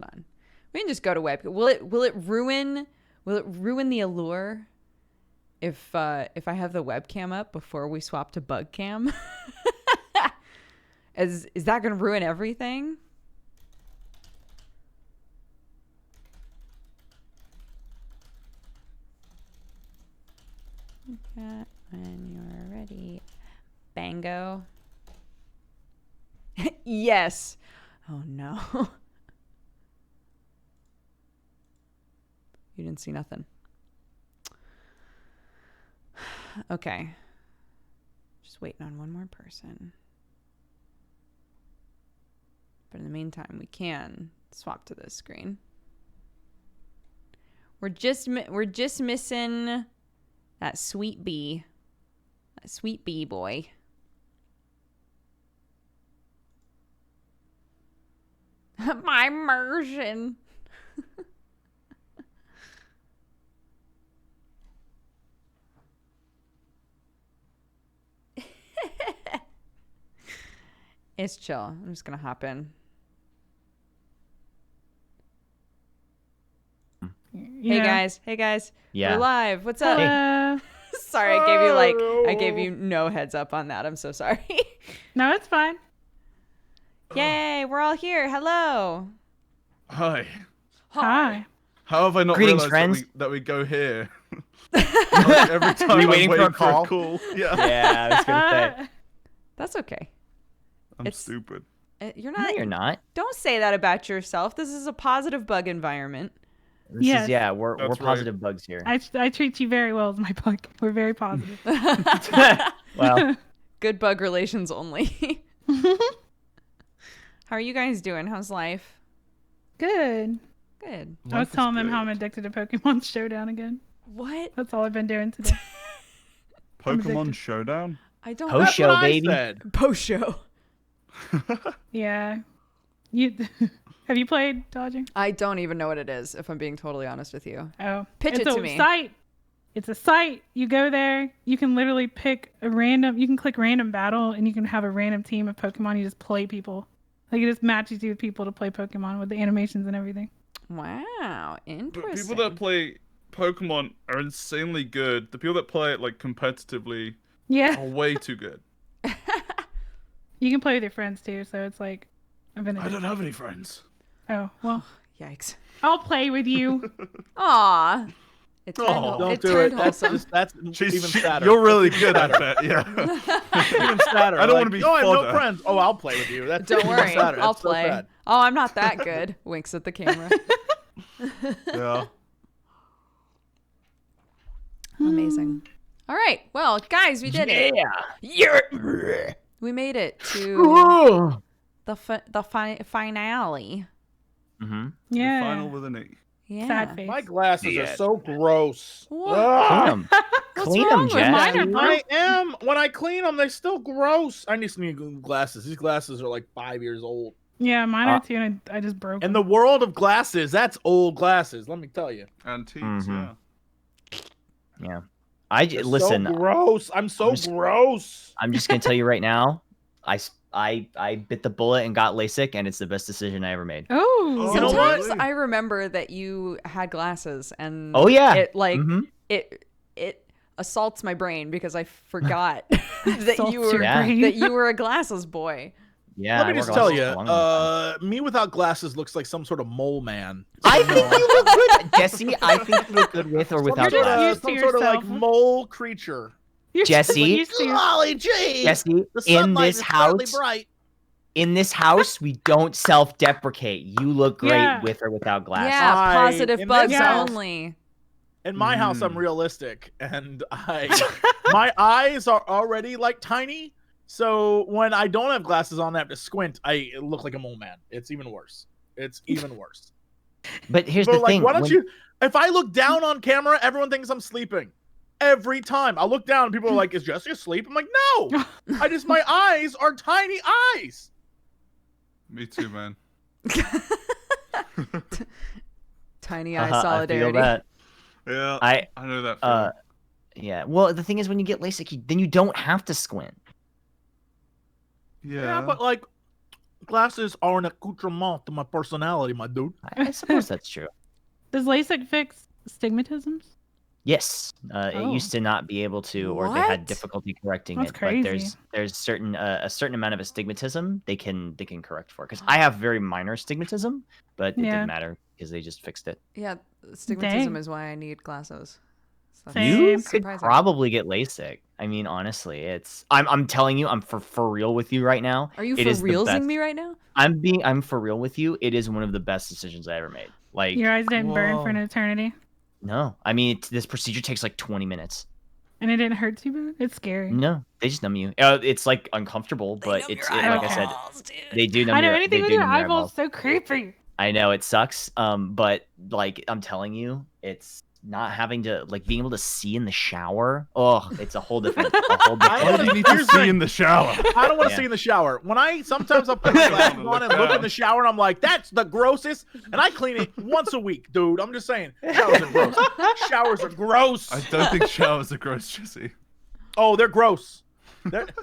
Hold on. We can just go to web. Will it ruin the allure if I have the webcam up before we swap to bug cam? Is that going to ruin everything? Okay, when you're ready. Bango. Yes. Oh no. You didn't see nothing. Okay. Just waiting on one more person. But in the meantime, we can swap to this screen. We're just missing that sweet bee. That sweet bee boy. My immersion. It's chill. I'm just gonna hop in. Yeah. Hey guys. Yeah. We're live. What's up? Hello. Sorry, I gave you no heads up on that. I'm so sorry. No, it's fine. Yay, we're all here. Hello. Hi. Hi. How have I not Greetings, realized friends. that we go here? Like every time Were you I'm waiting for a call? Yeah. Yeah, I was gonna say. That's okay. I'm stupid. You're No, not. you're not. Don't say that about yourself. This is a positive bug environment. This Yes. is we're That's positive bugs here. I treat you very well as my bug. We're very positive. Well, Good bug relations only. How are you guys doing? How's life? Good. Good. I was telling them how I'm addicted to Pokemon Showdown again. What? That's all I've been doing today. Pokemon Showdown? I don't Post show, baby. Post show. Yeah. You have you played Dodger? I don't even know what it is, if I'm being totally honest with you. Oh, Pitch it's it to a me. Site. It's a site. You go there. You can literally pick a random. You can click random battle, and you can have a random team of Pokemon. You just play people. Like it just matches you with people to play Pokemon with the animations and everything. Wow, But interesting. people that play Pokemon are insanely good. The people that play it like competitively Yeah. are way too good. You can play with your friends too, so it's like I've been. I don't have any friends. Oh well, Yikes. I'll play with you. Aw. It turned, Aw. Don't it do turned it. That's wholesome. just, that's even sadder. You're really good at that, yeah. even sadder. I don't wanna be No, I have no fodder. friends. Oh, I'll play with you. That's Don't even worry, sadder. I'll That's so play. sad. Oh, I'm not that good. Winks at the camera. Yeah. Amazing. All right, well, guys, we did it. Yeah. We made it to the finale. Mm-hmm. Yeah. The final with an E. Yeah. Sad face. My glasses Yeah. are so gross. What? Ugh. Clean them. Clean wrong them, with Jess. mine? Are blue. I am. When I clean them, they're still gross. I need some new glasses. These glasses are like 5 years old. Yeah, mine are too, and I just broke In them. the world of glasses, that's old glasses. Let me tell you. Antiques, Mhm. yeah. Yeah. They're Listen. so gross. I'm so gross. I'm just gonna tell you right now. I bit the bullet and got LASIK, and it's the best decision I ever made. Oh, You know what? Sometimes I remember that you had glasses, and Oh, yeah. it like Mhm. it assaults my brain because I forgot that Assaults you were your Yeah. brain. that you were a glasses boy. Yeah. Let me I wore just tell glasses you, for a long time. me without glasses looks like some sort of mole man. I think you look good, Jesse. I think you look good with or without You're just glasses. used to some sort of like yourself. mole creature. You're just Jesse? used to your- Golly gee! Jesse, The in sunlight this is fairly house, bright. in this house, we don't self-deprecate. You look great Yeah. with or without glasses. Yeah, I- positive in bugs this house- only. In my house, I'm Mm. realistic, and my eyes are already like tiny. So when I don't have glasses on, I have to squint. I look like a mole man. It's even worse. It's even worse. But here's People the are like, thing. why don't when- you? If I look down on camera, everyone thinks I'm sleeping. Every time I look down, and people are like, "Is Jesse asleep?" I'm like, "No, my eyes are tiny eyes." Me too, man. Tiny eye I feel solidarity. that. Yeah, I I know that feeling. yeah. Well, the thing is, when you get LASIK, then you don't have to squint. Yeah. Yeah, but like, Glasses are an accoutrement to my personality, my dude. I suppose that's true. Does LASIK fix stigmatisms? Yes, Oh. it used to not be able to, or they had What? difficulty correcting That's it. crazy. But there's certain a certain amount of astigmatism they can correct for. Because I have very minor astigmatism, but it Yeah. didn't matter because they just fixed it. Yeah, stigmatism Dang. is why I need glasses. So Same. You It's could surprising. probably get LASIK. I mean, honestly, it's I'm telling you, I'm for real with you right now. Are you It for is the realsing best. me right now? I'm for real with you. It is one of the best decisions I ever made. Like, Your eyes didn't burn for an Whoa. eternity, no, I mean this procedure takes like 20 minutes. and it didn't hurt too bad. It's scary. No, they just numb you. It's like uncomfortable, but like I said, they do numb I know your, anything they with do your numb your eyeballs eyeballs. so creepy. I know it sucks. But like I'm telling you, it's not having to like being able to see in the shower. Oh, it's a whole different. Why do you need to Here's the see thing. in the shower? I don't want to Yeah. see in the shower. When I sometimes I'll put my glasses on and look in the shower and I'm like, that's the grossest. And I clean it once a week, dude. I'm just saying, showers are gross. Showers are gross. I don't think showers are gross, Jesse. Oh, they're gross.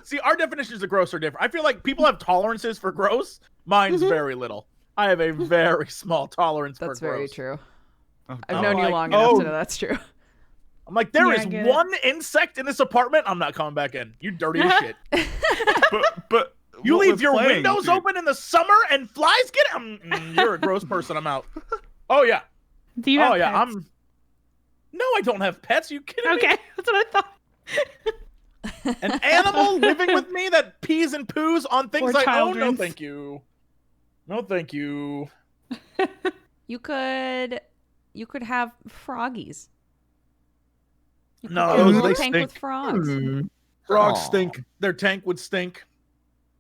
See, our definitions of gross are different. I feel like people have tolerances for gross. Mine's very little. I have a very small tolerance That's for very gross. true. Oh, I've I'm known you like, long enough oh. to know that's true. I'm like, there Yeah, is I get it. one insect in this apartment. I'm not coming back in. You dirty as shit. but You what leave we're your playing, windows dude- open in the summer and flies get it. You're a gross person. I'm out. Oh yeah. Do you have Oh yeah. pets? I'm. No, I don't have pets. Are you kidding me? Okay, that's what I thought. An animal living with me that pees and poos on things Or I own? No, children's. thank you. No, thank you. You could have froggies. You could No, get a those- little they tank stink. with frogs. Frogs Aw. stink. Their tank would stink.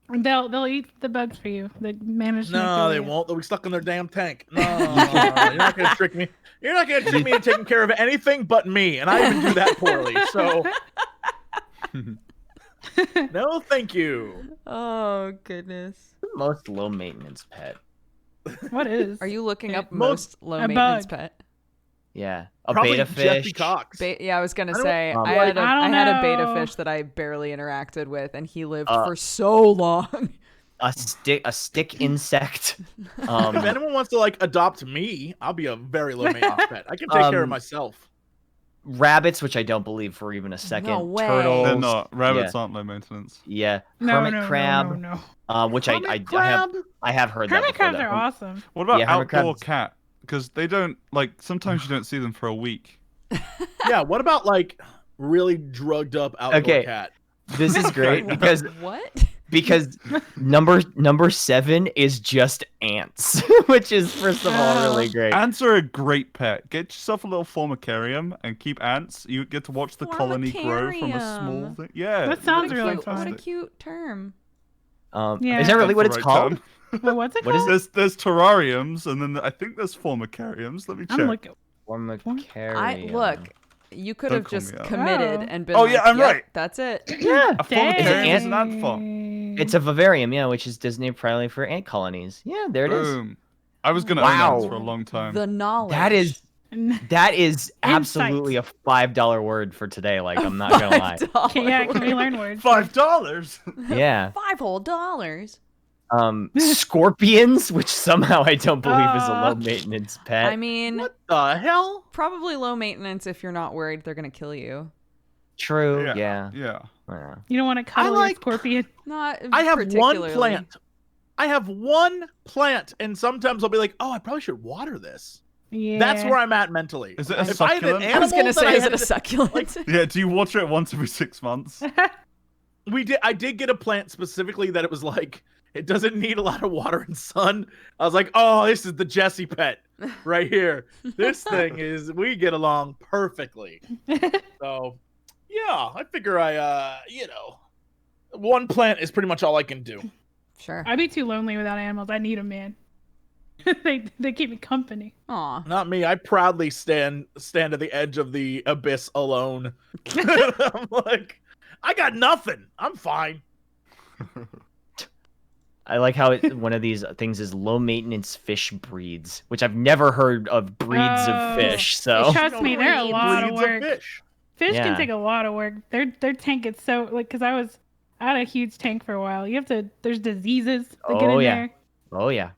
And they'll eat the bugs for you. They manage to make No, their they way. won't. They'll be stuck in their damn tank. No, you're not gonna trick me. You're not gonna trick me into taking care of anything but me, and I even do that poorly. So, no, thank you. Oh goodness. Most low maintenance pet. What is? Are you looking up Most- most low a maintenance bug. pet? Yeah, a Probably beta Jeffy fish. Cox. Yeah, I was gonna I don't- say Um, I had I don't a beta know. fish that I barely interacted with, and he lived Uh, for so long. a stick insect. If Um, anyone wants to like adopt me, I'll be a very low maintenance pet. I can take care of myself. rabbits, which I don't believe for even a second. No way. Turtles. They're not. Rabbits Yeah. aren't low maintenance. Yeah, no, hermit no, crab, no, no. which Hermit I crab? have heard that Hermit before. crabs that are awesome. What about Yeah, hermit outdoor crabs. cat? Because they don't like. Sometimes you don't see them for a week. Yeah. What about like really drugged up outdoor Okay. cat? This is great because What? number 7 is just ants, which is first of all really great. Ants are a great pet. Get yourself a little formicarium and keep ants. You get to watch the colony grow from a small Formicarium. thing. Yeah. That sounds it's really What a fun. cute term. Yeah. Is that really That's what the it's right called? term. Wait, what's it What is called? There's terrariums, and then I think there's formicariums. Let me check. I'm looking. Formicarium. Look, you could Don't have call just me out. committed Oh. and been Oh, like, yeah, I'm "Yep, right. That's it. Yeah, A formicarium is Dang. an ant farm. it's a vivarium, yeah, which is designated primarily for ant colonies. Yeah, there it is. Boom. I was gonna Wow. own ants for a long time. The knowledge. That is absolutely a $5 word for today. Like I'm not gonna lie. Yeah, can we learn words? $5. Yeah. $5 whole. Scorpions, which somehow I don't believe is a Oh. low maintenance pet. I mean, What the hell? probably low maintenance if you're not worried they're gonna kill you. True. Yeah. Yeah. Yeah. You don't want to cuddle like- a scorpion. Not I have one particularly. plant. I have one plant, and sometimes I'll be like, "Oh, I probably should water this." Yeah. That's where I'm at mentally. Is it a If I had an succulent? I was animal gonna that say, I is had it a to- succulent? Yeah. Do you water it once every 6 months? I did get a plant specifically that it was like it doesn't need a lot of water and sun. I was like, "Oh, this is the Jesse pet right here. This thing is we get along perfectly." So, yeah, I figure one plant is pretty much all I can do. Sure. I'd be too lonely without animals. I need them, man. they keep me company. Aw. Not me. I proudly stand at the edge of the abyss alone. I'm like, I got nothing. I'm fine. I like how one of these things is low maintenance fish breeds, which I've never heard of breeds Oh. of fish. So Trust me, they're a lot of Breeds work. fish. Fish Yeah. can take a lot of work. Their tank gets so like because I was I had a huge tank for a while. You have to. There's diseases that get in there. Oh yeah.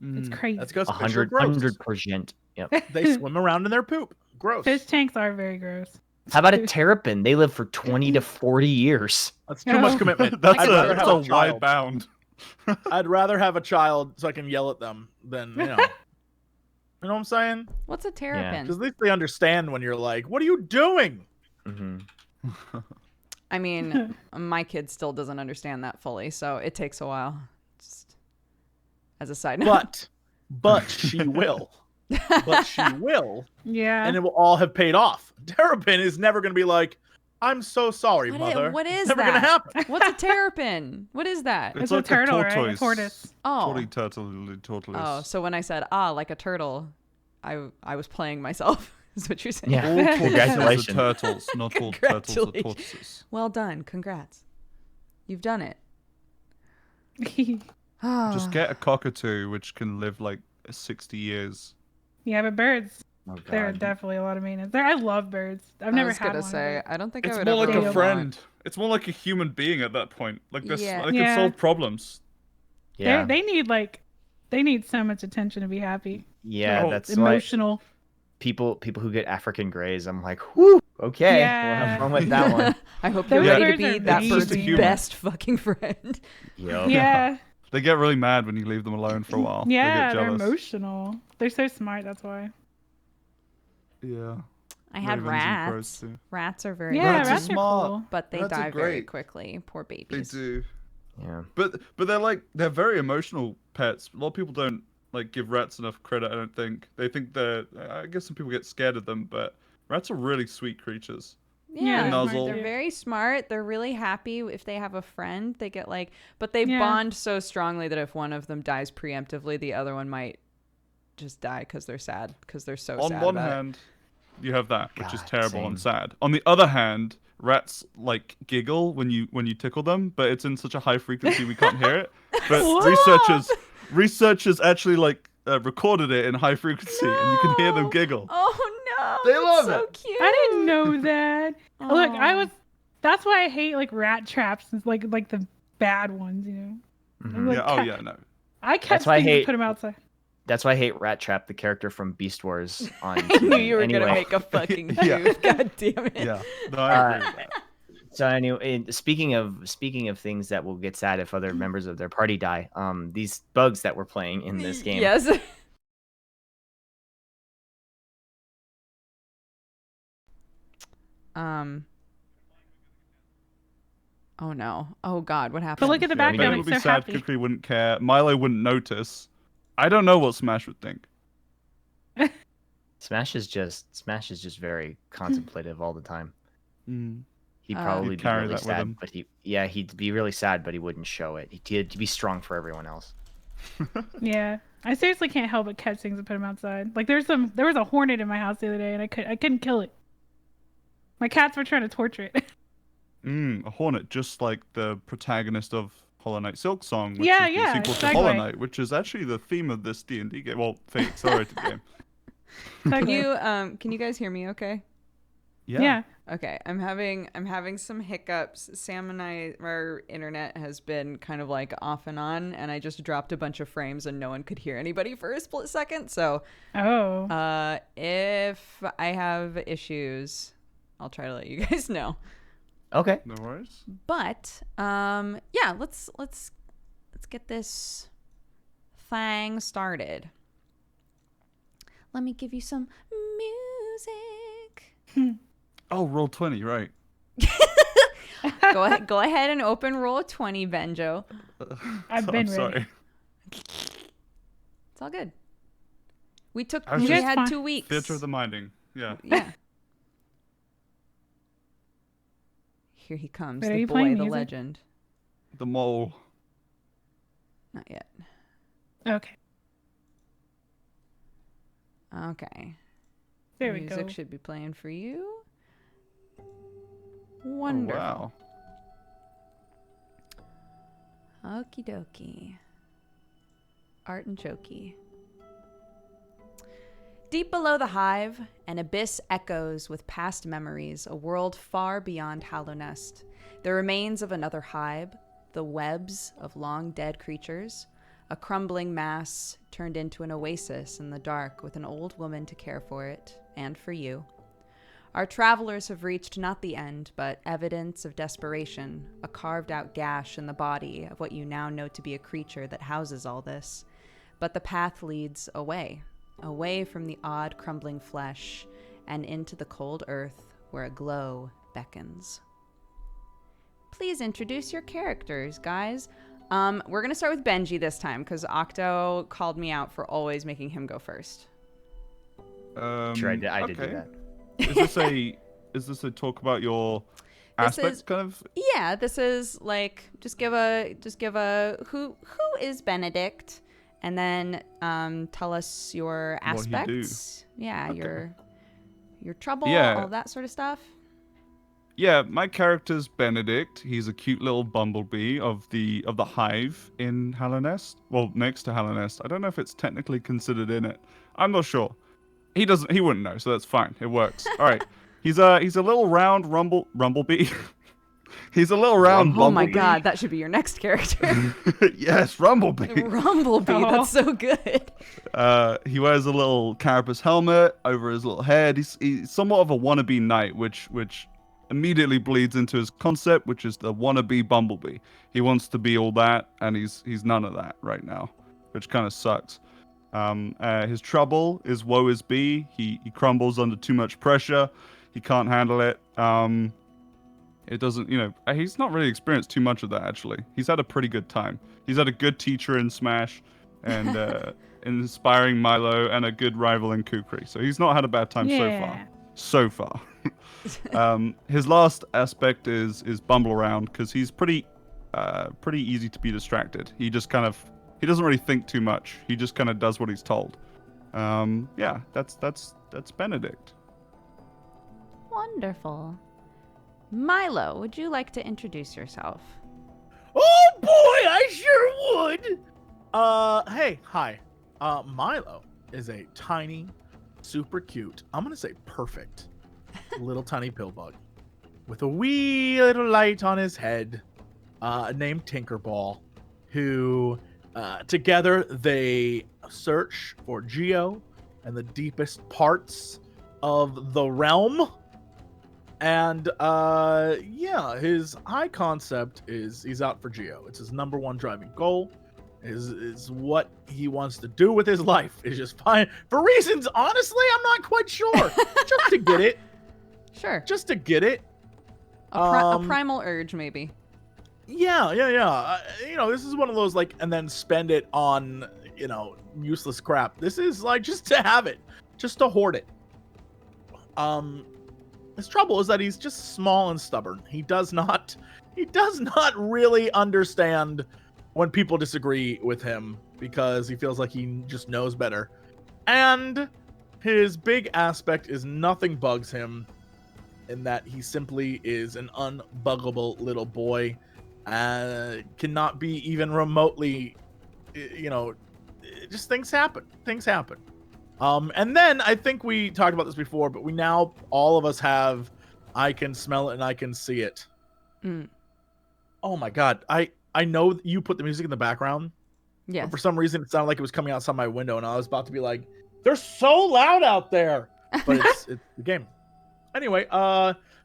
It's crazy. That's because fish are 100 gross. 100%. Yep. They swim around in their poop. Gross. Fish tanks are very gross. How about a terrapin? They live for 20 to 40 years. That's too much Oh. commitment. That's I'd rather that's have a a wide child. bound. I'd rather have a child so I can yell at them than you know. You know what I'm saying? What's a terrapin? Because at least they understand when you're like, "What are you doing?" Hmm. I mean, my kid still doesn't understand that fully, so it takes a while. Just as a side note. But she will. But she will, Yeah. and it will all have paid off. Terrapin is never going to be like, "I'm so sorry, mother." What It's is never that? going to happen. What's a terrapin? What is that? It's a turtle, right? A tortoise. Oh. Tortoise. Oh, so when I said like a turtle, I was playing myself. Is what you're saying? Yeah. All tortoises are Congratulations. turtles, not all turtles are Congratulations. tortoises. Well done. Congrats. You've done it. Just get a cockatoo, which can live like 60 years. Yeah, but birds, Oh, they're God. definitely a lot of maintenance. I love birds. I've never had I was one. gonna say, of I don't think It's I would more ever like a want- friend. It's more like a human being at that point. Like this, Yeah. they can Yeah. solve problems. Yeah. They need so much attention to be happy. Yeah, Oh, that's why Emotional. people who get African grays, I'm like, whoo, okay. Yeah. Well, have fun with that one. I hope Those you're ready to birds be are that It's just a bird's human. best fucking friend. Yep. Yeah. They get really mad when you leave them alone for a while. Yeah, they get they're jealous. emotional. They're so smart, that's why. Yeah. I had Ravens and crows rats. too. Rats are very Yeah, Rats are rats are smart. cool. but they Rats are die very great. quickly. Poor They babies. do. Yeah. But they're very emotional pets. A lot of people don't like give rats enough credit, I don't think. They think I guess some people get scared of them, but rats are really sweet creatures. Yeah, they're smart Nuzzle. they're too. very smart. They're really happy if they have a friend. They get but they Yeah. bond so strongly that if one of them dies preemptively, the other one might just die because they're sad. Because they're so On sad one about it. hand, you have that, which is God, terrible and same. sad. On the other hand, rats like giggle when you tickle them, but it's in such a high frequency we can't hear it. But researchers actually recorded it in high frequency, and you can hear them No. giggle. Oh no! They that's love so it. cute. I didn't know that. Look, Aw. that's why I hate like rat traps. It's like the bad ones, you know. Mhm. Like, Yeah. Oh yeah. No. I catch That's why I things and hate- put them outside. That's why I hate Rat Trap, the character from Beast Wars on I TV. knew you were gonna Anyway. make a fucking Yeah. goof. God damn it. Yeah. No, I agree with that. So anyway, speaking of things that will get sad if other members of their party die, these bugs that we're playing in this game. Yes. Oh no. Oh god, what happened? But look at the Yeah, I mean, background. It It's would be so sad. happy. Kukri wouldn't care. Milo wouldn't notice. I don't know what Smash would think. Smash is just very contemplative all the time. Mm. He'd Uh, probably He'd be carry really that with sad, him. but he'd be really sad, but he wouldn't show it. He'd be strong for everyone else. Yeah, I seriously can't help but catch things and put them outside. Like there was a hornet in my house the other day, and I couldn't kill it. My cats were trying to torture it. A hornet, just like the protagonist of Hollow Knight Silk Song, which Yeah, is the yeah, sequel to segue. Hollow Knight, which is actually the theme of this D&D game. Well, the accelerated game. Can you guys hear me okay? Yeah. Okay, I'm having some hiccups. Sam and our internet has been kind of like off and on, and I just dropped a bunch of frames and no one could hear anybody for a split second. So, Oh. if I have issues, I'll try to let you guys know. Okay. No worries. But yeah, let's get this thing started. Let me give you some music. Oh, roll 20, right. Go ahead and open roll 20, Benjo. I've been I'm ready. sorry. It's all good. We I was we just- had 2 weeks. Theater of the Minding. Yeah. Yeah. Here he comes, Wait, are the you boy, playing the music? legend. The mole. Not yet. Okay. Okay. There we Music go. should be playing for you. Oh, Wonderful. wow. Okie dokie. Art and jokey. Deep below the hive, an abyss echoes with past memories, a world far beyond Hallownest. The remains of another hive, the webs of long-dead creatures, a crumbling mass turned into an oasis in the dark with an old woman to care for it, and for you. Our travelers have reached not the end, but evidence of desperation, a carved-out gash in the body of what you now know to be a creature that houses all this. But the path leads away from the odd crumbling flesh, and into the cold earth where a glow beckons. Please introduce your characters, guys. We're going to start with Benji this time, because Octo called me out for always making him go first. Sure, I did do okay. that. Is this a talk about your aspects, kind of? Yeah, this is like, just give a who is Benedict? And then tell us your aspects. Yeah, okay. your trouble, Yeah. all that sort of stuff. Yeah, my character's Benedict. He's a cute little bumblebee of the hive in Hallownest. Well, next to Hallownest. I don't know if it's technically considered in it. I'm not sure. He wouldn't know, so that's fine. It works. All right. He's a little round rumblebee. He's a little round bumblebee. Oh my god, that should be your next character. Yes, Rumblebee. Rumblebee, that's so good. He wears a little carapace helmet over his little head. He's somewhat of a wannabe knight, which immediately bleeds into his concept, which is the wannabe bumblebee. He wants to be all that, and he's none of that right now, which kind of sucks. His trouble is woe is be. He crumbles under too much pressure. He can't handle it. It doesn't, he's not really experienced too much of that, actually. He's had a pretty good time. He's had a good teacher in Smash, and inspiring Milo, and a good rival in Kukri. So he's not had a bad time so far. His last aspect is bumble around, because he's pretty easy to be distracted. He doesn't really think too much. He just kind of does what he's told. That's Benedict. Wonderful. Milo, would you like to introduce yourself? Oh boy, I sure would. Hey, hi. Milo is a tiny, super cute, I'm gonna say perfect, little tiny pillbug with a wee little light on his head, named Tinkerball, who, together they search for Geo and the deepest parts of the realm. And his high concept is he's out for Geo. It's his number one driving goal. Is what he wants to do with his life. Is just fine for reasons, honestly, I'm not quite sure. Just to get it. Sure. Just to get it. A primal urge, maybe. Yeah. This is one of those, like, and then spend it on, useless crap. This is like just to have it, just to hoard it. His trouble is that he's just small and stubborn. He does not really understand when people disagree with him, because he feels like he just knows better. And his big aspect is nothing bugs him, in that he simply is an unbuggable little boy. Cannot be even remotely, just things happen. And then I think we talked about this before, but we now, all of us have, I can smell it and I can see it. Mm. Oh my God. I know you put the music in the background. Yes. But for some reason, it sounded like it was coming outside my window, and I was about to be like, they're so loud out there. But it's the game. Anyway,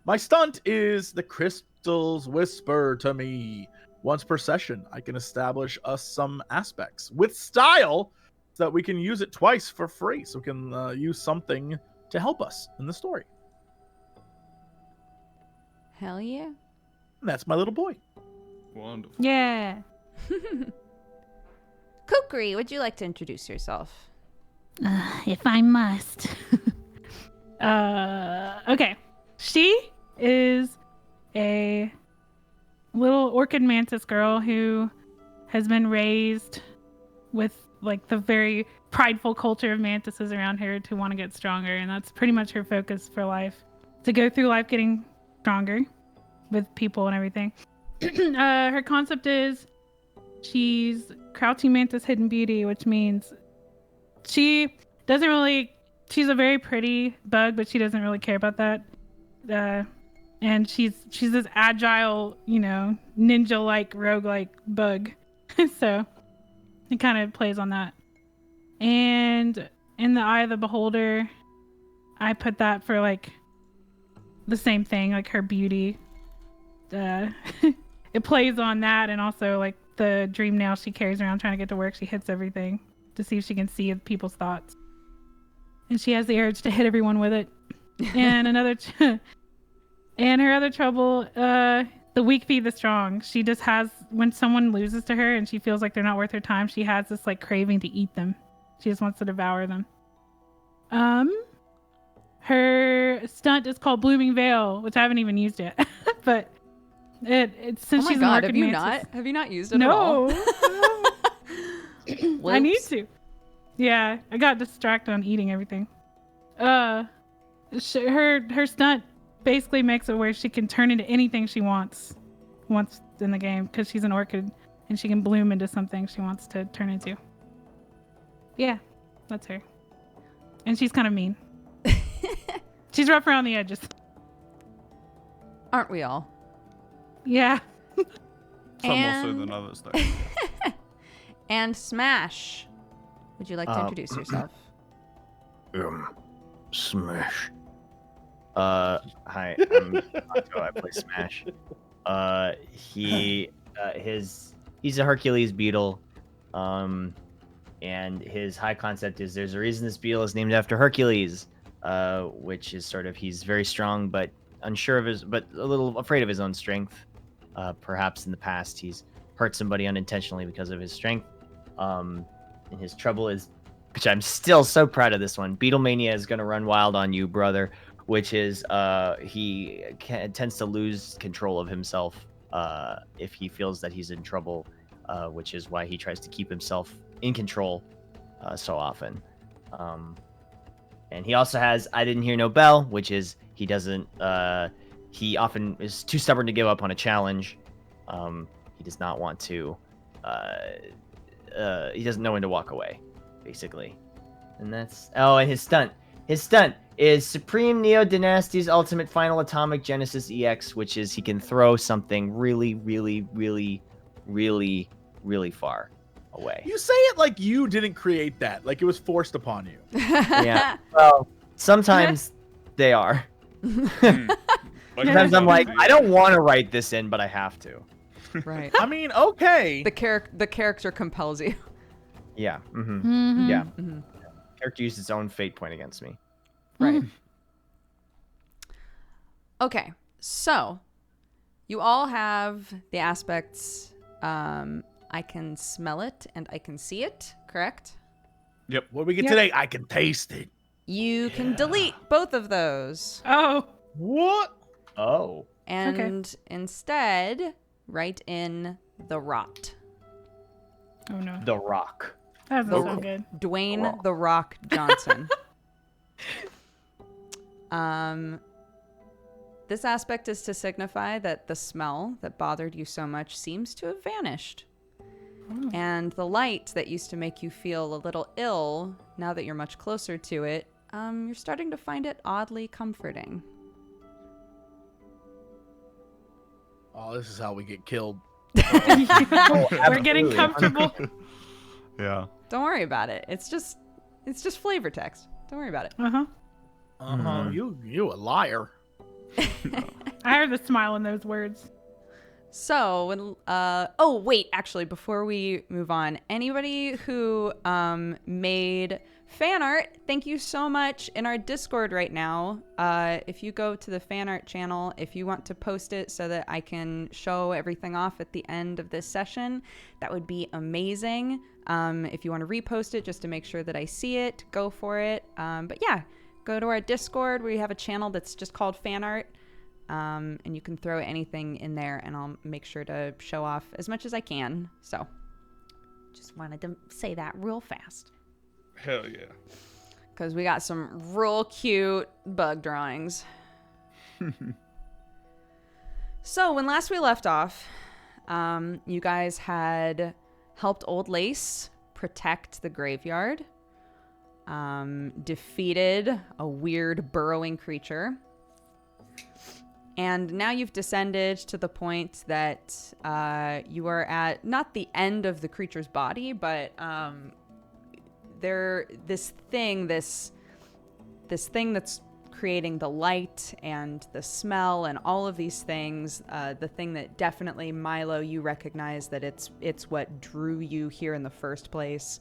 my stunt is the crystals whisper to me. Once per session, I can establish us some aspects with style, so that we can use it twice for free, so we can use something to help us in the story. Hell yeah. And that's my little boy. Wonderful. Yeah. Kukri, would you like to introduce yourself? If I must. Okay. She is a little orchid mantis girl who has been raised with like the very prideful culture of mantises around her to want to get stronger, and that's pretty much her focus for life, to go through life getting stronger with people and everything. Her concept is she's crouching mantis hidden beauty, which means she doesn't really she's a very pretty bug, but she doesn't really care about that. And she's this agile, ninja-like, rogue-like bug. So it kind of plays on that. And in the Eye of the Beholder, I put that for like the same thing, like her beauty. It plays on that, and also like the dream nail she carries around trying to get to work. She hits everything to see if she can see people's thoughts, and she has the urge to hit everyone with it. And and her other trouble, the weak feed the strong. She just has, when someone loses to her and she feels like they're not worth her time, she has this like craving to eat them. She just wants to devour them. Her stunt is called Blooming Veil, which I haven't even used yet. But it's since Oh my she's god, an have you mantis. not? Have you not used it at all? No. I need to. Yeah, I got distracted on eating everything. Her stunt basically makes it where she can turn into anything she wants once in the game, because she's an orchid and she can bloom into something she wants to turn into. Yeah, that's her. And she's kind of mean. She's rough around the edges. Aren't we all? Yeah. Some more so than others, though. And Smash. Would you like to introduce yourself? Smash. Hi, I'm Otto. I play Smash. He's a Hercules beetle. And his high concept is there's a reason this beetle is named after Hercules, which is sort of he's very strong but unsure of but a little afraid of his own strength. Perhaps in the past he's hurt somebody unintentionally because of his strength. And his trouble is, which I'm still so proud of this one, Beetlemania is going to run wild on you, brother, which is he tends to lose control of himself if he feels that he's in trouble, which is why he tries to keep himself in control so often. And he also has I Didn't Hear No Bell, which is he doesn't he often is too stubborn to give up on a challenge. He does not want to he doesn't know when to walk away, basically. And that's and his stunt is Supreme Neo Dynasty's Ultimate Final Atomic Genesis EX, which is he can throw something really, really, really, really, really far away. You say it like you didn't create that, like it was forced upon you. Yeah. Well, sometimes they are. Sometimes I'm like, I don't want to write this in, but I have to. Right. I mean, okay. The character compels you. Yeah. Mm-hmm. Mm-hmm. Yeah. Mm-hmm. Character used its own fate point against me. Right. Okay. So, you all have the aspects. I can smell it and I can see it. Correct? Yep. What do we get Yep. today? I can taste it. You can delete both of those. Oh. What? Oh. And instead, write in the rot. Oh no. The Rock. That doesn't sound good. Dwayne the Rock Johnson. This aspect is to signify that the smell that bothered you so much seems to have vanished. Oh. And the light that used to make you feel a little ill, now that you're much closer to it, you're starting to find it oddly comforting. Oh, this is how we get killed. We're getting comfortable. Yeah. Don't worry about it. It's just flavor text. Don't worry about it. Uh-huh. You a liar. I heard the smile in those words. So, oh wait, actually, before we move on, anybody who made fan art, thank you so much in our Discord right now. If you go to the fan art channel, if you want to post it so that I can show everything off at the end of this session, that would be amazing. If you want to repost it just to make sure that I see it, go for it. But yeah, go to our Discord. We have a channel that's just called fan art. And you can throw anything in there and I'll make sure to show off as much as I can. So just wanted to say that real fast. Hell yeah. Because we got some real cute bug drawings. So when last we left off, you guys had helped Old Lace protect the graveyard. defeated a weird burrowing creature. And now you've descended to the point that you are at not the end of the creature's body, but this thing that's creating the light and the smell and all of these things. The thing that definitely, Milo, you recognize that it's what drew you here in the first place.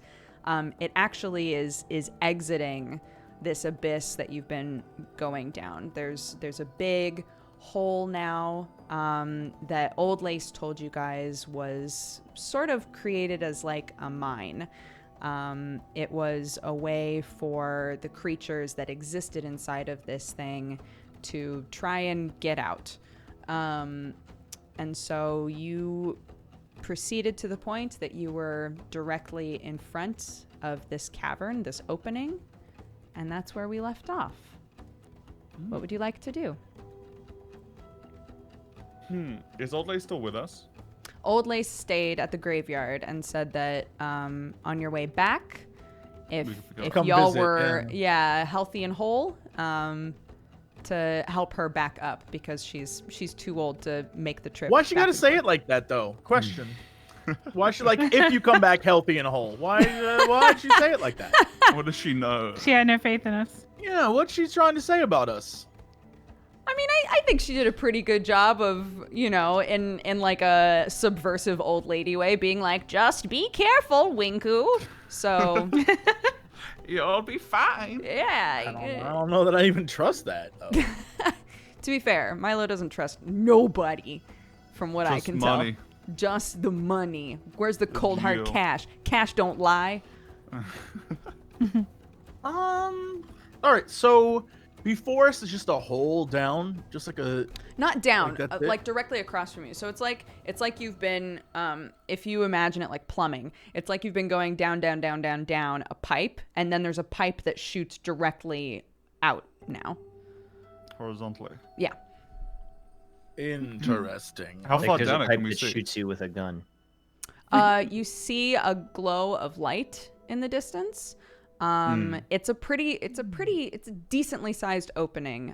It actually is exiting this abyss that you've been going down. There's a big hole now that Old Lace told you guys was sort of created as like a mine. It was a way for the creatures that existed inside of this thing to try and get out. And so you proceeded to the point that you were directly in front of this cavern, this opening, and that's where we left off. What would you like to do? Is Old Lay still with us? Old Lace stayed at the graveyard and said that on your way back, if Come y'all visit, were healthy and whole, to help her back up because she's too old to make the trip. Why she back gotta and say forth. it like that though? Question. Why she like if you come back healthy and whole? Why'd she say it like that? What does she know? She had no faith in us. Yeah, what's she trying to say about us? I mean, I think she did a pretty good job of, in like a subversive old lady way, being like, just be careful, Winku. So, You'll be fine. yeah. I don't know that I even trust that though. To be fair, Milo doesn't trust nobody, from what I Just can money. tell. Just the money. Where's the cold hard deal. cash? Cash don't lie. All right, so before us is just a hole down, just like a. Not down, Like that's it? like directly across from you. So it's like you've been, if you imagine it like plumbing, it's like you've been going down a pipe, and then there's a pipe that shoots directly out now. Horizontally. Yeah. Interesting. How Like far there's down a it pipe can we that see? shoots you with a gun. You see a glow of light in the distance. It's a decently sized opening.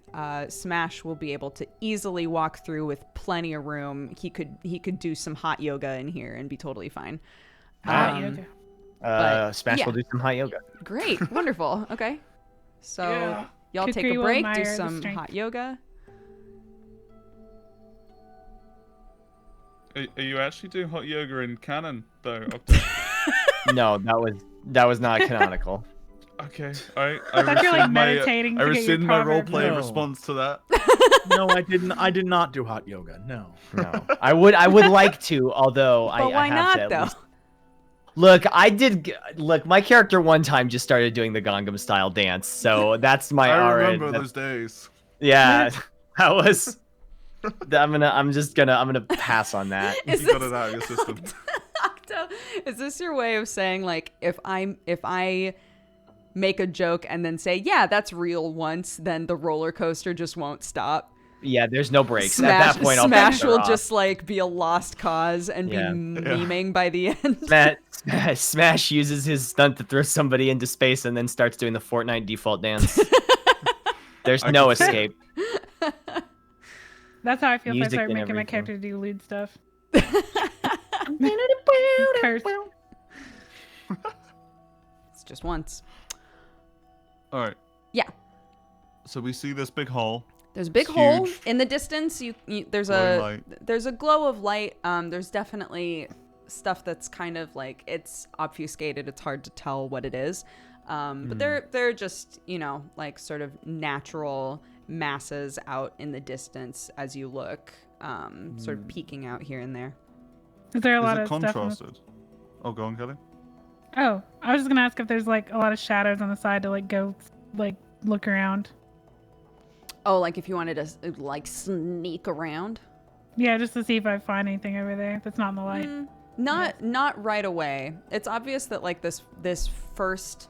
Smash will be able to easily walk through with plenty of room. He could do some hot yoga in here and be totally fine. Yoga. But, Smash yeah. will do some hot yoga. Great, wonderful. Okay, so y'all take Kukri a will break, do admire the some strength. hot yoga. Are you actually doing hot yoga in canon though? Octo? No, that was not canonical. Okay, alright. I thought you were like meditating I to get your rescind my proverbs. roleplay No. response to that. No, I didn't. I did not do hot yoga. No. No, I would like to, although But why I have not to at though? least- Look, my character one time just started doing the Gangnam style dance, so that's my I already. remember those days. Yeah, that was. I'm gonna pass on that. Is You got this- it out of your system. Octo, is this your way of saying like if I make a joke and then say yeah that's real once, then the roller coaster just won't stop? Yeah, there's no breaks Smash, at that point. I'll Smash cut her will off. just like be a lost cause and Yeah. be memeing by the end. Smash uses his stunt to throw somebody into space and then starts doing the Fortnite default dance. There's I no can see it. escape. That's how I feel if I Music start and making my everything. character do lewd stuff. Curse. It's just once. Alright. Yeah. So we see this big hole. There's a big It's hole huge. in the distance. There's Glowing a glow of light. There's definitely stuff that's kind of like it's obfuscated. It's hard to tell what it is. But they're just like sort of natural masses out in the distance as you look, sort of peeking out here and there. Is there a Is lot it of stuff? contrasted? Oh, go on, Kelly. Oh, I was just gonna ask if there's like a lot of shadows on the side to like go like look around. Oh, like if you wanted to like sneak around. Yeah, just to see if I find anything over there that's not in the light. Not right away. It's obvious that like this first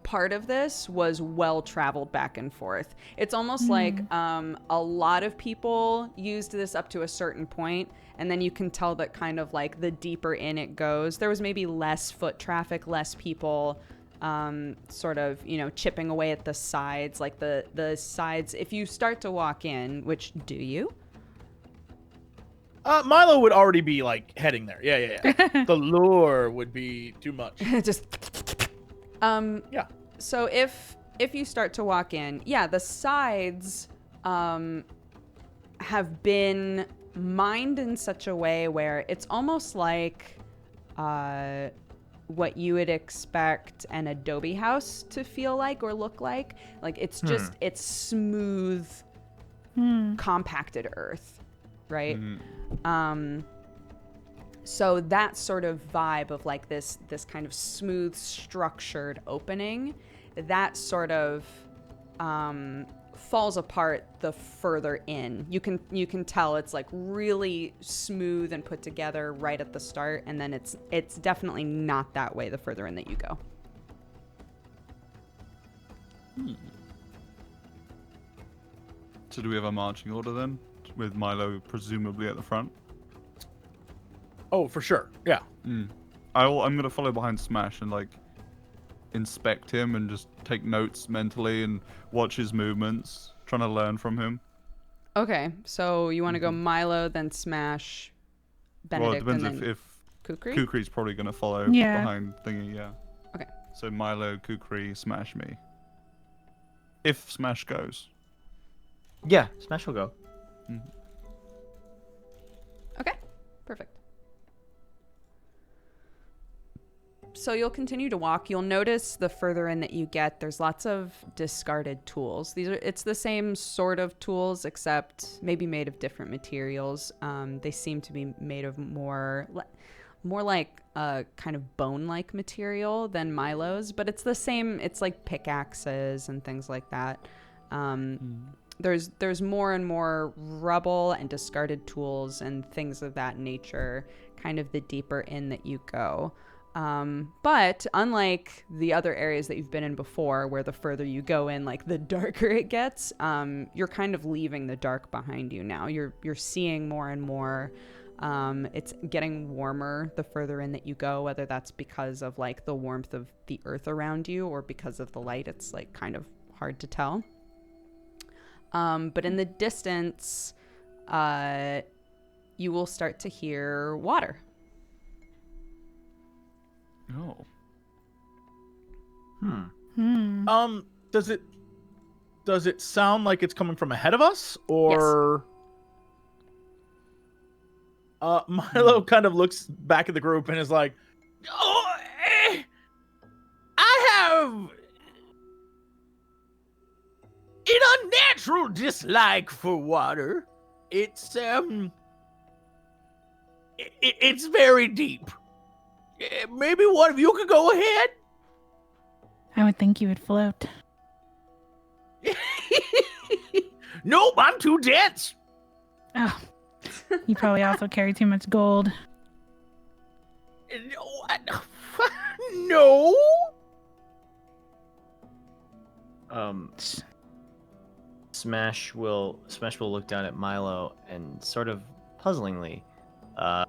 part of this was well traveled back and forth. It's almost like a lot of people used this up to a certain point, and then you can tell that kind of like the deeper in it goes, there was maybe less foot traffic, less people sort of, chipping away at the sides, like the sides. If you start to walk in, which do you? Milo would already be like heading there. Yeah. The lure would be too much. Just Yeah. So if you start to walk in, the sides have been mined in such a way where it's almost like what you would expect an adobe house to feel like or look like. Like it's just it's smooth, compacted earth, right? So that sort of vibe of like this kind of smooth, structured opening, that sort of falls apart the further in. You can tell it's like really smooth and put together right at the start, and then it's definitely not that way the further in that you go. So do we have a marching order then, with Milo presumably at the front? Oh, for sure. Yeah. I'm gonna follow behind Smash and like inspect him and just take notes mentally and watch his movements, trying to learn from him. Okay, so you want to go Milo, then Smash, Benedict, well, it and depends then if Kukri? Kukri's probably gonna follow Yeah. behind Thingy, yeah. Okay. So Milo, Kukri, Smash me. If Smash goes. Yeah, Smash will go. Okay, perfect. So you'll continue to walk. You'll notice the further in that you get, there's lots of discarded tools. It's the same sort of tools, except maybe made of different materials. They seem to be made of more like a kind of bone-like material than Milo's, but it's the same. It's like pickaxes and things like that. There's more and more rubble and discarded tools and things of that nature, kind of the deeper in that you go. But unlike the other areas that you've been in before, where the further you go in, like the darker it gets, you're kind of leaving the dark behind you now. You're seeing more and more. It's getting warmer the further in that you go, whether that's because of like the warmth of the earth around you or because of the light. It's like kind of hard to tell. But in the distance, you will start to hear water. Oh. Does it sound like it's coming from ahead of us, or? Milo kind of looks back at the group and is like, "Oh, I have an unnatural dislike for water. It's it's very deep. Maybe one of you could go ahead." I would think you would float. Nope, I'm too dense. Oh, you probably also carry too much gold. No. Smash will look down at Milo and sort of puzzlingly, can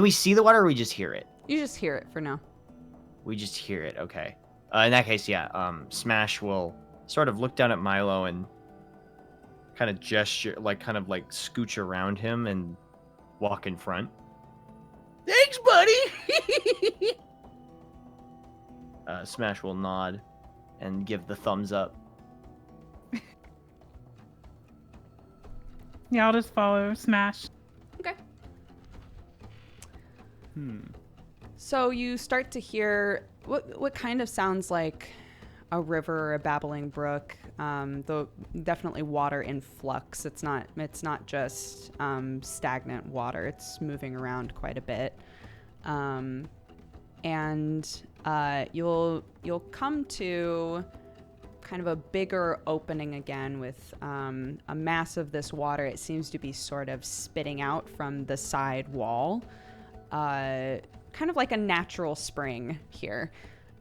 we see the water or we just hear it? You just hear it for now. We just hear it, okay. In that case, Smash will sort of look down at Milo and kind of gesture, kind of scooch around him and walk in front. Thanks, buddy. Smash will nod and give the thumbs up. Yeah, I'll just follow Smash. Okay. So you start to hear what kind of sounds like a river or a babbling brook, though definitely water in flux. It's not just stagnant water. It's moving around quite a bit. And you'll come to kind of a bigger opening again with a mass of this water. It seems to be sort of spitting out from the side wall, kind of like a natural spring here.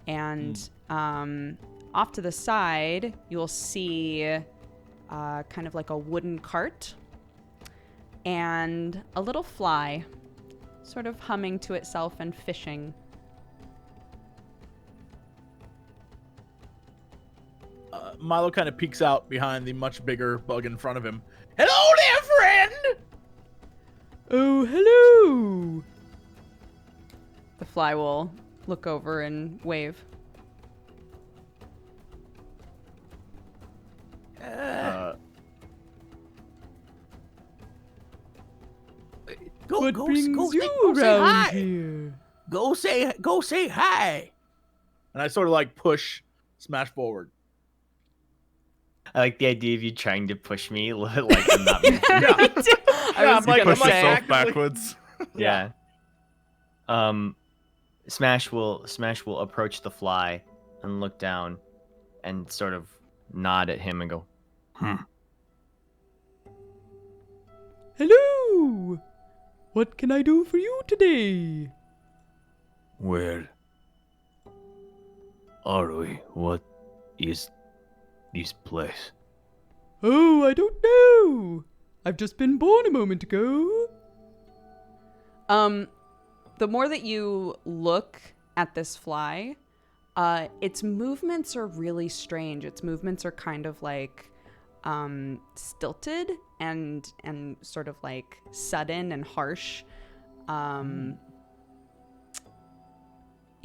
And off to the side, you'll see kind of like a wooden cart and a little fly sort of humming to itself and fishing. Milo kind of peeks out behind the much bigger bug in front of him. Hello there, friend! Oh, hello! The fly will look over and wave. Go say hi. here? Go say hi. And I sort of like push Smash forward. I like the idea of you trying to push me, like I'm not moving. I was I'm like- gonna Push I'm say. yourself backwards. Yeah. Smash will approach the fly and look down and sort of nod at him and go, Hello! What can I do for you today? Where are we? What is this place? Oh, I don't know. I've just been born a moment ago. The more that you look at this fly, its movements are really strange. Its movements are kind of like stilted and sort of like sudden and harsh.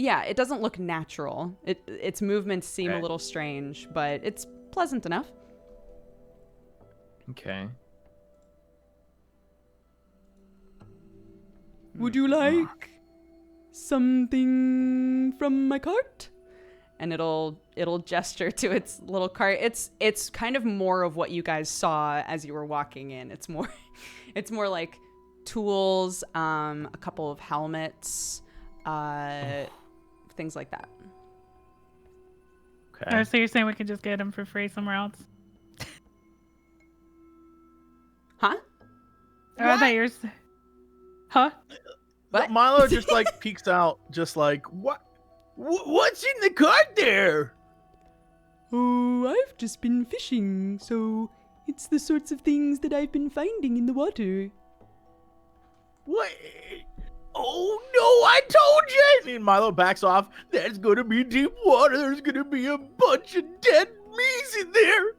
Yeah, it doesn't look natural. Its movements seem a Okay. little strange, but it's pleasant enough. okay. Would you like something from my cart? And it'll gesture to its little cart. It's kind of more of what you guys saw as you were walking in. It's more like tools, a couple of helmets, things like that. Okay. Oh, so you're saying we could just get them for free somewhere else? Huh? Oh, I thought you were. Huh? What? Milo just like peeks out, just like, what's in the cart there? Oh, I've just been fishing, so it's the sorts of things that I've been finding in the water. What? Oh no, I told you! And Milo backs off. There's gonna be deep water. There's gonna be a bunch of dead me's in there.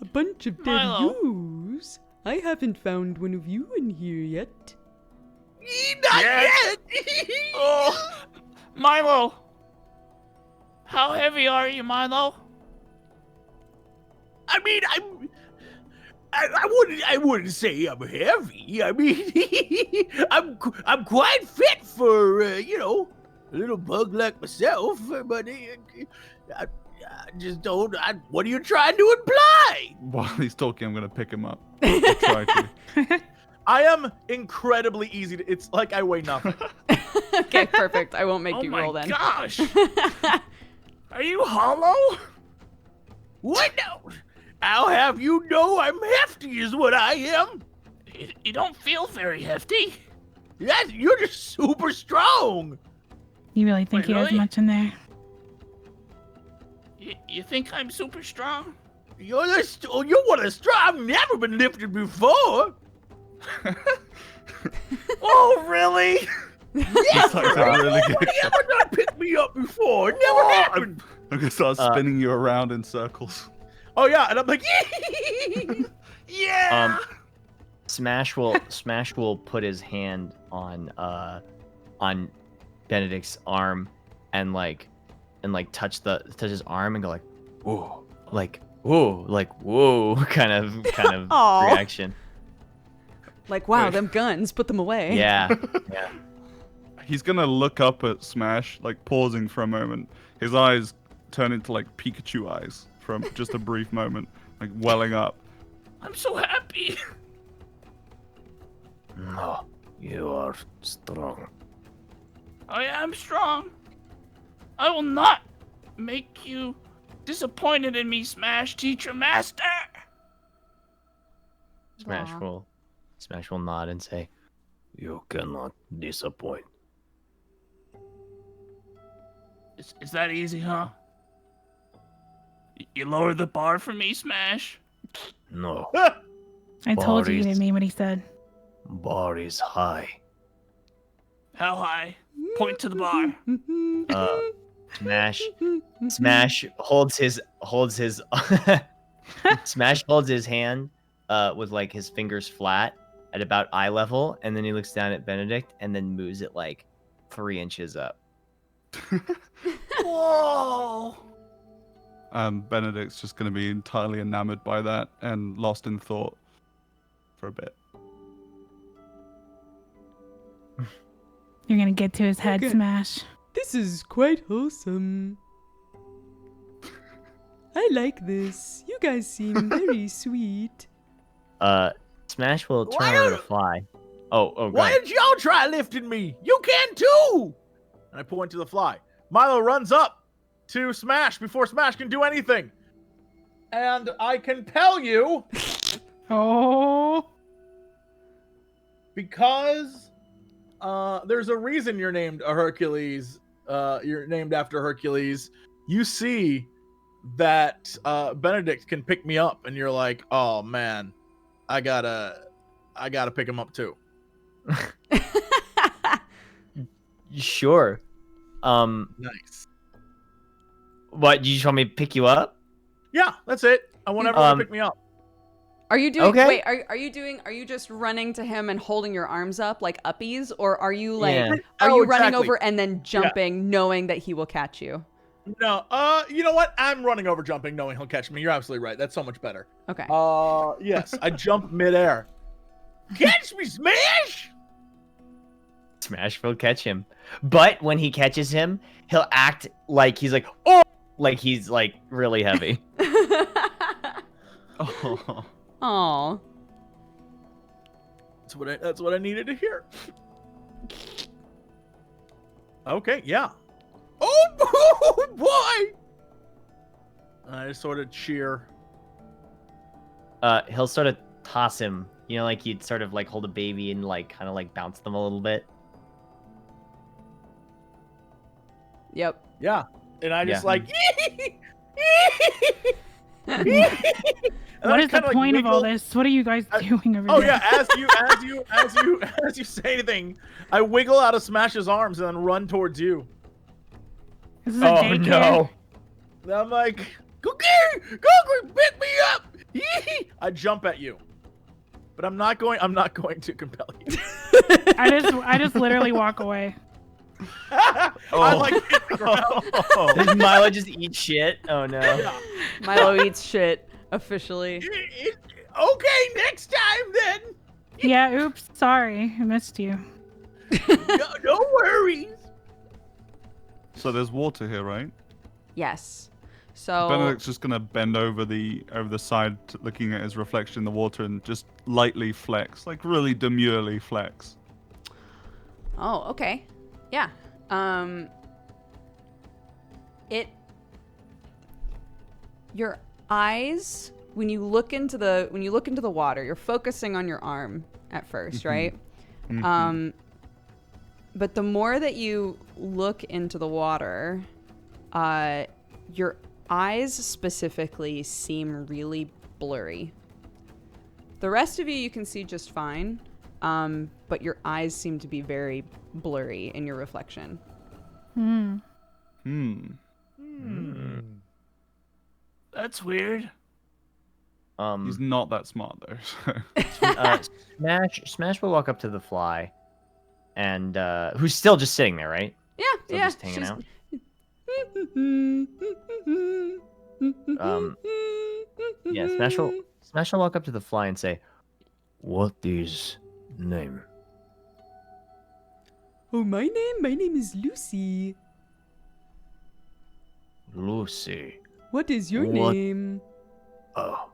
A bunch of dead Milo. yous? I haven't found one of you in here yet. Not Yes. yet. Oh, Milo. How heavy are you, Milo? I mean, I wouldn't say I'm heavy. I mean, I'm quite fit for a little bug like myself. But I just don't. What are you trying to imply? While he's talking, I'm gonna pick him up. I'll try to. I am incredibly easy to. It's like I weigh nothing. Okay, perfect. I won't make Oh you my roll then. gosh. Are you hollow? What? No. I'll have you know I'm hefty, is what I am. You don't feel very hefty. You're just super strong. You really think Wait, he has really? much in there? You think I'm super strong? You're one of the strong. I've never been lifted before. Oh, really? It's like a really good. Nobody ever done picked me up before. It never happened. I'm gonna start spinning you around in circles. Oh yeah, and I'm like, Yeah. Smash will put his hand on Benedict's arm and touch his arm and go like, whoa, like whoa, kind of Aw. reaction. Like, wow, Wait. them guns, put them away. Yeah, yeah. He's gonna look up at Smash, like pausing for a moment. His eyes turn into like Pikachu eyes from just a brief moment, like welling up. I'm so happy. No, you are strong. I am strong. I will not make you disappointed in me, Smash Teacher Master. Aw. Smash will nod and say, You cannot disappoint. Is that easy, huh? You lower the bar for me, Smash? No, I told you he Boris. didn't mean what he said. bar is high. How high? Point to the bar. Smash holds his Smash holds his hand with like his fingers flat at about eye level, and then he looks down at Benedict and then moves it like 3 inches up. Whoa! Benedict's just going to be entirely enamored by that and lost in thought for a bit. You're gonna get to his head, Okay. Smash. This is quite wholesome. I like this. You guys seem very sweet. Smash will turn Why over don't- to Fly. Oh, go Why ahead. did y'all try lifting me? You can too! And I point to the fly. Milo runs up to Smash before Smash can do anything. And I can tell you, Oh. because there's a reason you're named a Hercules. You're named after Hercules. You see that Benedict can pick me up, and you're like, oh man, I gotta pick him up too. Sure. Nice. What, you just want me to pick you up? Yeah, that's it. I want everyone to pick me up. Are you doing? Okay. Wait, are you doing? Are you just running to him and holding your arms up like uppies, or are you like? Yeah. Are Oh, you running exactly. over and then jumping, knowing that he will catch you? No, you know what? I'm running over jumping, knowing he'll catch me. You're absolutely right. That's so much better. Okay. Yes, I jump midair. Catch me, Smash! Smash will catch him. But when he catches him, he'll act like he's like, oh, like he's like really heavy. Oh. Aw. That's what I needed to hear. Okay, yeah. Oh boy! I just sort of cheer. He'll sort of toss him, you know, like he'd sort of like hold a baby and like kind of like bounce them a little bit. Yep. Yeah, and I just Yeah. like. What is the point of all this? What are you guys doing over Oh there? yeah, as you say anything, I wiggle out of Smash's arms and then run towards you. This is a Oh daycare. no! And I'm like, Cookie, pick me up! I jump at you, but I'm not going to compel you. I just literally walk away. I like hit the ground. Does Milo just eat shit? Oh no. Yeah. Milo eats shit officially. Okay, next time then. Yeah, oops, sorry. I missed you. No worries. So there's water here, right? Yes. So Benedict's just gonna bend over the side, looking at his reflection in the water, and just lightly flex, like really demurely flex. Oh, okay. Yeah. Your eyes, when you look into the water, you're focusing on your arm at first, right? But the more that you look into the water, your eyes specifically seem really blurry. The rest of you can see just fine, but your eyes seem to be very blurry in your reflection. That's weird. He's not that smart though. So. Smash will walk up to the fly, and who's still just sitting there, right? Yeah, Still yeah. just hanging out. Yeah, Smash will walk up to the fly and say, What is name? Oh, my name is Lucy. Lucy. What is your What? name? Oh.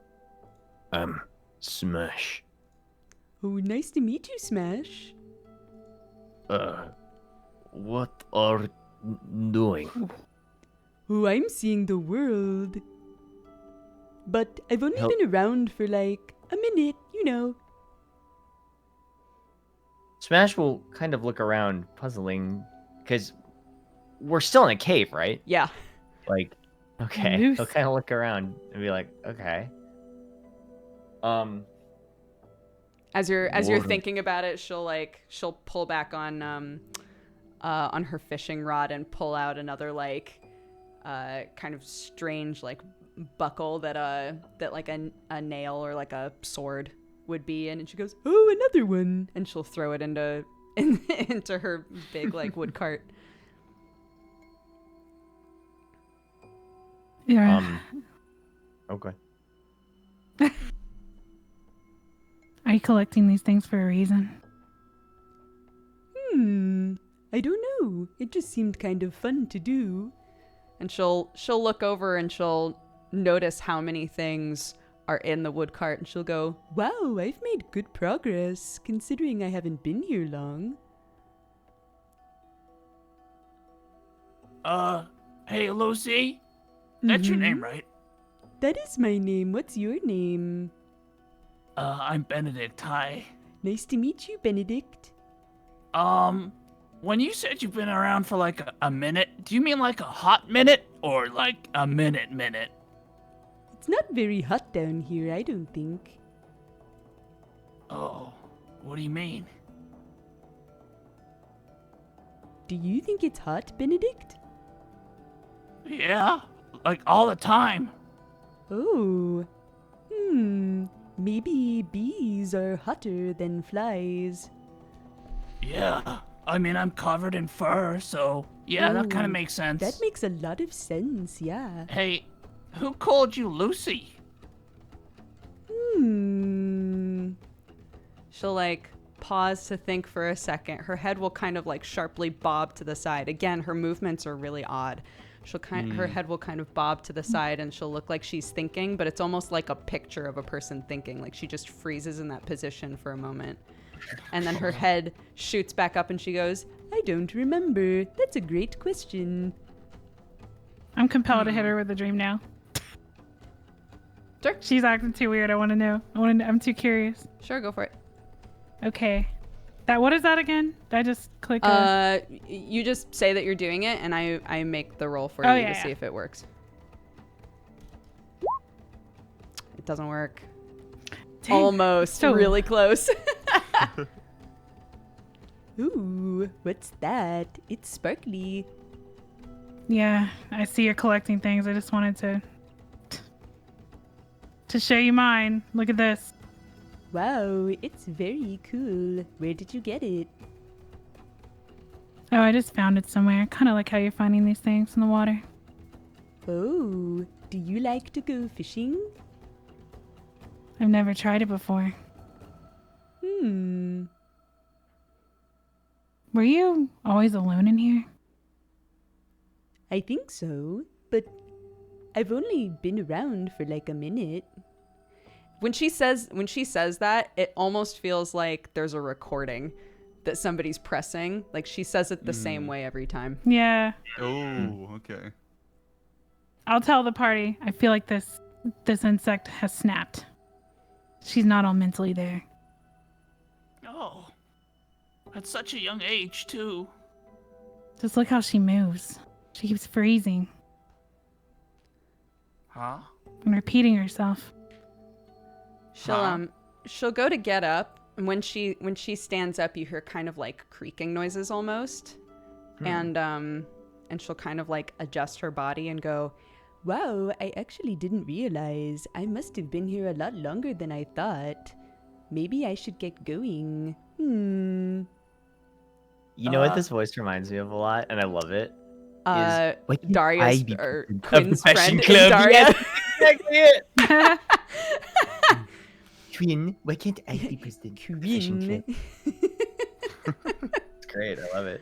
Smash. Oh, nice to meet you, Smash. What are doing? Oh, I'm seeing the world. But I've only Help. been around for like a minute, you know. Smash will kind of look around, puzzling, because we're still in a cave, right? Yeah. Like, okay. Loose. He'll kind of look around and be like, okay. As you're Water. thinking about it, she'll pull back on her fishing rod and pull out another like kind of strange like buckle that like a nail or like a sword would be in, and she goes, "Oh, another one," and she'll throw it into her big like wood cart. Yeah. Okay. Are you collecting these things for a reason? I don't know. It just seemed kind of fun to do. And she'll look over and she'll notice how many things are in the wood cart, and she'll go, "Wow, I've made good progress considering I haven't been here long." Hey, Lucy? That's your name, right? That is my name. What's your name? I'm Benedict. Hi. Nice to meet you, Benedict. When you said you've been around for like a minute, do you mean like a hot minute or like a minute? It's not very hot down here, I don't think. Oh, what do you mean? Do you think it's hot, Benedict? Yeah, like all the time. Oh. Maybe bees are hotter than flies. Yeah, I mean, I'm covered in fur, so yeah, that kind Oh, of makes sense. That makes a lot of sense, yeah. Hey, who called you Lucy? She'll like pause to think for a second. Her head will kind of like sharply bob to the side. Again, her movements are really odd. Her head will kind of bob to the side, and she'll look like she's thinking, but it's almost like a picture of a person thinking. Like she just freezes in that position for a moment. And then her head shoots back up and she goes, "I don't remember. That's a great question." I'm compelled to hit her with a dream now. Sure. She's acting too weird. I want to know. I'm too curious. Sure, go for it. Okay. What is that again? Did I just click? You just say that you're doing it, and I make the roll for Oh, you yeah, to see yeah. if it works. It doesn't work. Dang. Almost. So- Really close. Ooh, what's that? It's sparkly. Yeah, I see you're collecting things. I just wanted to show you mine. Look at this. Wow, it's very cool. Where did you get it? Oh, I just found it somewhere. I kind of like how you're finding these things in the water. Oh, do you like to go fishing? I've never tried it before. Were you always alone in here? I think so, but I've only been around for like a minute. When she says that, it almost feels like there's a recording that somebody's pressing. Like she says it the same way every time. Yeah. Oh, okay. I'll tell the party. I feel like this insect has snapped. She's not all mentally there. Oh, at such a young age, too. Just look how she moves. She keeps freezing Huh? and repeating herself. She'll go to get up, and when she stands up, you hear kind of like creaking noises almost. And she'll kind of like adjust her body and go, "Wow, I actually didn't realize. I must have been here a lot longer than I thought. Maybe I should get going." You know what this voice reminds me of a lot, and I love it? Why can't I Daria's be or president of Quinn's the fashion friend, club? Daria. Yes, exactly it. Quinn, why can't I be president of the fashion club? It's great. I love it.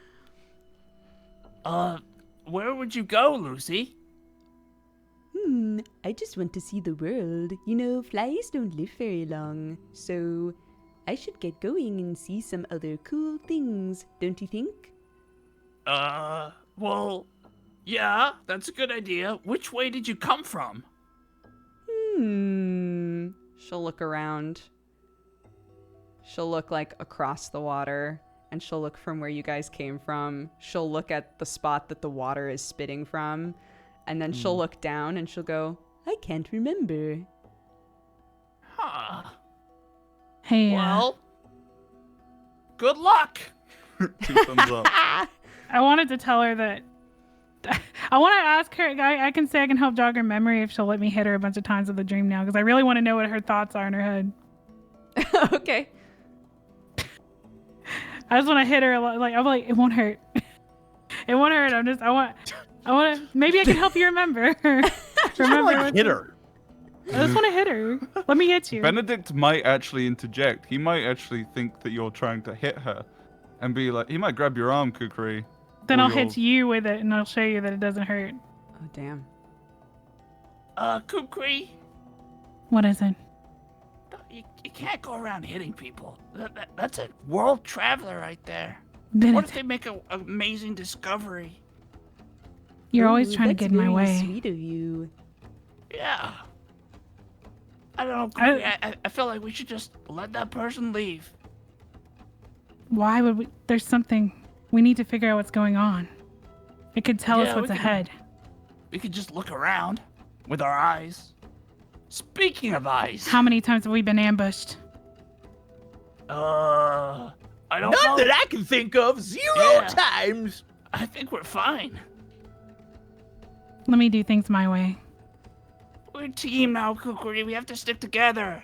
Where would you go, Lucy? I just want to see the world. You know, flies don't live very long, so I should get going and see some other cool things, don't you think? Well, yeah, that's a good idea. Which way did you come from? She'll look around. She'll look like across the water, and she'll look from where you guys came from. She'll look at the spot that the water is spitting from, and then she'll look down and she'll go, "I can't remember." Huh. Hey, Well, good luck. 2 thumbs up. I wanted to tell her that I want to ask her. I can say I can help jog her memory if she'll let me hit her a bunch of times with the dream now, because I really want to know what her thoughts are in her head. Okay. I just want to hit her a lot. Like I'm like, it won't hurt. It won't hurt. I want to. Maybe I can help you remember. Like hit her. I just want to hit her. Let me hit you. Benedict might actually interject. He might actually think that you're trying to hit her, and be like, he might grab your arm, Kukri. Then I'll hit you with it, and I'll show you that it doesn't hurt. Oh, damn. Kukri, What is it? you can't go around hitting people. That's a world traveler right there. Then What if they make an amazing discovery? you're always trying to get in my way. Sweet of you. Yeah. I don't know, Kukri, I feel like we should just let that person leave. Why would we? There's something. We need to figure out what's going on. It could tell us Yeah, what's we can- ahead. We could just look around with our eyes. Speaking of eyes, How many times have we been ambushed? I don't None know. that I can think of. 0 Yeah. times. I think we're fine. Let me do things my way. We're a team now, Kukri. We have to stick together.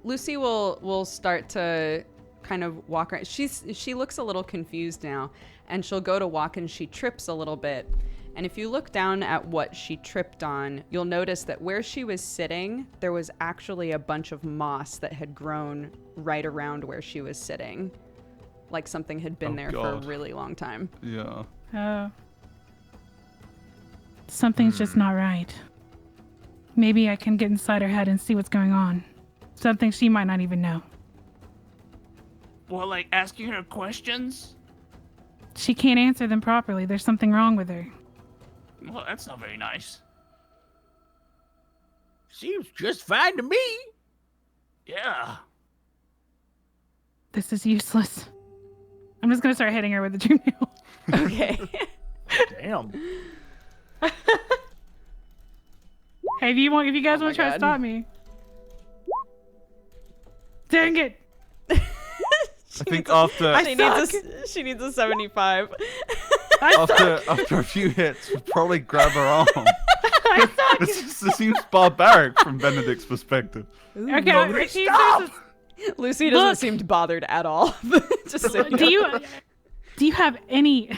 Lucy will start to kind of walk around. She looks a little confused now, and she'll go to walk and she trips a little bit. And if you look down at what she tripped on, you'll notice that where she was sitting, there was actually a bunch of moss that had grown right around where she was sitting. Like something had been Oh, there for God. a really long time. Yeah. Oh. Something's just not right. Maybe I can get inside her head and see what's going on. Something she might not even know. Well, like asking her questions? She can't answer them properly. There's something wrong with her. Well, that's not very nice. Seems just fine to me. Yeah. This is useless. I'm just gonna start hitting her with the dream nail. Okay. Damn. Hey, if you guys Oh want my to try to God. stop me. Dang it! I think after She needs a 75. after a few hits, we'll probably grab her arm. This seems barbaric from Benedict's perspective. Okay, if he says Lucy doesn't Look. seem bothered at all. Just so you know. do you have any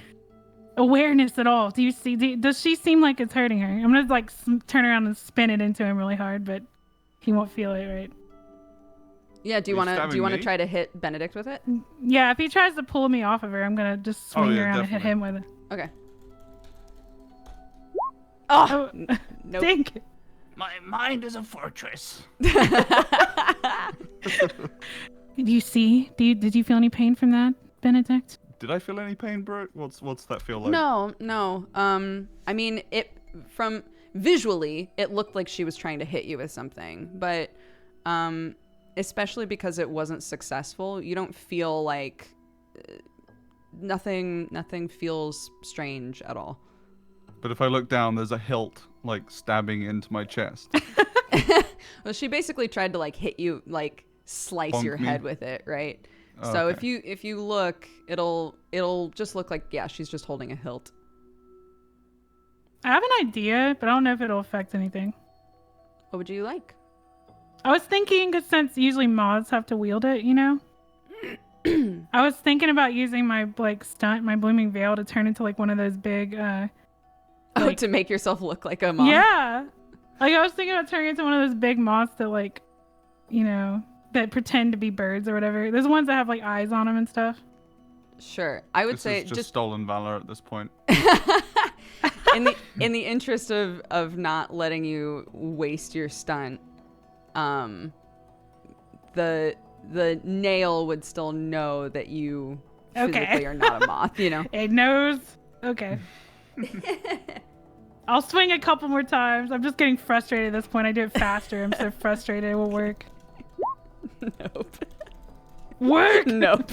awareness at all? Do you see? Does she seem like it's hurting her? I'm gonna like turn around and spin it into him really hard, but he won't feel it, right? Yeah, do you Are you want to stabbing me? try to hit Benedict with it? Yeah, if he tries to pull me off of her, I'm gonna just swing yeah, around and hit definitely. him with it. Okay. Oh, Oh, nope. dang it. My mind is a fortress. Do you see? Did you feel any pain from that, Benedict? Did I feel any pain, bro? What's that feel like? No. I mean, from visually, it looked like she was trying to hit you with something, but especially because it wasn't successful, you don't feel like nothing feels strange at all. But if I look down, there's a hilt like stabbing into my chest. Well, she basically tried to like hit you, like slice Bonk your me? head with it, right? Oh, So okay. if you look, it'll just look like, yeah, she's just holding a hilt. I have an idea, but I don't know if it'll affect anything. What would you like? I was thinking, because since usually mods have to wield it, you know? I was thinking about using my my blooming veil to turn into like one of those big like- To make yourself look like a mom. Yeah. Like I was thinking about turning into one of those big moths that like, you know, that pretend to be birds or whatever. There's ones that have like eyes on them and stuff. Sure. I would This say is just stolen valor at this point. in the interest of not letting you waste your stunt, the nail would still know that you physically are not a moth, you know. It knows. Okay. I'll swing a couple more times. I'm just getting frustrated at this point. I do it faster. I'm so frustrated. It will work. Nope. Work? Nope.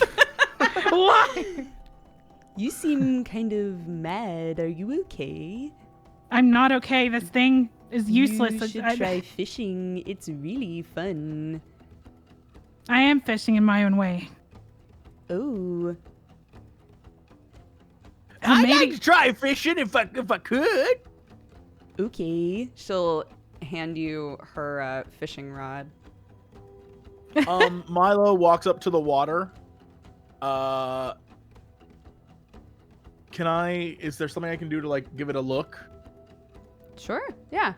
Why? You seem kind of mad. Are you okay? I'm not okay. This thing is useless. You should try fishing. It's really fun. I am fishing in my own way. Oh. I'd maybe- like to try fishing if I could. Okay. She'll hand you her fishing rod. Milo walks up to the water. Is there something I can do to like give it a look? Sure. Yeah.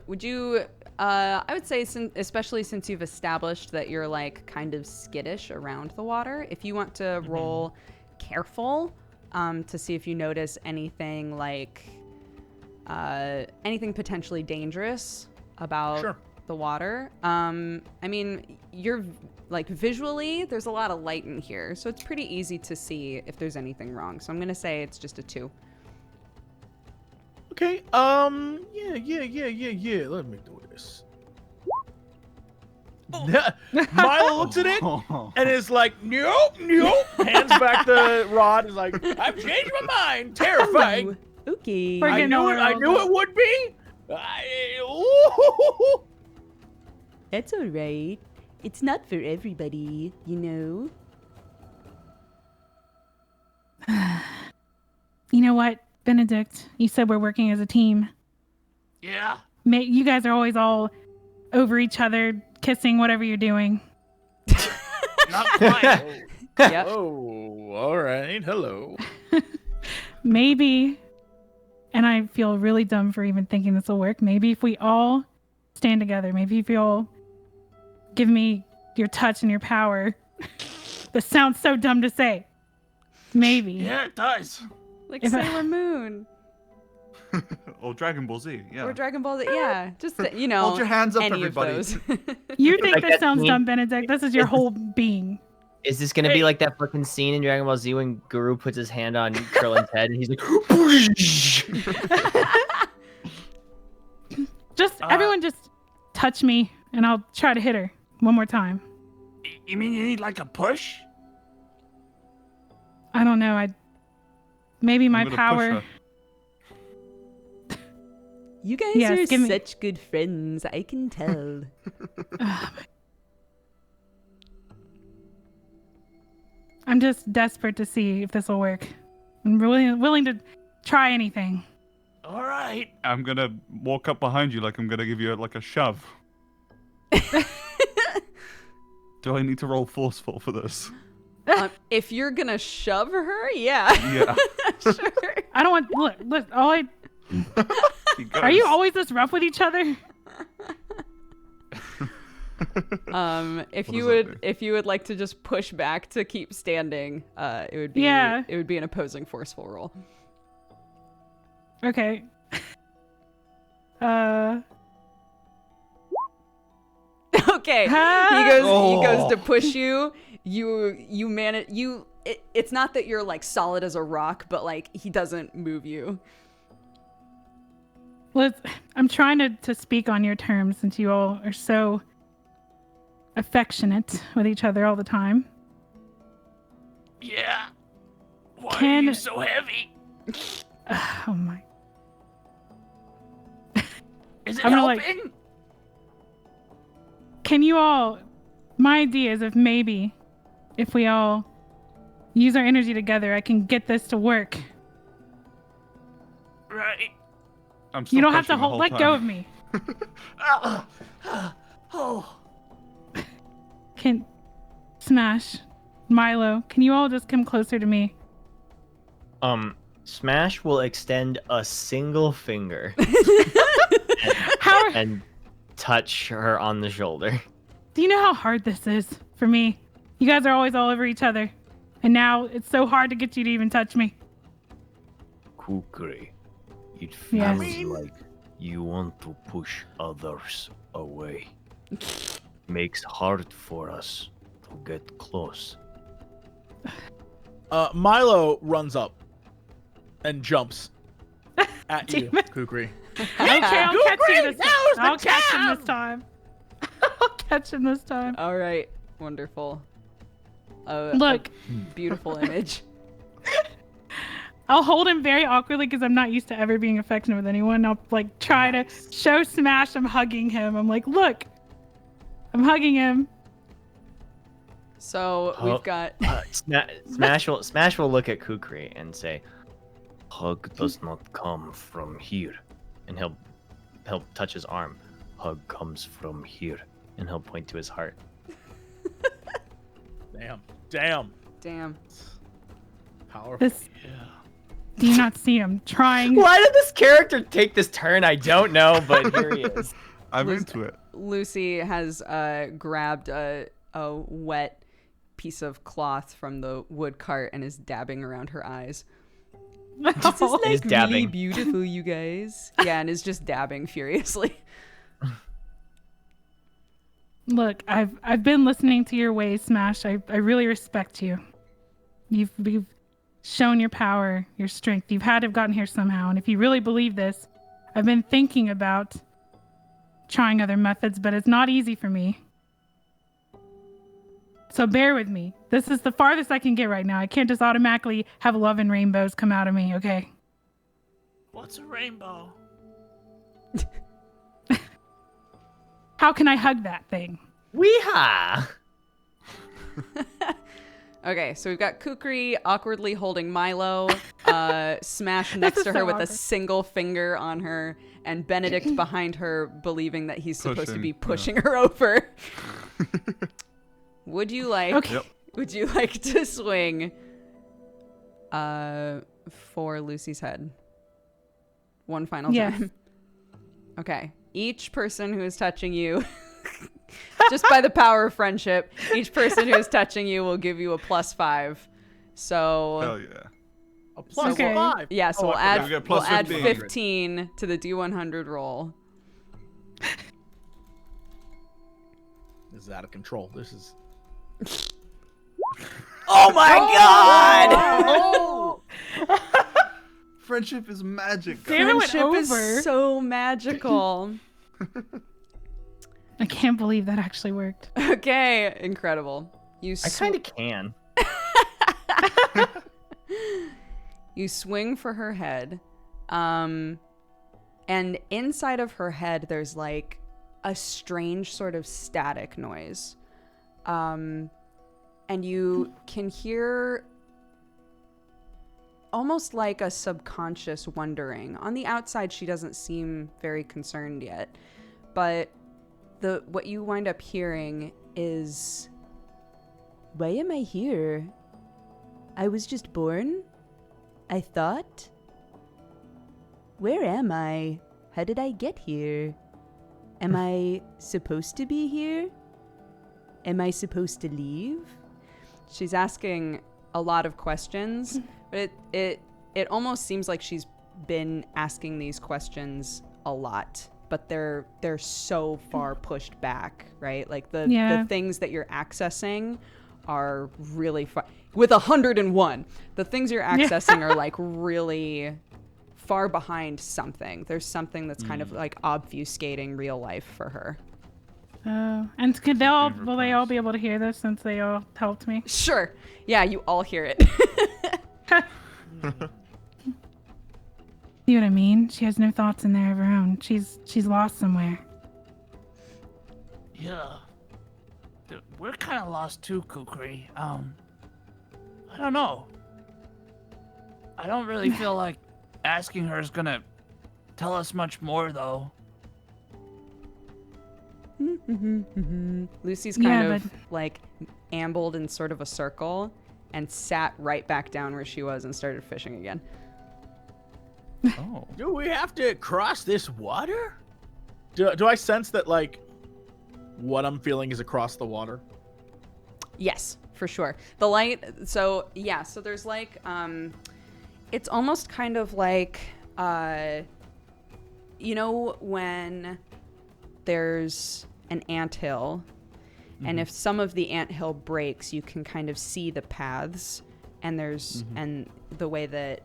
Would you? I would say, especially since you've established that you're like kind of skittish around the water, if you want to roll careful, to see if you notice anything like anything potentially dangerous about the water. I mean, you're like visually, there's a lot of light in here, so it's pretty easy to see if there's anything wrong. So I'm gonna say it's just a 2. Okay. Yeah. Let me do this. Milo looks at it and is like, nope. Hands back the rod. Is like, I've changed my mind. Terrifying. Ooh, okay. I knew it would be. That's all right. It's not for everybody, you know. You know what, Benedict? You said we're working as a team. Yeah. You guys are always all over each other, kissing, whatever you're doing. Not quite. Yep. Oh, all right. Hello. Maybe, and I feel really dumb for even thinking this will work, maybe if we all stand together, maybe if you all give me your touch and your power. This sounds so dumb to say. Maybe. Yeah, it does. Like If I- Sailor Moon. Or Dragon Ball Z, yeah. Or Dragon Ball Z. Yeah. Just, you know. Hold your hands up, any everybody. Of those. You think Like this that sounds meme? dumb, Benedict? This is your whole being. Is this gonna be like that fucking scene in Dragon Ball Z when Guru puts his hand on Krillin's head and he's like, Everyone just touch me and I'll try to hit her one more time. You mean you need like a push? I don't know. Maybe my I'm gonna push power. her. You guys Yes, are give me- such good friends. I can tell. I'm just desperate to see if this will work. I'm really willing to try anything. All right. I'm gonna walk up behind you like I'm gonna give you like a shove. Do I need to roll forceful for this? If you're gonna shove her, yeah. Yeah. Sure. I don't want. Look. Are you always this rough with each other? If What you does that would, do? if you would like to just push back to keep standing, it would be, Yeah. it would be an opposing forceful roll. Okay. Okay. He goes to push you. You manage. It's not that you're like solid as a rock, but like he doesn't move you. I'm trying to speak on your terms since you all are so affectionate with each other all the time. Yeah. Why Can- are you so heavy? Oh my. Is it I'm gonna, helping? Can you all? My idea is if we all use our energy together, I can get this to work. Right. I'm still You don't have to pushing the whole let time. go of me. Oh. Can Smash, Milo, can you all just come closer to me? Smash will extend a single finger How and touch her on the shoulder. do you know how hard this is for me? You guys are always all over each other, and now it's so hard to get you to even touch me. Kukri, it Yes. feels like you want to push others away. Makes hard for us to get close. Milo runs up and jumps at you, Damn it. Kukri. Okay, I'll catch you this time. now's the I'll catch him time. this time. I'll catch him this time. All right. Wonderful. Look, A beautiful image. I'll hold him very awkwardly because I'm not used to ever being affectionate with anyone. I'll like try to show Smash I'm hugging him. I'm like, look, I'm hugging him. So we've got. Smash will look at Kukri and say, Hug does not come from here. And he'll touch his arm. Hug comes from here. And he'll point to his heart. Damn. Powerful. This. Do you not see him trying? Why did this character take this turn? I don't know, but here he is. I'm into it. Lucy has grabbed a wet piece of cloth from the wood cart and is dabbing around her eyes. This is like He's really dabbing. beautiful, you guys. Yeah, and is just dabbing furiously. Look, I've been listening to your ways, Smash. I really respect you. You've shown your power, your strength. You've had to have gotten here somehow. And if you really believe this, I've been thinking about trying other methods, but it's not easy for me. So bear with me. This is the farthest I can get right now. I can't just automatically have love and rainbows come out of me, okay? What's a rainbow? How can I hug that thing? Weehaw! Okay, so we've got Kukri awkwardly holding Milo, Smash next is to her so with a awkward. single finger on her, and Benedict behind her believing that he's supposed to be Pushing, pushing her over. Would you like Okay. Yep. would you like to swing for Lucy's head? One final Yes. time. Okay. Each person who is touching you just by the power of friendship, each person who is touching you will give you a +5. So Hell yeah. A plus Okay. 5. yeah, so Oh, we'll I add forgot. We get we'll plus add 15. 15 to the D100 roll. This is out of control. This is. Oh my god! Friendship is magic. Damn it, went Friendship is over. so magical. I can't believe that actually worked. Okay, incredible. You I kind of can. You swing for her head, and inside of her head there's like a strange sort of static noise, and you can hear almost like a subconscious wondering. On the outside she doesn't seem very concerned yet, but what you wind up hearing is, why am I here? I was just born? I thought? Where am I? How did I get here? Am I supposed to be here? Am I supposed to leave? She's asking a lot of questions, but it almost seems like she's been asking these questions a lot, but they're so far pushed back, right? Like the things that you're accessing are really far. With 101, the things you're accessing are like really far behind something. There's something that's kind of like obfuscating real life for her. And will they all be able to hear this since they all helped me? Sure. Yeah, you all hear it. See what I mean? She has no thoughts in there of her own. She's lost somewhere. Yeah. We're kind of lost too, Kukri. I don't know. I don't really feel like asking her is gonna tell us much more, though. Lucy's Yeah, kind of but- like ambled in sort of a circle and sat right back down where she was and started fishing again. Oh. Do we have to cross this water? Do I sense that, like, what I'm feeling is across the water? Yes, for sure. The light, so yeah, so there's like, it's almost kind of like, you know, when there's an anthill, and if some of the anthill breaks, you can kind of see the paths, and there's, and the way that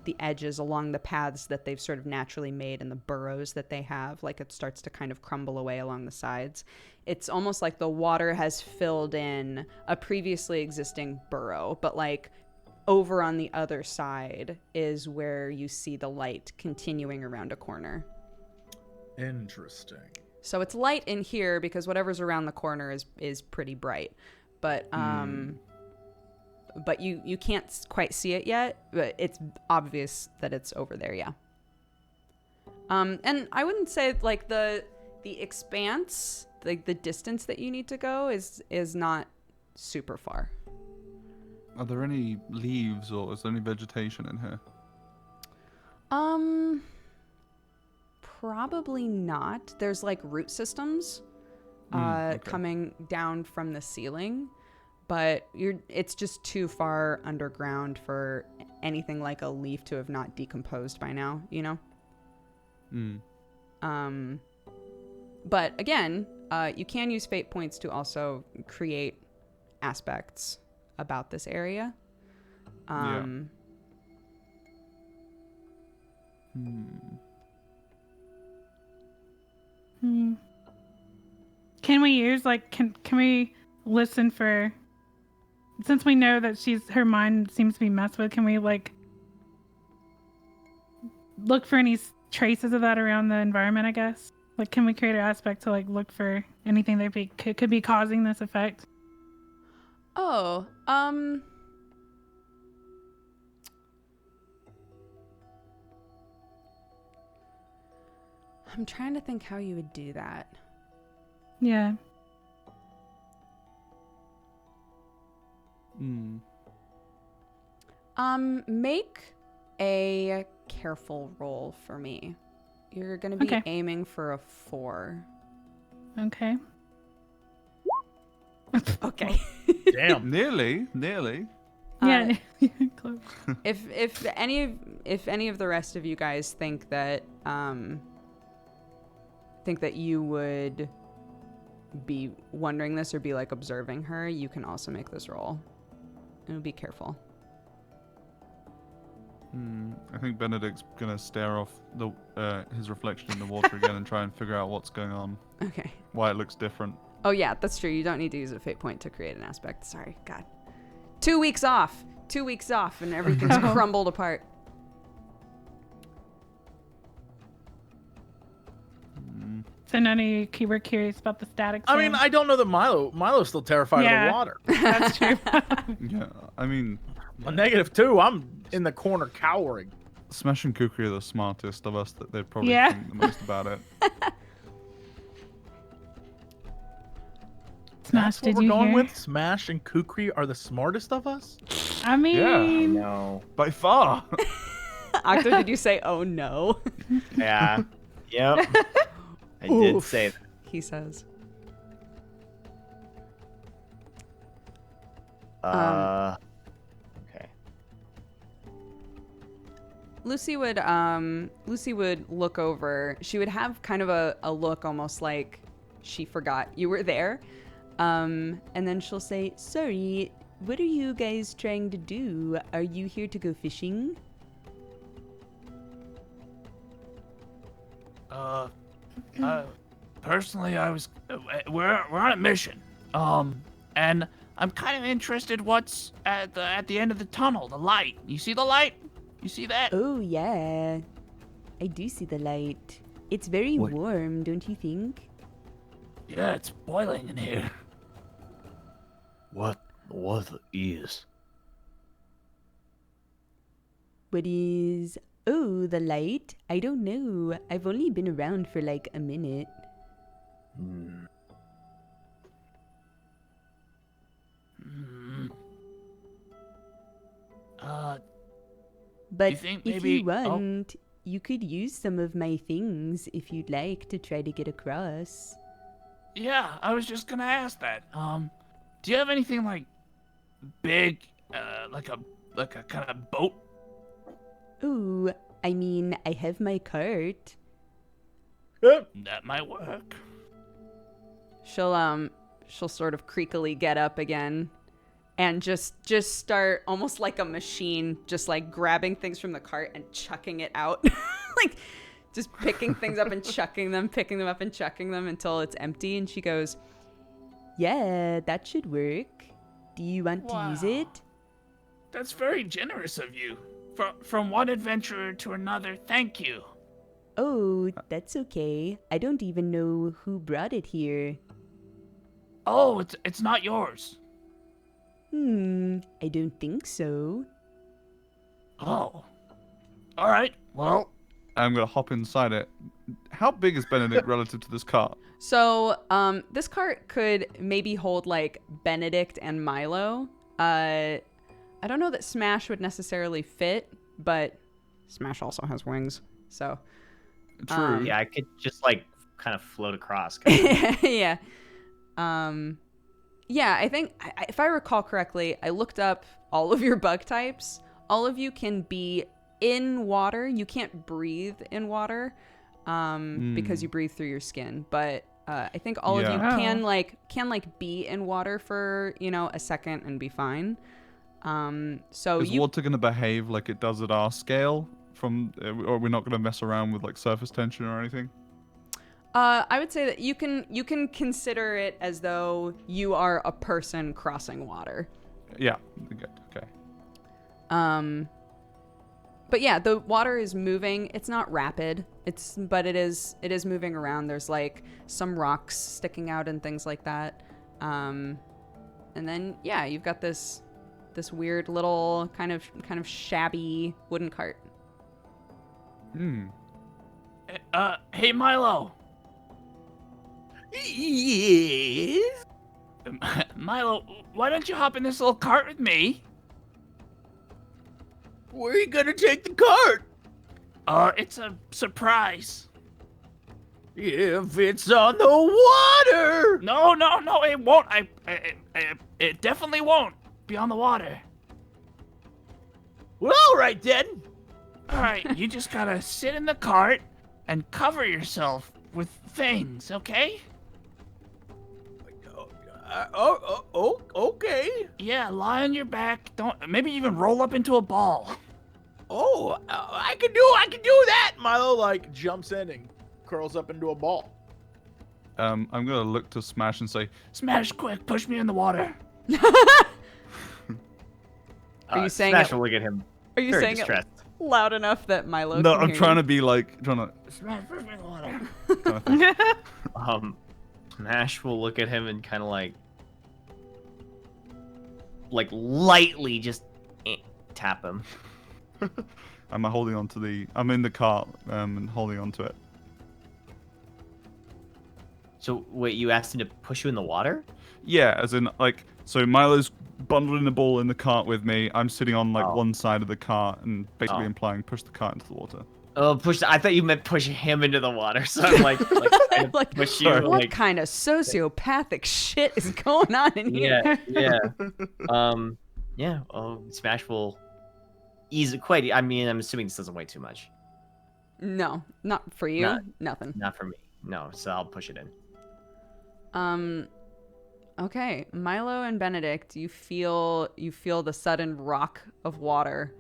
the edges along the paths that they've sort of naturally made and the burrows that they have, like it starts to kind of crumble away along the sides. It's almost like the water has filled in a previously existing burrow, but like over on the other side is where you see the light continuing around a corner. Interesting. So it's light in here because whatever's around the corner is pretty bright. But but you can't quite see it yet, but it's obvious that it's over there, yeah. And I wouldn't say like the expanse, like the distance that you need to go is not super far. Are there any leaves or is there any vegetation in here? Probably not. There's like root systems Okay. coming down from the ceiling, but it's just too far underground for anything like a leaf to have not decomposed by now, you know? But again, you can use fate points to also create aspects about this area. Can we use like can we listen for, since we know that her mind seems to be messed with, can we like look for any traces of that around the environment, I guess? Like, can we create an aspect to like look for anything that could be causing this effect? Oh, I'm trying to think how you would do that. Yeah. Make a careful roll for me. You're gonna be Okay. aiming for a 4. Okay. Okay. Damn. Nearly. Yeah. Close. If any of the rest of you guys think that you would be wondering this or be like observing her, you can also make this roll. And be careful. I think Benedict's gonna stare off his reflection in the water again and try and figure out what's going on. Okay. Why it looks different. Oh yeah, that's true. You don't need to use a fate point to create an aspect. Sorry, God. 2 weeks off. 2 weeks off, and everything's crumbled apart. So none of you were curious about the static. I mean, I don't know that Milo's still terrified of the water. That's true. Yeah, I mean, A -2. I'm in the corner cowering. Smash and Kukri are the smartest of us. That they probably Yeah. think the most about it. Smash, That's what did we're you going hear? with? Smash and Kukri are the smartest of us? I mean, No. By far. Octo, did you say, oh no? Yeah. Yep. I did Oof. say that. He says. Okay. Lucy would look over. She would have kind of a look almost like she forgot you were there. And then she'll say, sorry, what are you guys trying to do? Are you here to go fishing? Personally, we're on a mission. And I'm kind of interested what's at the end of the tunnel, the light. You see the light? You see that? Oh, yeah. I do see the light. It's very What? warm, don't you think? Yeah, it's boiling in here. What is? What is... Oh, the light? I don't know. I've only been around for like a minute. But you think if maybe- you want, you could use some of my things if you'd like to try to get across. Yeah, I was just gonna ask that. Do you have anything like big, like a kind of boat? Oh, I mean, I have my cart. That might work. She'll sort of creakily get up again and just start almost like a machine, just like grabbing things from the cart and chucking it out. Like just picking things up and chucking them, picking them up and chucking them until it's empty. And she goes, yeah, that should work. Do you want to use Wow. it? That's very generous of you. From one adventurer to another, thank you. Oh, that's okay. I don't even know who brought it here. Oh, it's not yours. I don't think so. Oh. All right. Well, I'm gonna hop inside it. How big is Benedict relative to this cart? So, this cart could maybe hold like Benedict and Milo. I don't know that Smash would necessarily fit, but Smash also has wings, so. True. Yeah, I could just like kind of float across. Yeah. Yeah, I think if I recall correctly, I looked up all of your bug types. All of you can be in water. You can't breathe in water because you breathe through your skin, but I think all of you Yeah. can be in water for, a second and be fine. So Is water gonna behave like it does at our scale? Or we're not gonna mess around with like surface tension or anything? I would say that you can consider it as though you are a person crossing water. Yeah. Good. Okay. But yeah, the water is moving. It's not rapid. But it is moving around. There's like some rocks sticking out and things like that. And then yeah, you've got this weird little kind of shabby wooden cart. hey Milo. Yes. Milo, why don't you hop in this little cart with me? Where are you gonna take the cart? It's a surprise. If it's on the water. No, it won't. It definitely won't be on the water. Well, all right then. All right, you just gotta sit in the cart and cover yourself with things, okay? Okay. Yeah, lie on your back. Maybe even roll up into a ball. Oh, I can do that. Milo like jumps in and curls up into a ball. I'm gonna look to Smash and say, Smash, quick, push me in the water. Are you saying Smash it? will look at him. Are you Very saying distressed. it loud enough that Milo? no, can I'm hear trying you? to be like, Smash, push me in the water. Smash will look at him and kind of like lightly just tap him. I'm holding on to I'm in the cart and holding on to it. So wait, you asked him to push you in the water? Yeah, as in like, so Milo's bundling the ball in the cart with me. I'm sitting on like one side of the cart and basically implying push the cart into the water. Oh, I thought you meant push him into the water. So I'm like trying to Like, push you. what Like, kind of sociopathic shit is going on in here? yeah. Yeah. Oh, Smash will ease it quite. I mean, I'm assuming this doesn't weigh too much. No, not for you. Nothing. Not for me. No. So I'll push it in. Okay, Milo and Benedict, you feel the sudden rock of water.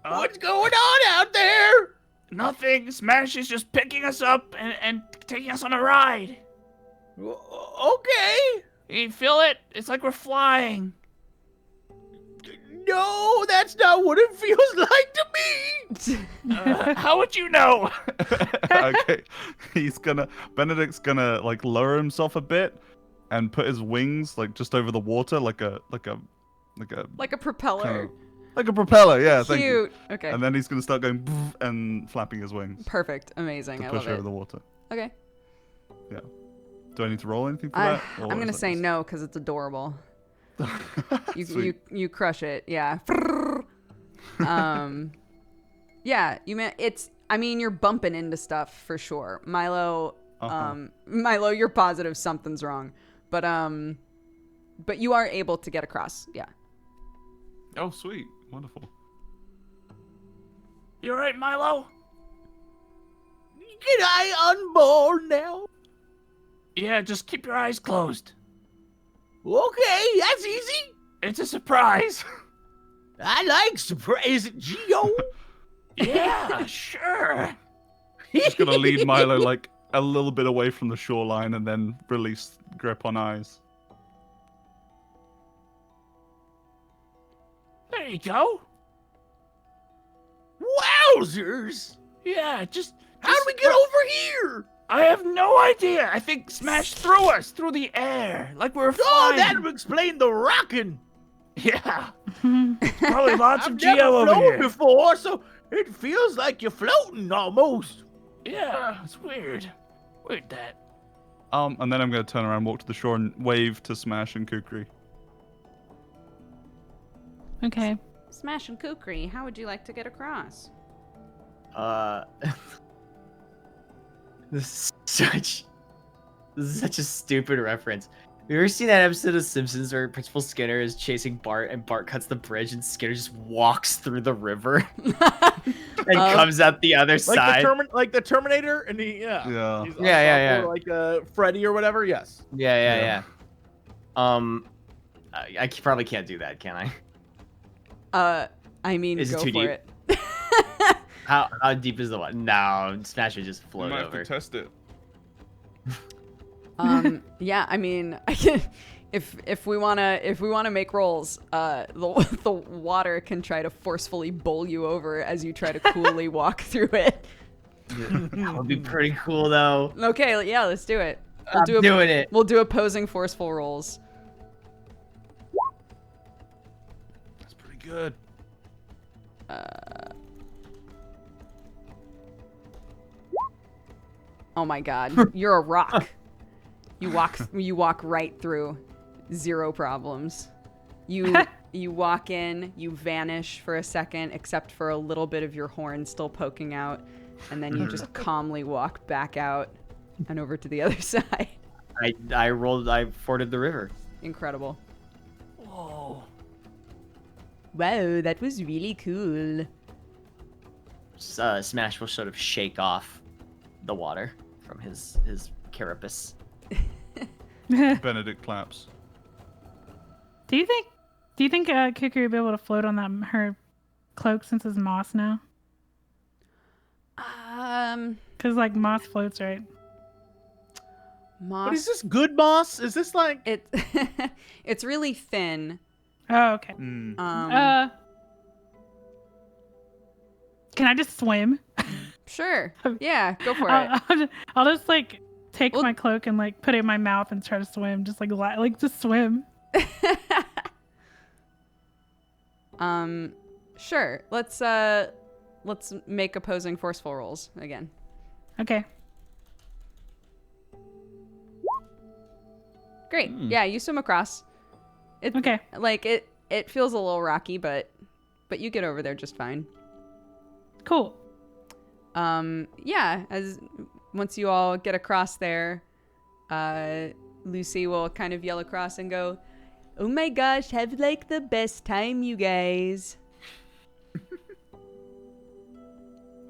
What's going on out there? Nothing. Smash is just picking us up and taking us on a ride. Okay. You feel it? It's like we're flying. No, that's not what it feels like to me. How would you know? Okay, Benedict's gonna like lower himself a bit and put his wings like just over the water, like a Like a propeller. kind of, like a propeller. Yeah, thank you. Cute. Okay. And then he's gonna start going and flapping his wings Perfect. Amazing. to I push love over it. the water. Okay. Yeah. Do I need to roll anything for that? or I'm gonna is that say just- no because it's adorable. Sweet. You crush it. Yeah. Yeah. I mean, you're bumping into stuff for sure. Milo. Milo, you're positive something's wrong, but you are able to get across. Yeah. Oh, sweet. Wonderful. You alright, Milo? Can I unball now? Yeah, just keep your eyes closed. Okay, that's easy. It's a surprise. I like surprise. Is it Geo? Yeah, sure. Just gonna lead Milo like a little bit away from the shoreline and then release grip on eyes. There you go. Wowzers! Yeah, just How do we get over here? I have no idea. I think Smash threw us through the air like we were Oh, flying. that would explain the rocking. Yeah. Probably lots I've of never Geo over flown here. before, so it feels like you're floating almost. Yeah, it's weird. Weird that. And then I'm gonna turn around, walk to the shore, and wave to Smash and Kukri. Okay. Smash and Kukri, how would you like to get across? This is such a stupid reference. Have you ever seen that episode of Simpsons where Principal Skinner is chasing Bart and Bart cuts the bridge and Skinner just walks through the river and comes out the other side? Like the Terminator, and Yeah. he's Yeah. Like Freddy or whatever. Yes. Yeah. I probably can't do that, can I? I mean, Is it go too for deep? it. How deep is the water? No, Smash would just We float might have over. to test it. Yeah, I mean, I can, if we wanna make rolls, the water can try to forcefully bowl you over as you try to coolly walk through it. That would be pretty cool, though. Okay, yeah, let's do it. I'm doing it. We'll do opposing forceful rolls. That's pretty good. Oh my God, you're a rock. You walk right through, 0 problems. You walk in, you vanish for a second, except for a little bit of your horn still poking out, and then you just calmly walk back out and over to the other side. I forded the river. Incredible. Whoa. Wow, that was really cool. Smash will sort of shake off the water from his carapace. Benedict claps. Do you think Kukri will be able to float on that her cloak since it's moss now? Because like moss floats, right? Moss. But is this good moss? Is this like? It it's really thin. Oh, okay. Mm. Can I just swim? Sure. Yeah, go for it. I'll just like take Well- my cloak and like put it in my mouth and try to swim. Just like just swim. Sure. Let's make opposing forceful rolls again. Okay. Great. Yeah, you swim across. Okay. Like it feels a little rocky, but you get over there just fine. Cool. Yeah, as once you all get across there, Lucy will kind of yell across and go, "Oh my gosh, have like the best time, you guys."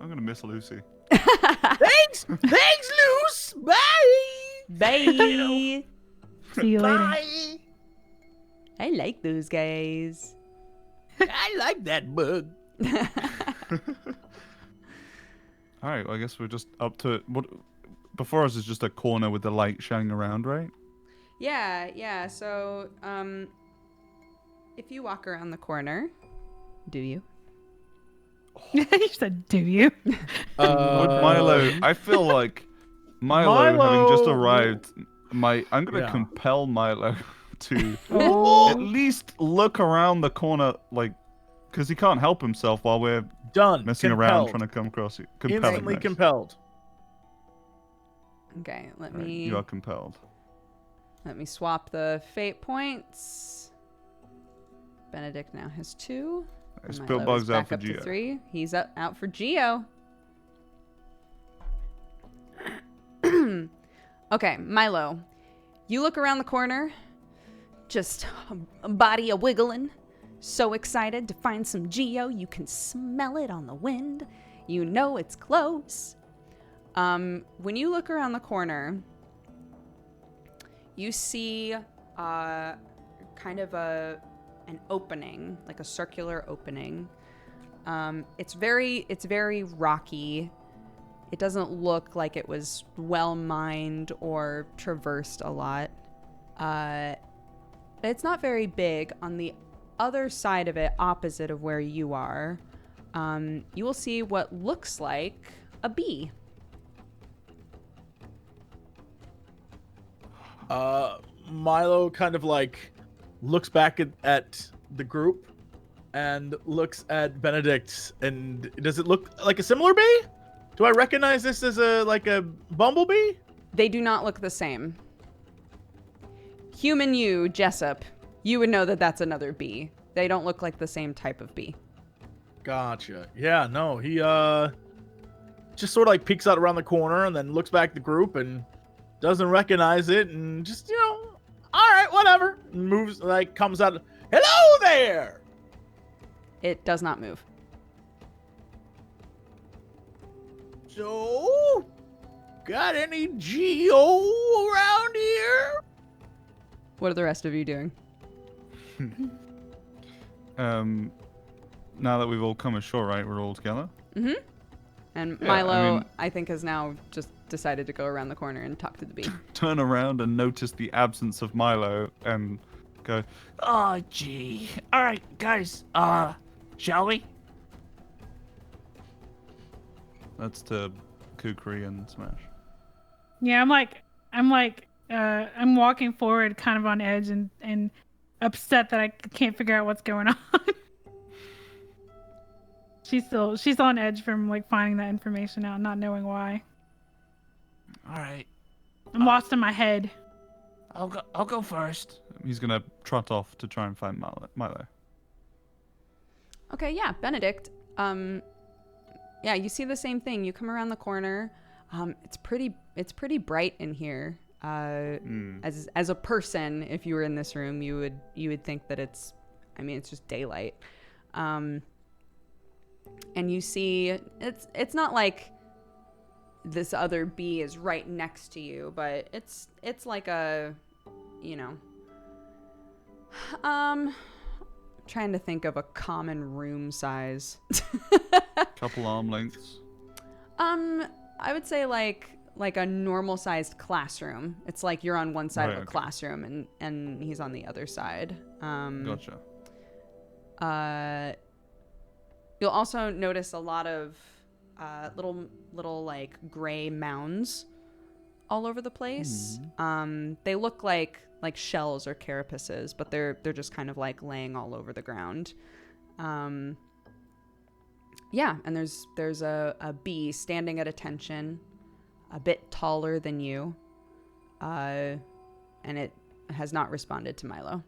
I'm gonna miss Lucy. Thanks, Luce. Bye. Bye. See you later. Bye. I like those guys. I like that bug. All right, well, I guess we're just up to what. Before us is just a corner with the light shining around, right? Yeah. So, if you walk around the corner, do you? You said, "Do you?" Would Milo? I feel like Milo having just arrived. I'm gonna compel Milo to at least look around the corner, like, because he can't help himself while we're Done. messing around trying to come across it. Compelling. Instantly nice. compelled. Okay, let Right, me you are compelled. swap the fate points. Benedict now has 2. and Spill Milo is bugs out back for up to Geo. 3. He's out for Geo. Okay, Milo. You look around the corner, just a body a wiggling. So excited to find some Geo, you can smell it on the wind. You know it's close. When you look around the corner, you see kind of an opening, like a circular opening. It's very rocky. It doesn't look like it was well mined or traversed a lot. It's not very big. On the other side of it, opposite of where you are, you will see what looks like a bee. Milo kind of like looks back at the group and looks at Benedict. And does it look like a similar bee? Do I recognize this as a bumblebee? They do not look the same. Human you, Jessup, you would know that that's another bee. They don't look like the same type of bee. Gotcha. Yeah, no, he just sort of like peeks out around the corner and then looks back at the group and doesn't recognize it and just, all right, whatever. And moves, like, comes out. Hello there! It does not move. So, got any Geo around here? What are the rest of you doing? Now that we've all come ashore, right? We're all together. Mm-hmm. And Yeah, Milo, I think, has now just decided to go around the corner and talk to the bee. Turn around and notice the absence of Milo and go, Oh, gee. All right, guys. Shall we? that's to Kukri and Smash. Yeah, I'm walking forward, kind of on edge and upset that I can't figure out what's going on. She's on edge from like finding that information out, not knowing why. All right. I'm lost in my head. I'll go first. He's gonna trot off to try and find Milo. Okay, yeah, Benedict. Yeah, you see the same thing. You come around the corner. It's pretty bright in here. As a person, if you were in this room, you would think that it's just daylight. And you see it's not like this other bee is right next to you, but it's like a, trying to think of a common room size. Couple arm lengths. I would say like a normal sized classroom. It's like you're on one side of a Okay. classroom and he's on the other side. Gotcha. You'll also notice a lot of little like gray mounds all over the place. They look like shells or carapaces, but they're just kind of like laying all over the ground. Yeah, and there's a bee standing at attention, a bit taller than you, and it has not responded to Milo.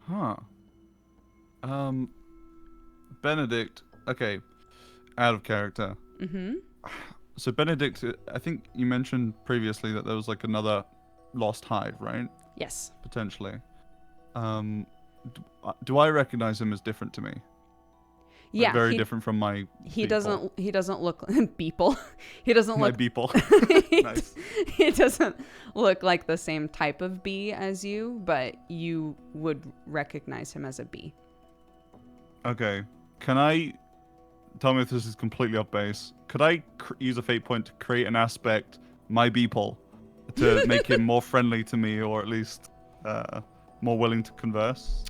Huh. Benedict. Okay. Out of character. Mm-hmm. So Benedict, I think you mentioned previously that there was like another lost hive, right? Yes. Potentially. Do I recognize him as different to me? Like, Yeah. very different from my. He doesn't look people. He doesn't My look. people. Nice. He doesn't look like the same type of bee as you, but you would recognize him as a bee. Okay. Can I tell me if this is completely off base? Could I use a fate point to create an aspect, my beeple, to make him more friendly to me, or at least more willing to converse?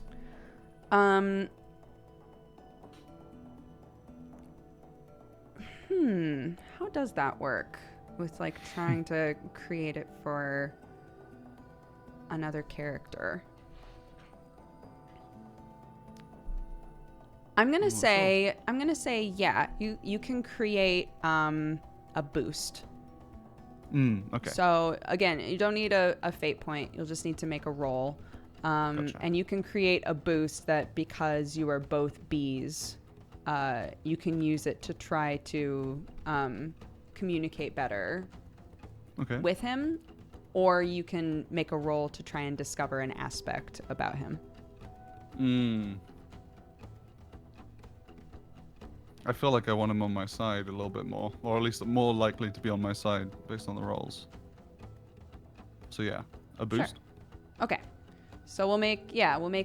How does that work with like trying to create it for another character? I'm gonna say yeah, you can create a boost. Okay. So again, you don't need a fate point. You'll just need to make a roll. Gotcha. And you can create a boost that, because you are both bees, you can use it to try to communicate better Okay. with him, or you can make a roll to try and discover an aspect about him. I feel like I want him on my side a little bit more, or at least more likely to be on my side based on the rolls. So yeah, a boost. Sure. Okay. So we'll make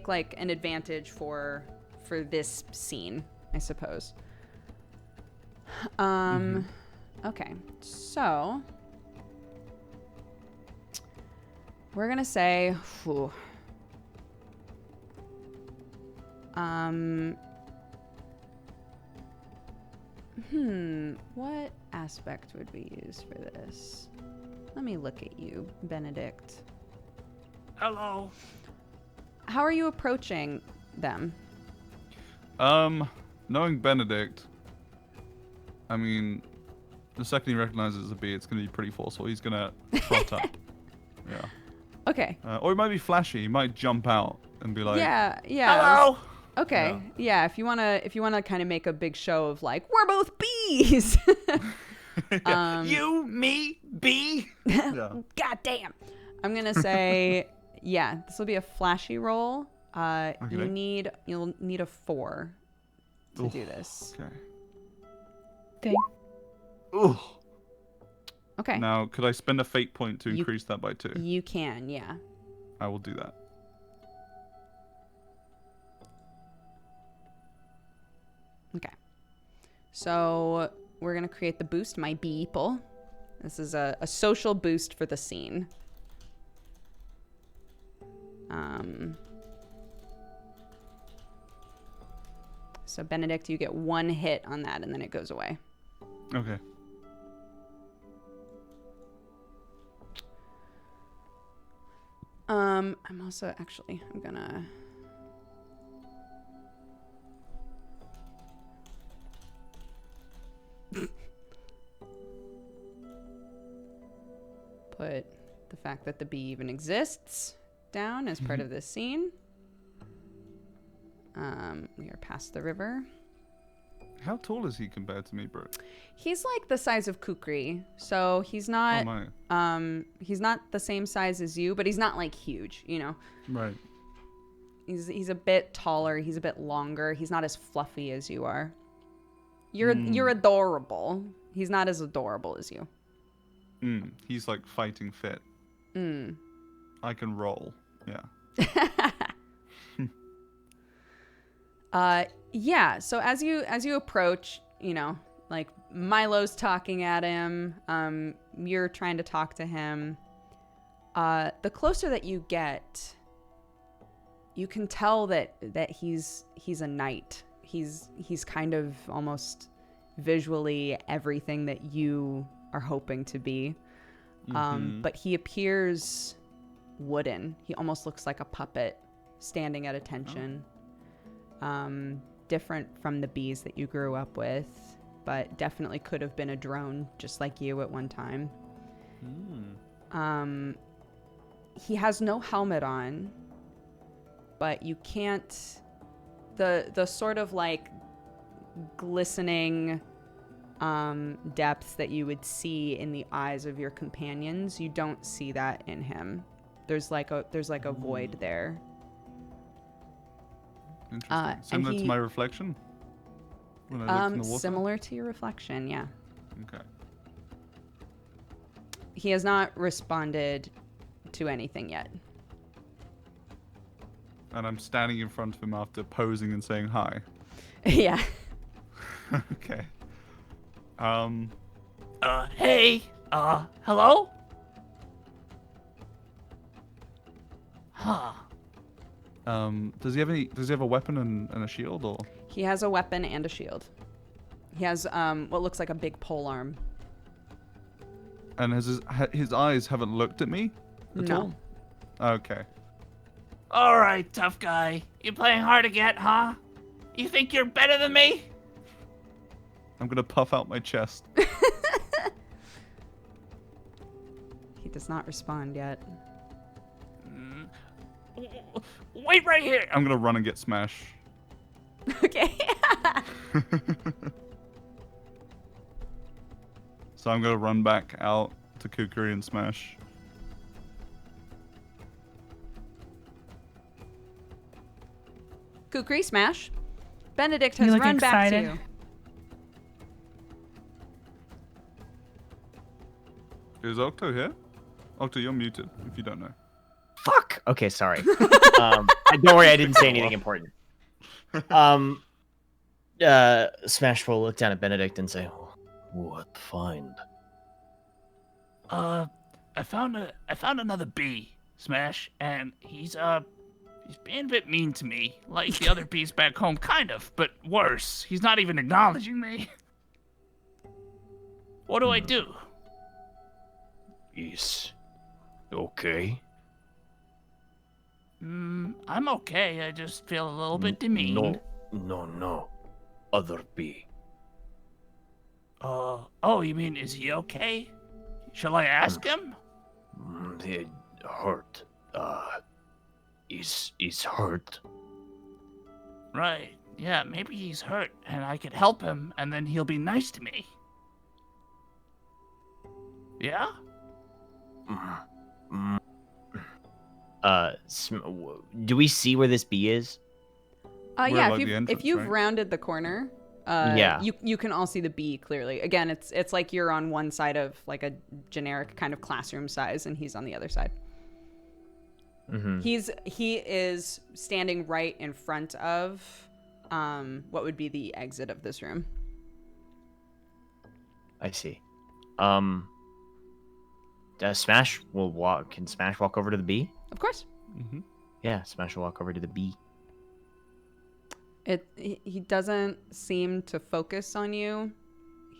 like an advantage for this scene, I suppose. Okay. So we're going to say what aspect would we use for this? Let me look at you, Benedict. Hello. How are you approaching them? Knowing Benedict, I mean, the second he recognizes a bee, it's going to be pretty forceful. He's going to trot up. Yeah. Okay. Or it might be flashy. He might jump out and be like, Yeah. Hello. Okay. Yeah. If you wanna kind of make a big show of like we're both bees. You, me, bee. Yeah. God damn. I'm gonna say yeah. This will be a flashy roll. You'll need a 4 to do this. Okay. Dang. Ugh. Okay. Now, could I spend a fate point to increase that by 2? You can. Yeah. I will do that. Okay. So we're gonna create the boost, my beeple. This is a social boost for the scene. So Benedict, you get 1 hit on that, and then it goes away. Okay. I'm gonna. Put the fact that the bee even exists down as part of this scene. We are past the river. How tall is he compared to me, Brooke? He's like the size of Kukri, so he's not. Oh my. He's not the same size as you, but he's not like huge, you know. Right. He's a bit taller. He's a bit longer. He's not as fluffy as you are. You're adorable. He's not as adorable as you. He's like fighting fit. I can roll. Yeah. Yeah. So as you approach, you know, like Milo's talking at him. You're trying to talk to him. The closer that you get, you can tell that he's a knight. He's kind of almost visually everything that you are hoping to be. But he appears wooden. He almost looks like a puppet standing at attention. Different from the bees that you grew up with, but definitely could have been a drone just like you at one time. He has no helmet on, but you can't, the sort of like glistening depths that you would see in the eyes of your companions, you don't see that in him. There's like a void there. Interesting. Similar to my reflection? When I looked in the water? Similar to your reflection, yeah. Okay. He has not responded to anything yet. And I'm standing in front of him after posing and saying hi. Yeah. Okay. Hey. Hello? Huh. Does he have a weapon and a shield, or? He has a weapon and a shield. He has what looks like a big pole arm. And his eyes haven't looked at me at No. all? Okay. All right, tough guy. You playing hard to get, huh? You think you're better than me? I'm gonna puff out my chest. He does not respond yet. Wait right here. I'm gonna run and get Smash. Okay. So I'm gonna run back out to Kukri and Smash. Kukri, smash. Benedict You has look run back to excited. you. Is Octo here? Octo, you're muted, if you don't know. Fuck. Okay, sorry. Don't worry, I didn't say anything important. Smash will look down at Benedict and say, What find? I found another bee, Smash, and he's being a bit mean to me, like the other bees back home, kind of, but worse. He's not even acknowledging me. What do I do? is okay. I'm okay. I just feel a little bit demeaned. No. Other bee. Oh, you mean, is he okay? Shall I ask him? It hurt. Is hurt. Right. Yeah, maybe he's hurt, and I could help him, and then he'll be nice to me. Yeah? Do we see where this bee is? Yeah, like, if the you've entrance, if you've right? rounded the corner, Yeah. you can all see the bee clearly. Again, it's like you're on one side of like a generic kind of classroom size, and he's on the other side. Mm-hmm. He is standing right in front of what would be the exit of this room. I see. Smash will walk. Can Smash walk over to the bee? Of course. Mm-hmm. Yeah, Smash will walk over to the bee. He doesn't seem to focus on you.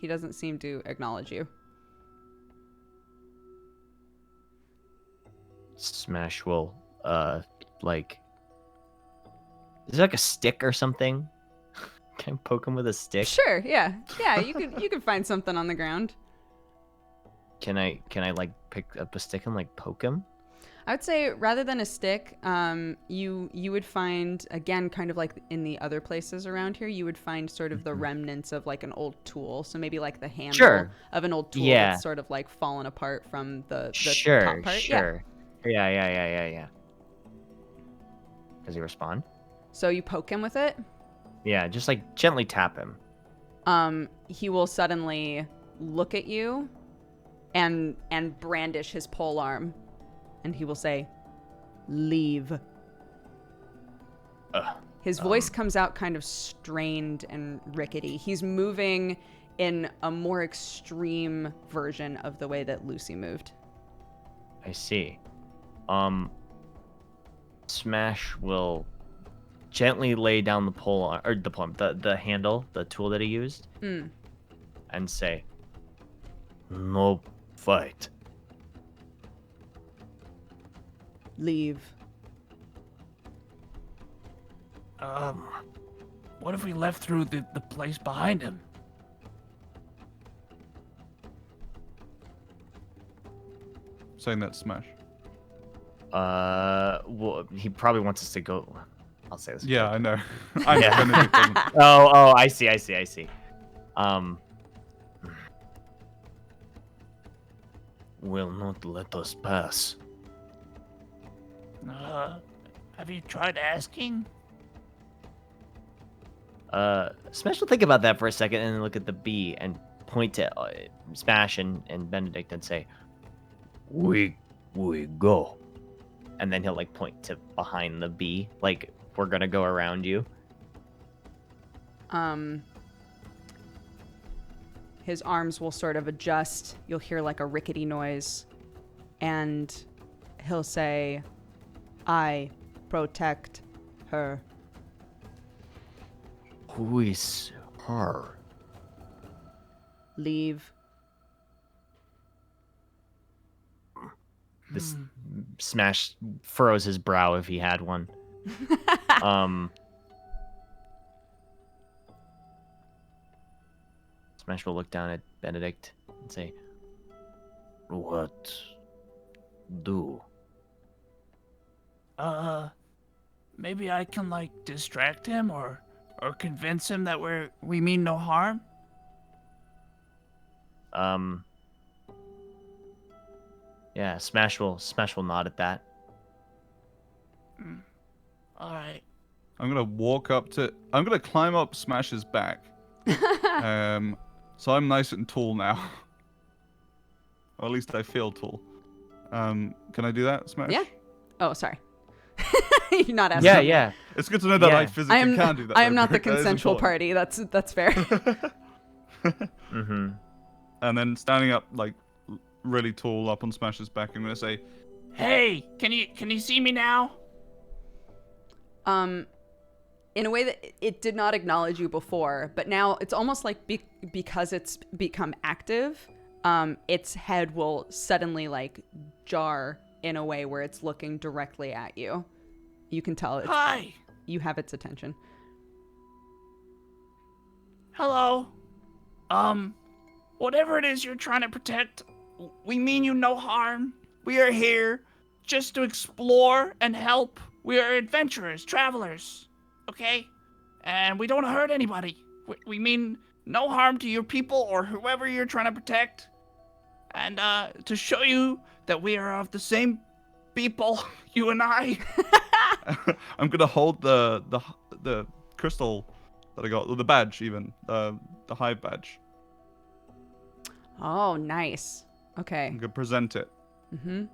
He doesn't seem to acknowledge you. Smash will like. Is there like a stick or something? Can I poke him with a stick? Sure, yeah. You could find something on the ground. Can I like pick up a stick and like poke him? I would say rather than a stick, you would find, again, kind of like in the other places around here, you would find sort of the remnants of like an old tool. So maybe like the handle of an old tool that's sort of like fallen apart from the top part. Sure. Yeah. Does he respond? So you poke him with it. Yeah, just like gently tap him. He will suddenly look at you and brandish his pole arm. And he will say, "Leave." His voice comes out kind of strained and rickety. He's moving in a more extreme version of the way that Lucy moved. I see. Smash will gently lay down the pole, or the handle, the tool that he used, and say, No fight. Leave. What if we left through the place behind him? Saying that Smash. well, he probably wants us to go. I'll say this. Yeah, I know. Yeah. Benedict doesn't. Oh, I see. Will not let us pass. Have you tried asking? Smash will think about that for a second and then look at the bee and point to Smash and Benedict and say, We go. and then he'll like point to behind the bee, like we're gonna go around you. His arms will sort of adjust. You'll hear like a rickety noise. And he'll say, "I protect her." Who is her? Leave. This Smash furrows his brow if he had one. Smash will look down at Benedict and say, What do? Maybe I can like distract him or convince him that we mean no harm. yeah, Smash will nod at that. All right. I'm gonna climb up Smash's back. So I'm nice and tall now. Or at least I feel tall. Can I do that, Smash? Yeah. Oh, sorry. You're not asking. Yeah. It's good to know that I Yeah. physically can do that. I am not the That is consensual important. party. That's fair. Mm-hmm. And then standing up like really tall up on Smash's back, I'm gonna say, Hey, can you see me now? In a way that it did not acknowledge you before, but now it's almost like because it's become active, its head will suddenly like jar in a way where it's looking directly at you. You can tell Hi. you have its attention. Hello. Whatever it is you're trying to protect, we mean you no harm. We are here just to explore and help. We are adventurers, travelers, okay? And we don't hurt anybody. We mean no harm to your people or whoever you're trying to protect. And to show you that we are of the same people, you and I. I'm gonna hold the crystal that I got, or the badge even, the hive badge. Oh, nice. Okay. I'm gonna present it. Mm-hmm.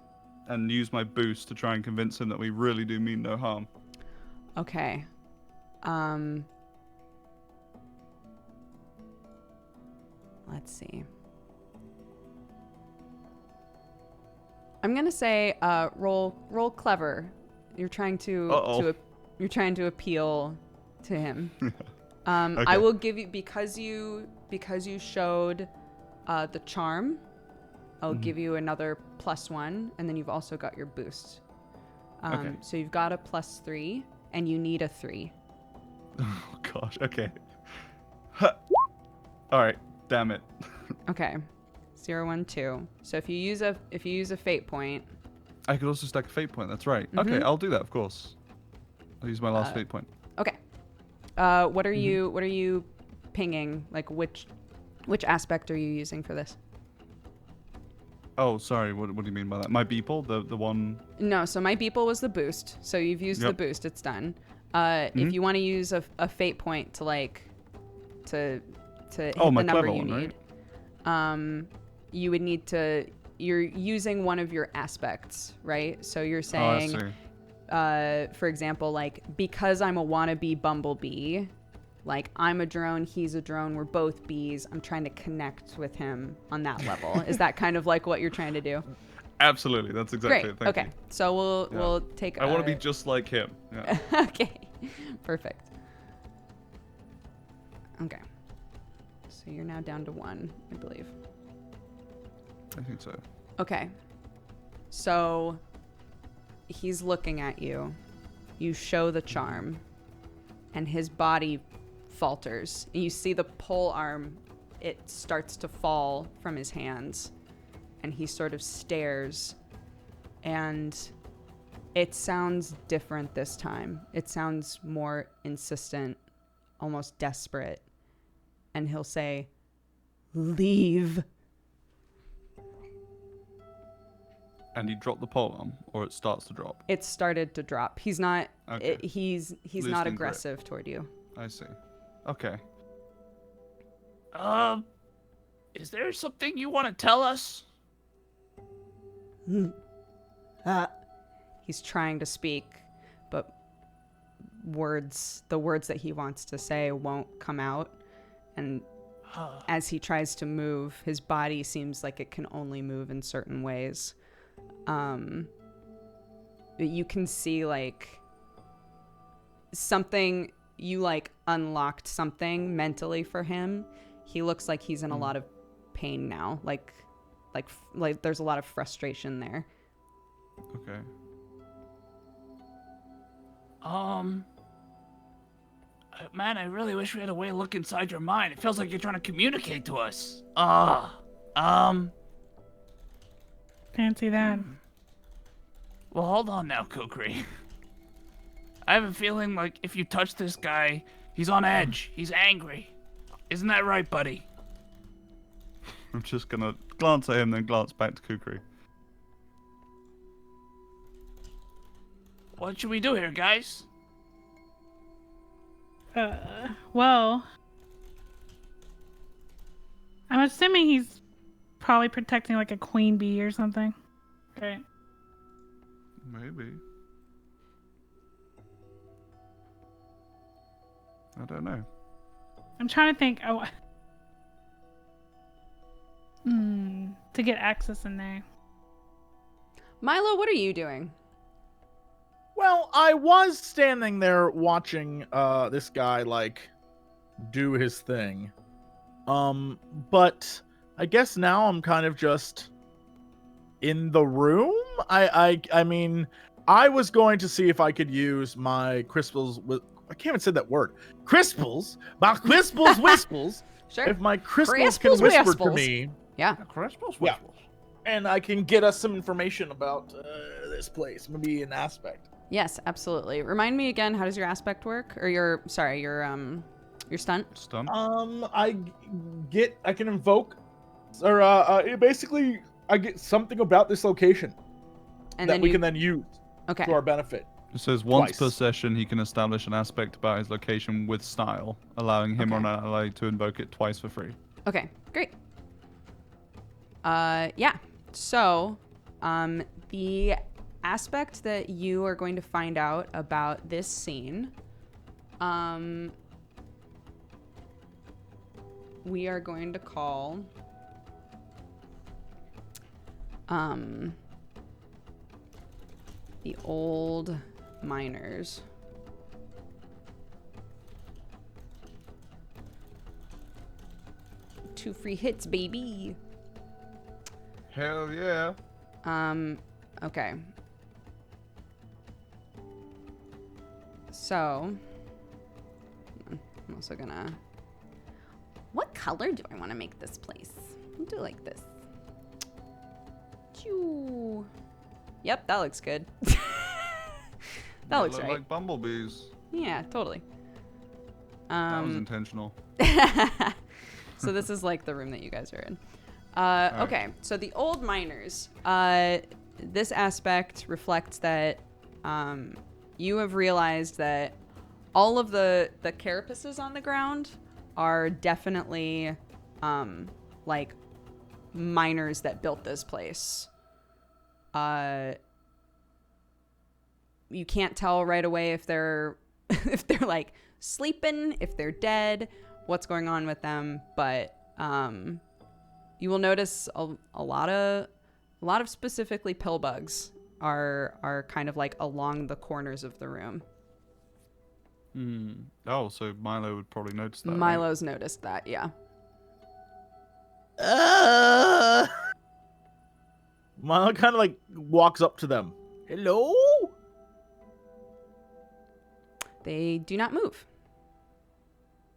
And use my boost to try and convince him that we really do mean no harm. Okay. Let's see. I'm gonna say, roll clever. You're trying to you're trying to appeal to him. Okay. I will give you because you showed the charm. I'll give you another +1, and then you've also got your boost. Okay. So you've got a +3, and you need a 3. Oh gosh. Okay. Huh. All right. Damn it. Okay. 0, 1, 2. So if you use a fate point, I could also stack a fate point. That's right. Okay, I'll do that. Of course. I'll use my last fate point. okay. What are you pinging? Like which aspect are you using for this? Oh, sorry. What do you mean by that? My beeple, the one. No, so my beeple was the boost. So you've used the Yep. boost. It's done. If you want to use a fate point to hit Oh, my the number clever you one, need, right? you would need to. You're using one of your aspects, right? So you're Oh, I saying, see. for example, like because I'm a wannabe bumblebee, like I'm a drone, he's a drone, we're both bees. I'm trying to connect with him on that level. Is that kind of like what you're trying to do? Absolutely. That's exactly Great. it. Thank Okay. you. So we'll take. I want to be just like him. Yeah. Okay. Perfect. Okay. So you're now down to 1, I believe. I think so. Okay. So he's looking at you. You show the charm, and his body falters. And you see the pole arm, it starts to fall from his hands, and he sort of stares. And it sounds different this time. It sounds more insistent, almost desperate. And he'll say, "Leave." And he dropped the polearm, or it starts to drop. It started to drop. He's not. Okay. He's Loosening not grip. aggressive toward you. I see. Okay. Is there something you want to tell us? He's trying to speak, but the words that he wants to say won't come out. And as he tries to move, his body seems like it can only move in certain ways. You can see like something, you like unlocked something mentally for him. He looks like he's in a lot of pain now. Like there's a lot of frustration there. Okay. Man, I really wish we had a way to look inside your mind. It feels like you're trying to communicate to us. Fancy that. Well, hold on now, Kukri. I have a feeling like if you touch this guy, he's on edge. He's angry. Isn't that right, buddy? I'm just gonna glance at him, then glance back to Kukri. What should we do here, guys? Well, I'm assuming he's probably protecting like a queen bee or something. Right. Maybe. I don't know. I'm trying to think. To get access in there. Milo, what are you doing? Well, I was standing there watching this guy like do his thing. But I guess now I'm kind of just in the room. I mean, I was going to see if I could use my crystals with. I can't even say that word. Crisples, my crisples, whisples. Sure. If my crystals can Crisples, whisper to whisples. me, Yeah. Crisples, Yeah. whisples. and I can get us some information about this place, maybe an aspect. Yes, absolutely. Remind me again, how does your aspect work? Or your stunt? Stunt. I can invoke, or basically I get something about this location And that then we you can then use Okay. to our benefit. It says once per Twice. session he can establish an aspect about his location with style, allowing him or Okay. an ally to invoke it twice for free. Okay, great. Yeah. So, the aspect that you are going to find out about this scene, we are going to call, the old miners. Two free hits, baby. Hell yeah. Okay. So, I'm also gonna. What color do I want to make this place? I'll do like this. Choo. Yep, that looks good. That looks Look right. like bumblebees. Yeah, totally. That was intentional. So this is like the room that you guys are in. Alright. Okay, so the old miners. This aspect reflects that you have realized that all of the carapaces on the ground are definitely like miners that built this place. You can't tell right away if they're if they're like sleeping, if they're dead, what's going on with them, but you will notice a lot of specifically pill bugs are kind of like along the corners of the room. Oh, so Milo would probably notice that. right? Milo's noticed that, yeah. Milo kind of like walks up to them. Hello? They do not move.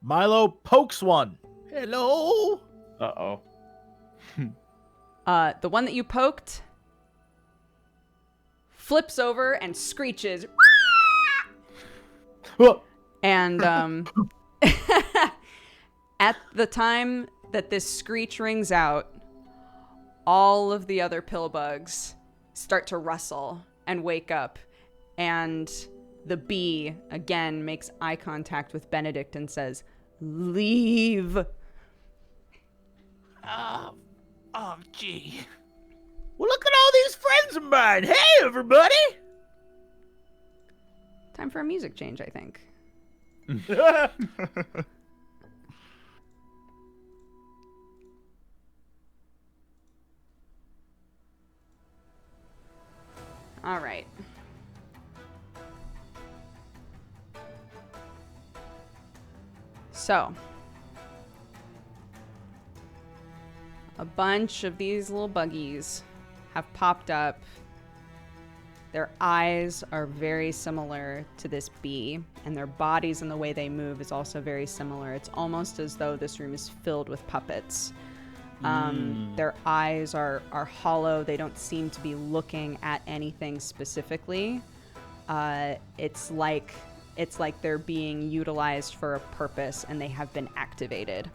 Milo pokes one. Hello? Uh-oh. The one that you poked flips over and screeches. And at the time that this screech rings out, all of the other pill bugs start to rustle and wake up. And the bee, again, makes eye contact with Benedict and says, "Leave." Oh, gee. Well, look at all these friends of mine. Hey, everybody. Time for a music change, I think. All right. So, a bunch of these little buggies have popped up. Their eyes are very similar to this bee, and their bodies and the way they move is also very similar. It's almost as though this room is filled with puppets. Their eyes are hollow. They don't seem to be looking at anything specifically. It's like they're being utilized for a purpose, and they have been activated.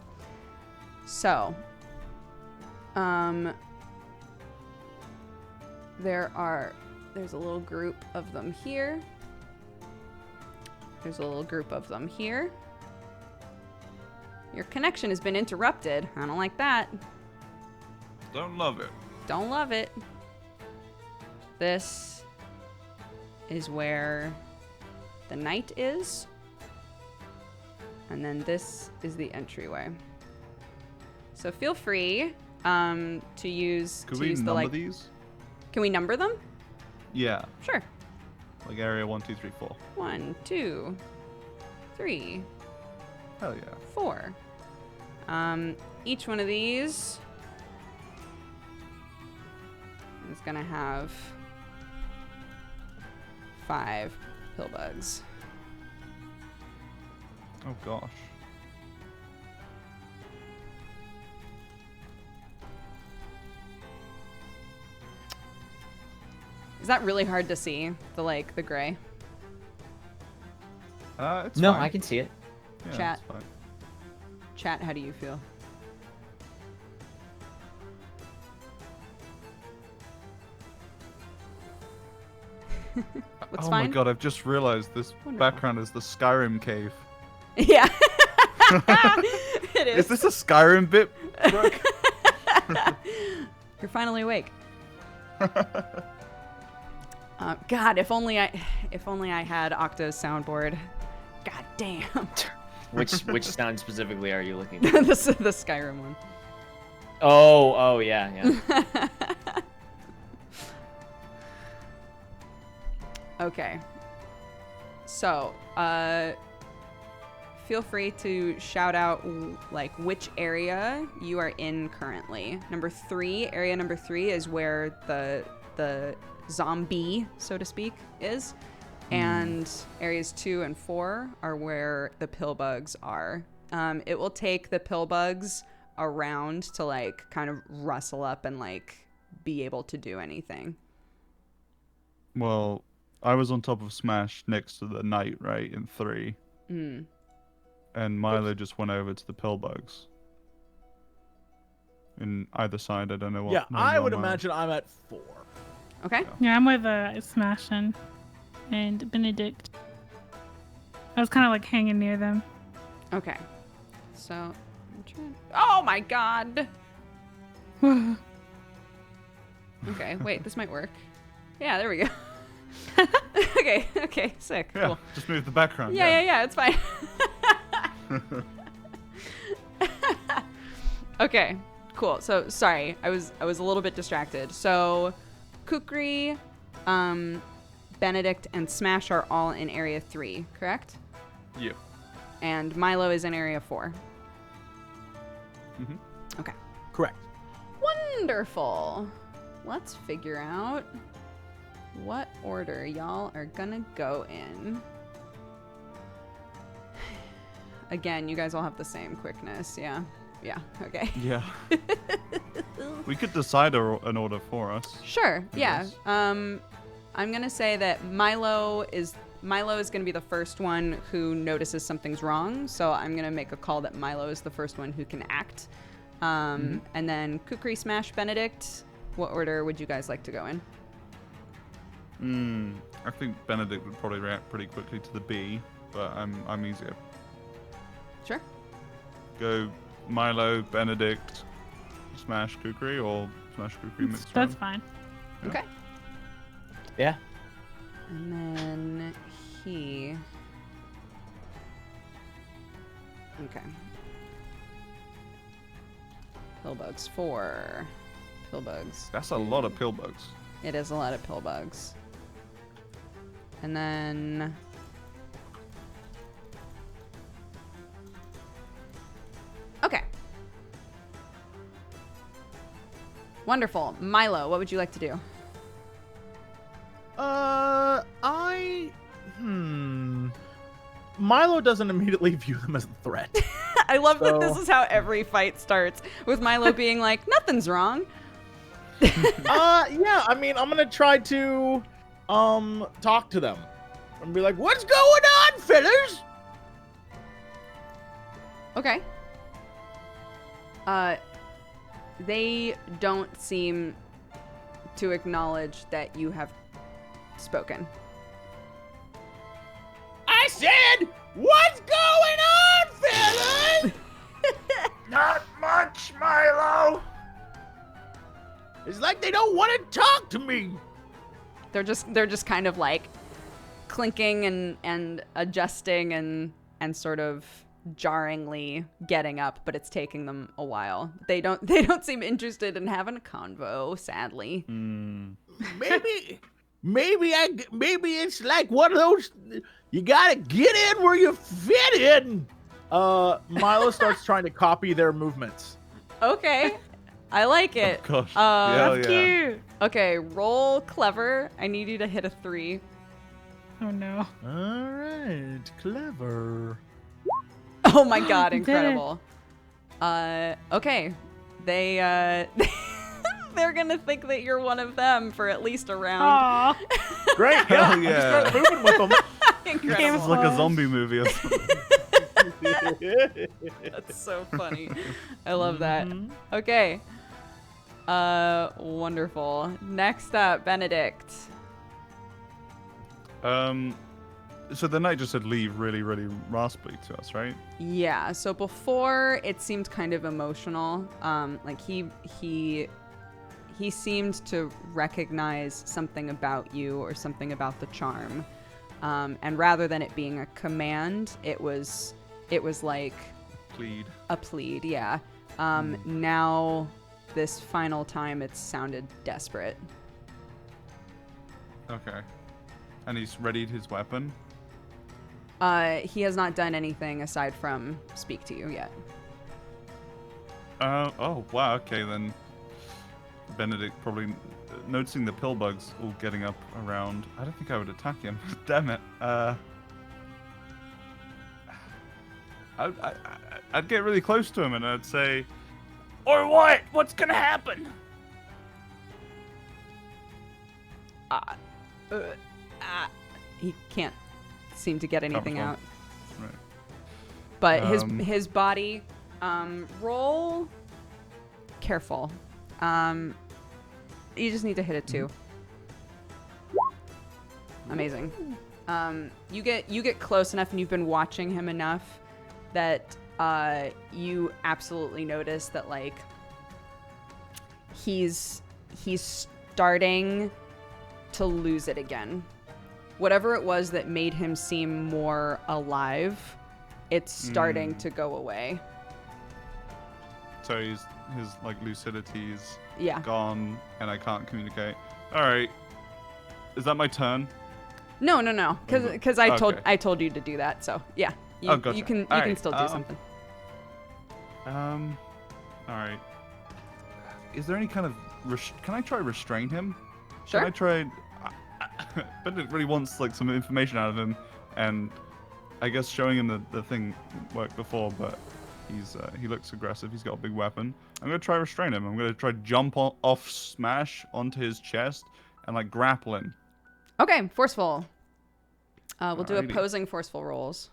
So, there's a little group of them here. There's a little group of them here. Your connection has been interrupted. I don't like that. Don't love it. Don't love it. This is where the knight is. And then this is the entryway. So feel free to use Could we number like. these? Can we number them? Yeah, Sure. like area 1, 2, 3, 4. 1, 2, 3, Hell yeah. 4. Each one of these is gonna have 5 pill bugs. Oh gosh. Is that really hard to see? The gray? It's No, fine. I can see it. Yeah, Chat. it's fine. Chat, how do you feel? Looks Oh fine? my god, I've just realized this Wonderful. background is the Skyrim cave. Yeah. It is. Is this a Skyrim bit, Brooke? You're finally awake. God, if only I had Octo's soundboard. God damn. Which sound specifically are you looking the for? the Skyrim one. Oh, yeah. Okay. So, feel free to shout out like which area you are in currently. Area number 3 is where the zombie, so to speak, is. And areas 2 and 4 are where the pill bugs are. It will take the pill bugs around to like kind of rustle up and like be able to do anything. Well, I was on top of Smash next to the knight, right, in 3. Mm. And Milo just went over to the pill bugs. In either side, I don't know what. Yeah, number I would I'm on. imagine I'm at 4. Okay. Yeah, I'm with Smashin and Benedict. I was kind of like hanging near them. Okay. So, I'm trying. Oh my god! Okay, wait, this might work. Yeah, there we go. Okay, sick. Yeah, Cool. just move the background. Yeah, it's fine. Okay, cool. So, sorry, I was a little bit distracted. So, Kukri, Benedict, and Smash are all in Area 3, correct? Yep. And Milo is in Area 4. Mm-hmm. Okay. Correct. Wonderful. Let's figure out what order y'all are gonna go in. Again, you guys all have the same quickness. Yeah, okay. Yeah. We could decide an order for us. Sure, I yeah. guess. I'm gonna say that Milo is gonna be the first one who notices something's wrong, so I'm gonna make a call that Milo is the first one who can act. And then Kukri, Smash, Benedict, what order would you guys like to go in? I think Benedict would probably react pretty quickly to the B, but I'm easier. Sure. Go Milo, Benedict, Smash Kukri, or Smash Kukri mixed That's round. fine. Yeah. Okay. Yeah. And then he. Okay. Pillbugs 4. Pillbugs. That's a lot of pill bugs. It is a lot of pillbugs. And then. Okay. Wonderful. Milo, what would you like to do? Milo doesn't immediately view them as a threat. I love that this So- is how every fight starts, with Milo being like, nothing's wrong. Yeah, I mean, I'm gonna try to, talk to them. And be like, what's going on, fellas? Okay. They don't seem to acknowledge that you have spoken. I said, what's going on, fellas? Not much, Milo. It's like they don't want to talk to me. They're just kind of like clinking and adjusting and sort of jarringly getting up, but it's taking them a while. They don't seem interested in having a convo, sadly. Maybe it's like one of those, you gotta get in where you fit in. Milo starts trying to copy their movements. Okay. I like it. Oh, gosh. Uh, Yeah. Cute. Okay, roll clever. I need you to hit a 3. Oh no. All right, clever. Oh my god, You did it. incredible. Okay. They they're gonna think that you're one of them for at least a round. Aw. Great, yeah. Hell yeah. Start moving with them. Incredible. It's like a zombie movie or something. That's so funny. I love that. Mhm. Okay. Wonderful. Next up, Benedict. So the knight just said leave really, really raspy to us, right? Yeah, so before it seemed kind of emotional. Like he seemed to recognize something about you or something about the charm. And rather than it being a command, it was like Plead. a plead, yeah. Now this final time it sounded desperate. Okay. And he's readied his weapon. He has not done anything aside from speak to you yet. Oh, wow. Okay, then Benedict probably noticing the pill bugs all getting up around. I don't think I would attack him. Damn it. I'd get really close to him and I'd say, Or what? What's gonna happen? He can't seem to get anything Comfortable. out. right. But Um, his body, roll careful. You just need to hit it too. Amazing. You get close enough and you've been watching him enough that you absolutely notice that like he's starting to lose it again. Whatever it was that made him seem more alive, it's starting to go away. So his like lucidity is Yeah. gone and I can't communicate. All right. Is that my turn? No, because I Okay. told you to do that. So yeah, you, Oh, gotcha. you can Alright, still do something. All right. Is there any kind of can I try restrain him? Sure. Can I try? Benedict really wants like some information out of him, and I guess showing him the thing worked before, but he looks aggressive. He's got a big weapon. I'm gonna try restrain him. I'm gonna try jump off smash onto his chest and like grapple him. Okay, forceful. We'll do Alrighty. opposing forceful rolls.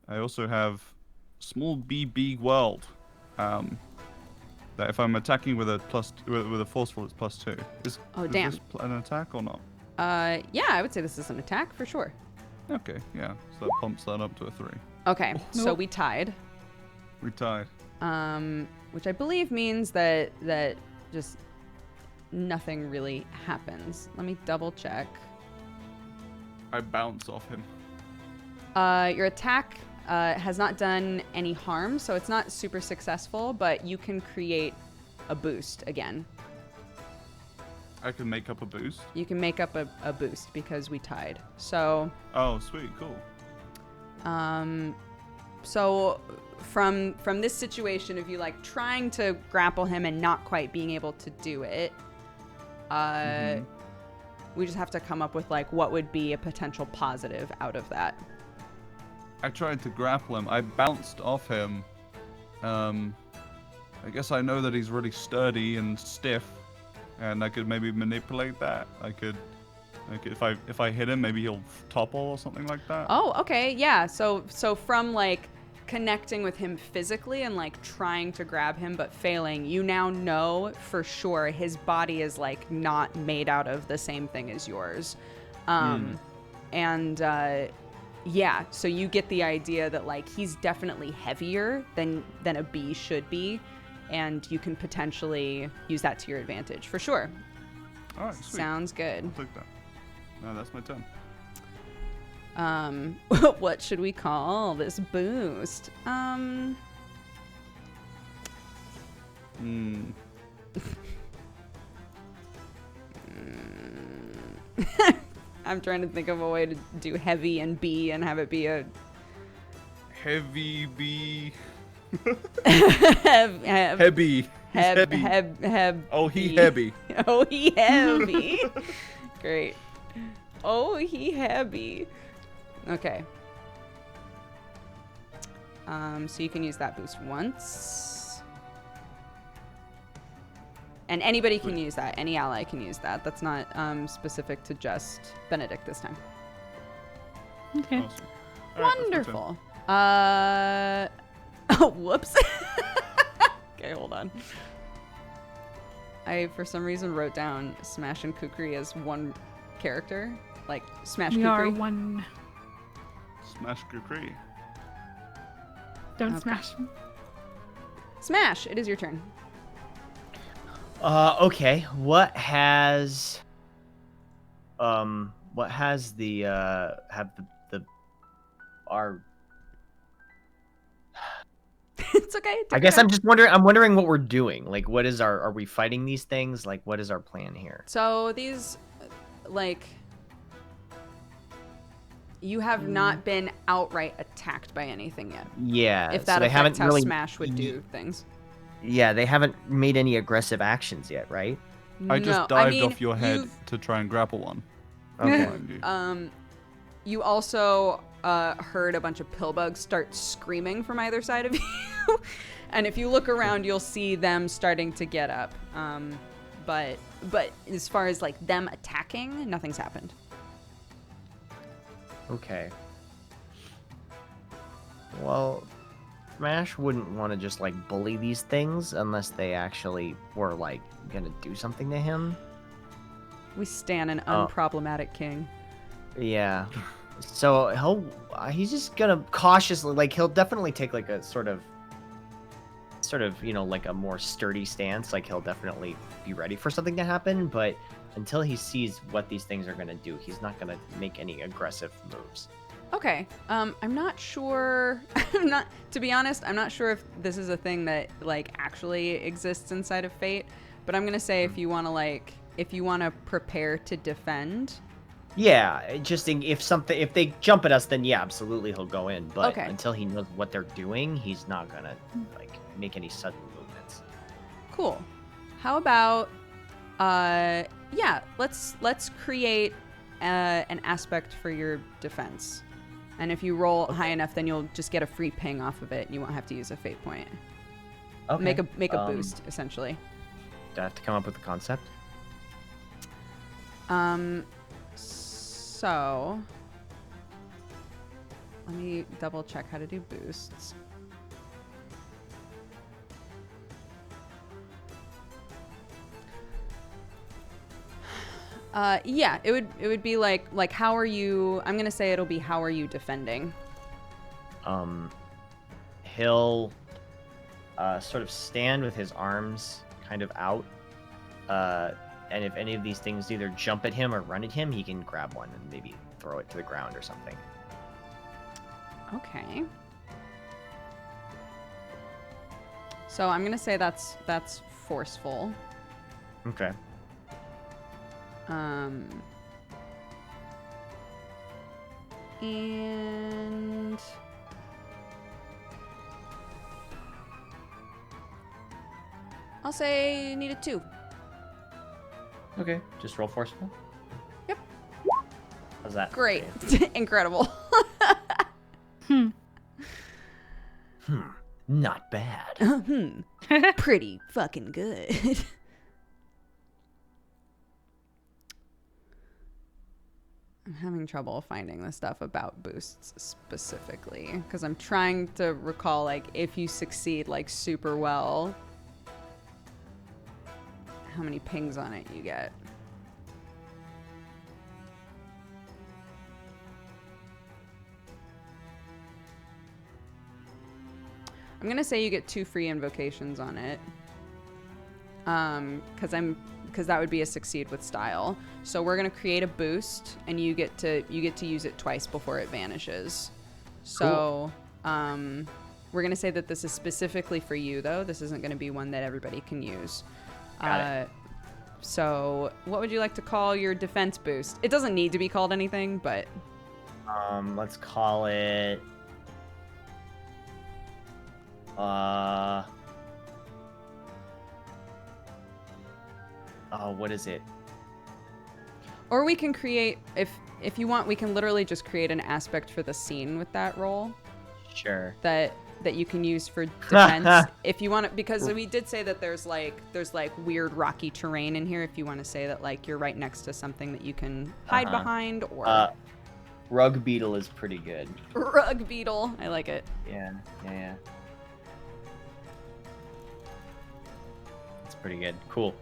I also have small big world. That if I'm attacking with a forceful, it's +2. Is Damn. this an attack or not? Yeah, I would say this is an attack for sure. Okay, yeah. So that pumps that up to a 3. Okay, so Nope. we tied. We tied. Which I believe means that just nothing really happens. Let me double check. I bounce off him. Your attack has not done any harm, so it's not super successful, but you can create a boost again. I can make up a boost. You can make up a boost because we tied. So, Oh, sweet, cool. so from this situation of you like trying to grapple him and not quite being able to do it, we just have to come up with like what would be a potential positive out of that. I tried to grapple him. I bounced off him. I guess I know that he's really sturdy and stiff, and I could maybe manipulate that. I could if I hit him, maybe he'll topple or something like that. Oh, okay, yeah. So from like connecting with him physically and like trying to grab him but failing, you now know for sure his body is like not made out of the same thing as yours. And yeah, so you get the idea that like he's definitely heavier than a bee should be, and you can potentially use that to your advantage for sure. All right, sweet. Sounds good. I'll take that. No, that's my turn. What should we call this boost? I'm trying to think of a way to do heavy and B and have it be a Heavy bee. heavy. Heavy. heavy. Heb. Oh, he heavy. Oh, he heavy. Great. Oh, he heavy. Okay. So you can use that boost once. And anybody can use that. Any ally can use that. That's not specific to just Benedict this time. Okay. Awesome. All right, that's my turn. Wonderful. Oh, whoops. Okay, hold on. I, for some reason, wrote down Smash and Kukri as one character. Like, Smash We are Kukri. one. Smash Kukri. Don't Okay. smash me. Smash, it is your turn. Okay. What has the our It's okay. I guess I'm wondering what we're doing. Like, what is are we fighting these things? Like, what is our plan here? So these, like, you have not been outright attacked by anything yet. Yeah. If so that they haven't affects how really, Smash would do things. Yeah, they haven't made any aggressive actions yet, right? I just No, dived mean, off your head you've- to try and grapple one. Okay. Mind you. You also heard a bunch of pillbugs start screaming from either side of you. And if you look around, you'll see them starting to get up. But as far as like them attacking, nothing's happened. Okay. Well, Smash wouldn't want to just like bully these things unless they actually were like gonna do something to him. We stand an Oh. unproblematic king. Yeah. So he's just gonna cautiously, like, he'll definitely take like a sort of, like a more sturdy stance. Like, he'll definitely be ready for something to happen, but until he sees what these things are gonna do, he's not gonna make any aggressive moves. Okay. I'm not sure. To be honest, I'm not sure if this is a thing that like actually exists inside of Fate. But I'm gonna say if you want to prepare to defend. Yeah, just if they jump at us, then yeah, absolutely he'll go in. But Okay. until he knows what they're doing, he's not gonna like make any sudden movements. Cool. How about let's create an aspect for your defense. And if you roll high enough, then you'll just get a free ping off of it and you won't have to use a fate point. Okay. Make a boost, essentially. Do I have to come up with a concept? So let me double check how to do boosts. Yeah, it would be like how are you? I'm gonna say it'll be how are you defending? He'll sort of stand with his arms kind of out, and if any of these things either jump at him or run at him, he can grab one and maybe throw it to the ground or something. Okay. So I'm gonna say that's forceful. Okay. And I'll say need a 2. Okay. Just roll forceful. Yep. How's that? Great. Incredible. Not bad. Pretty fucking good. I'm having trouble finding the stuff about boosts specifically because I'm trying to recall like if you succeed like super well, how many pings on it you get. I'm gonna say you get 2 free invocations on it. Because that would be a succeed with style. So we're gonna create a boost, and you get to use it twice before it vanishes. So, we're gonna say that this is specifically for you, though. This isn't gonna be one that everybody can use. Got it. So, what would you like to call your defense boost? It doesn't need to be called anything, but Let's call it. what is it? Or we can create, if you want, we can literally just create an aspect for the scene with that roll Sure. that you can use for defense if you want it, because we did say that there's like weird rocky terrain in here. If you want to say that like you're right next to something that you can hide behind, or Rug beetle is pretty good. rug beetle. I like it. Yeah. It's pretty good. Cool.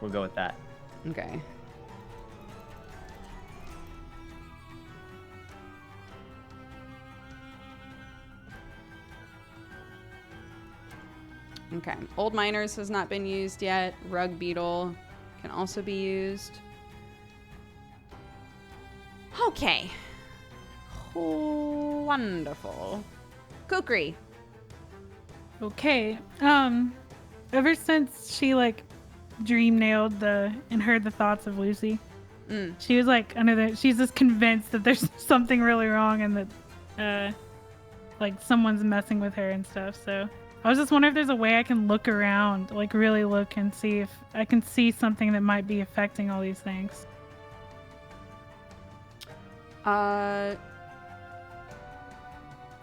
We'll go with that. Okay. Okay. Old Miners has not been used yet. Rug beetle can also be used. Okay. Wonderful. Kukri. Okay. Ever since she like dream nailed and heard the thoughts of Lucy, she was like she's just convinced that there's something really wrong and that like someone's messing with her and stuff. So I was just wondering if there's a way I can look around, like really look and see if I can see something that might be affecting all these things.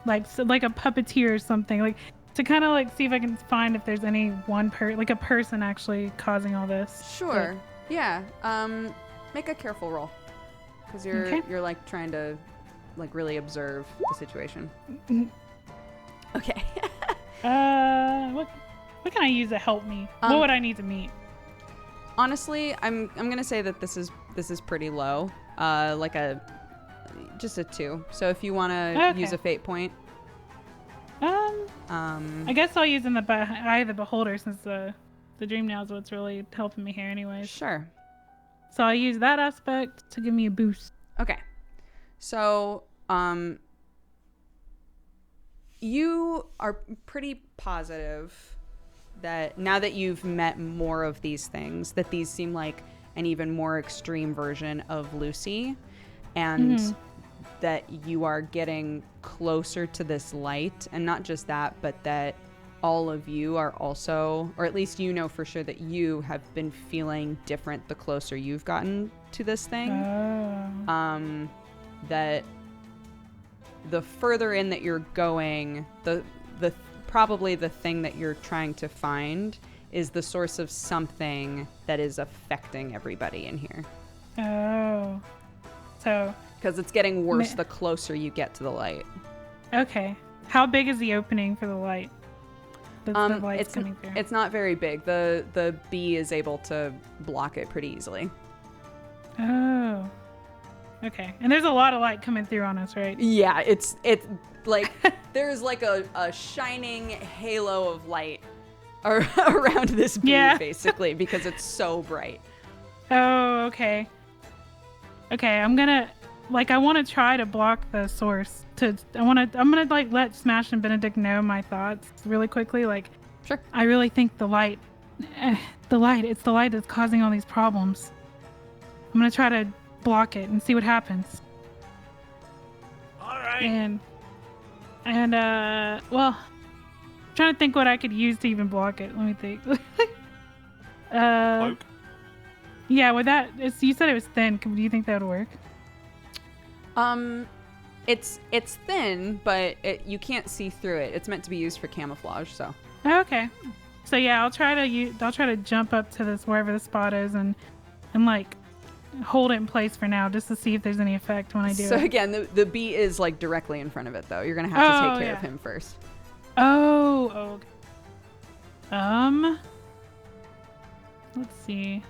Like a puppeteer or something, like to kind of like see if I can find if there's any one a person actually causing all this. Sure. Yeah. Make a careful roll, because you're like trying to like really observe the situation. Okay. What can I use to help me? What would I need to meet? Honestly, I'm gonna say that this is pretty low. Like just a 2. So if you want to use a fate point. I guess I'll use in the Eye of the Beholder, since the dream now is what's really helping me here anyways. Sure. So I'll use that aspect to give me a boost. Okay. So you are pretty positive that now that you've met more of these things, that these seem like an even more extreme version of Lucy, and that you are getting closer to this light. And not just that, but that all of you are also, or at least you know for sure that you have been feeling different the closer you've gotten to this thing. That the further in that you're going, the probably the thing that you're trying to find is the source of something that is affecting everybody in here. Oh. So. Because it's getting worse the closer you get to the light. Okay. How big is the opening for the light? The light's coming through. It's not very big. The bee is able to block it pretty easily. Oh. Okay. And there's a lot of light coming through on us, right? Yeah, it's like there's like a shining halo of light around this bee, basically, because it's so bright. Oh, okay. Okay, I'm gonna I want to try to block the source. I'm gonna like let Smash and Benedict know my thoughts really quickly. Like, sure. I really think it's the light that's causing all these problems. I'm gonna try to block it and see what happens. All right. And well, I'm trying to think what I could use to even block it. Let me think. Cloak? Yeah, with that, you said it was thin. Do you think that would work? It's thin, but you can't see through it. It's meant to be used for camouflage, so. Okay. So yeah, I'll try to jump up to this wherever the spot is and like hold it in place for now, just to see if there's any effect when I do it. So again, the bee is like directly in front of it, though. You're gonna have to take care of him first. Oh. Okay. Let's see.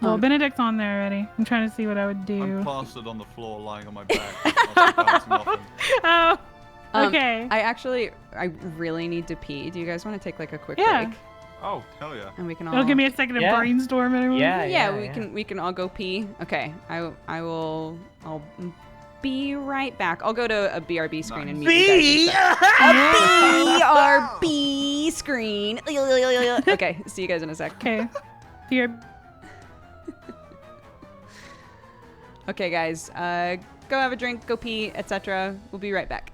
Well, Benedict's on there already. I'm trying to see what I would do. I'm plastered on the floor, lying on my back. Bouncing off him. Oh, okay. I really need to pee. Do you guys want to take like a quick Yeah. break? Oh, hell yeah. And we can all. It'll give me a second to brainstorm and everything. Yeah. We can all go pee. Okay, I'll be right back. I'll go to a BRB screen and mute you guys. A BRB screen. Okay, see you guys in a sec. Okay. Here. Okay, guys, go have a drink, go pee, etc. We'll be right back.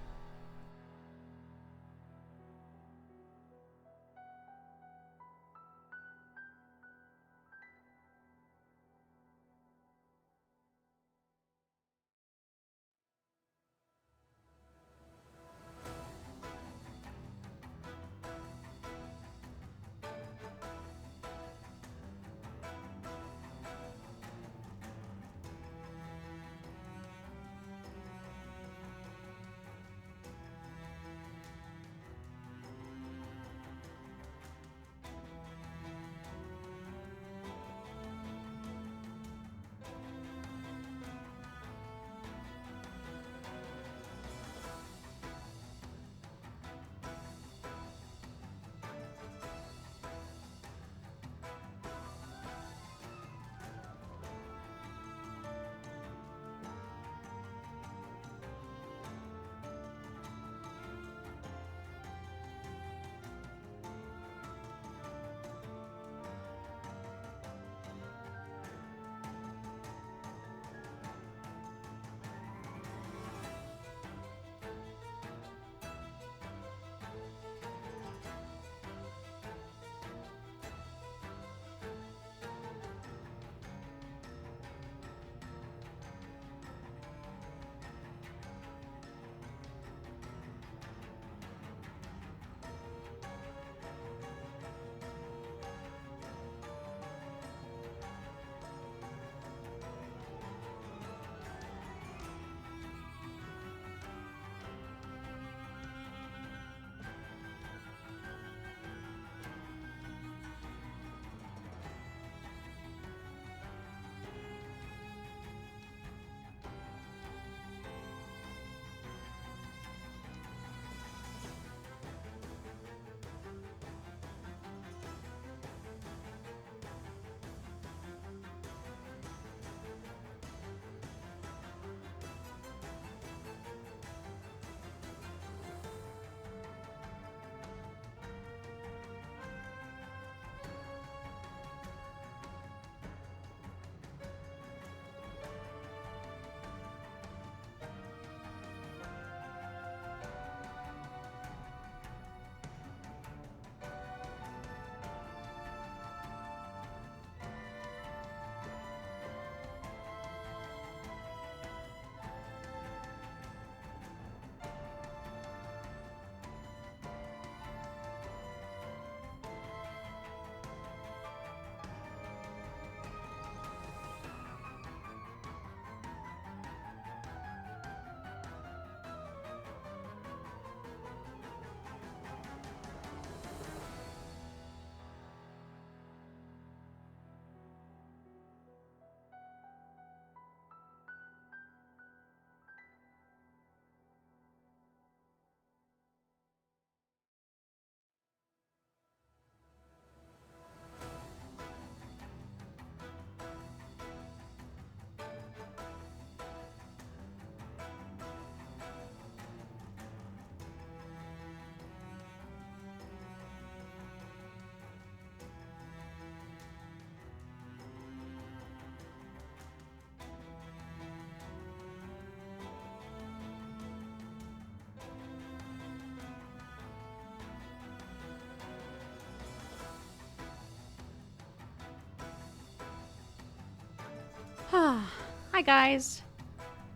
Hi guys.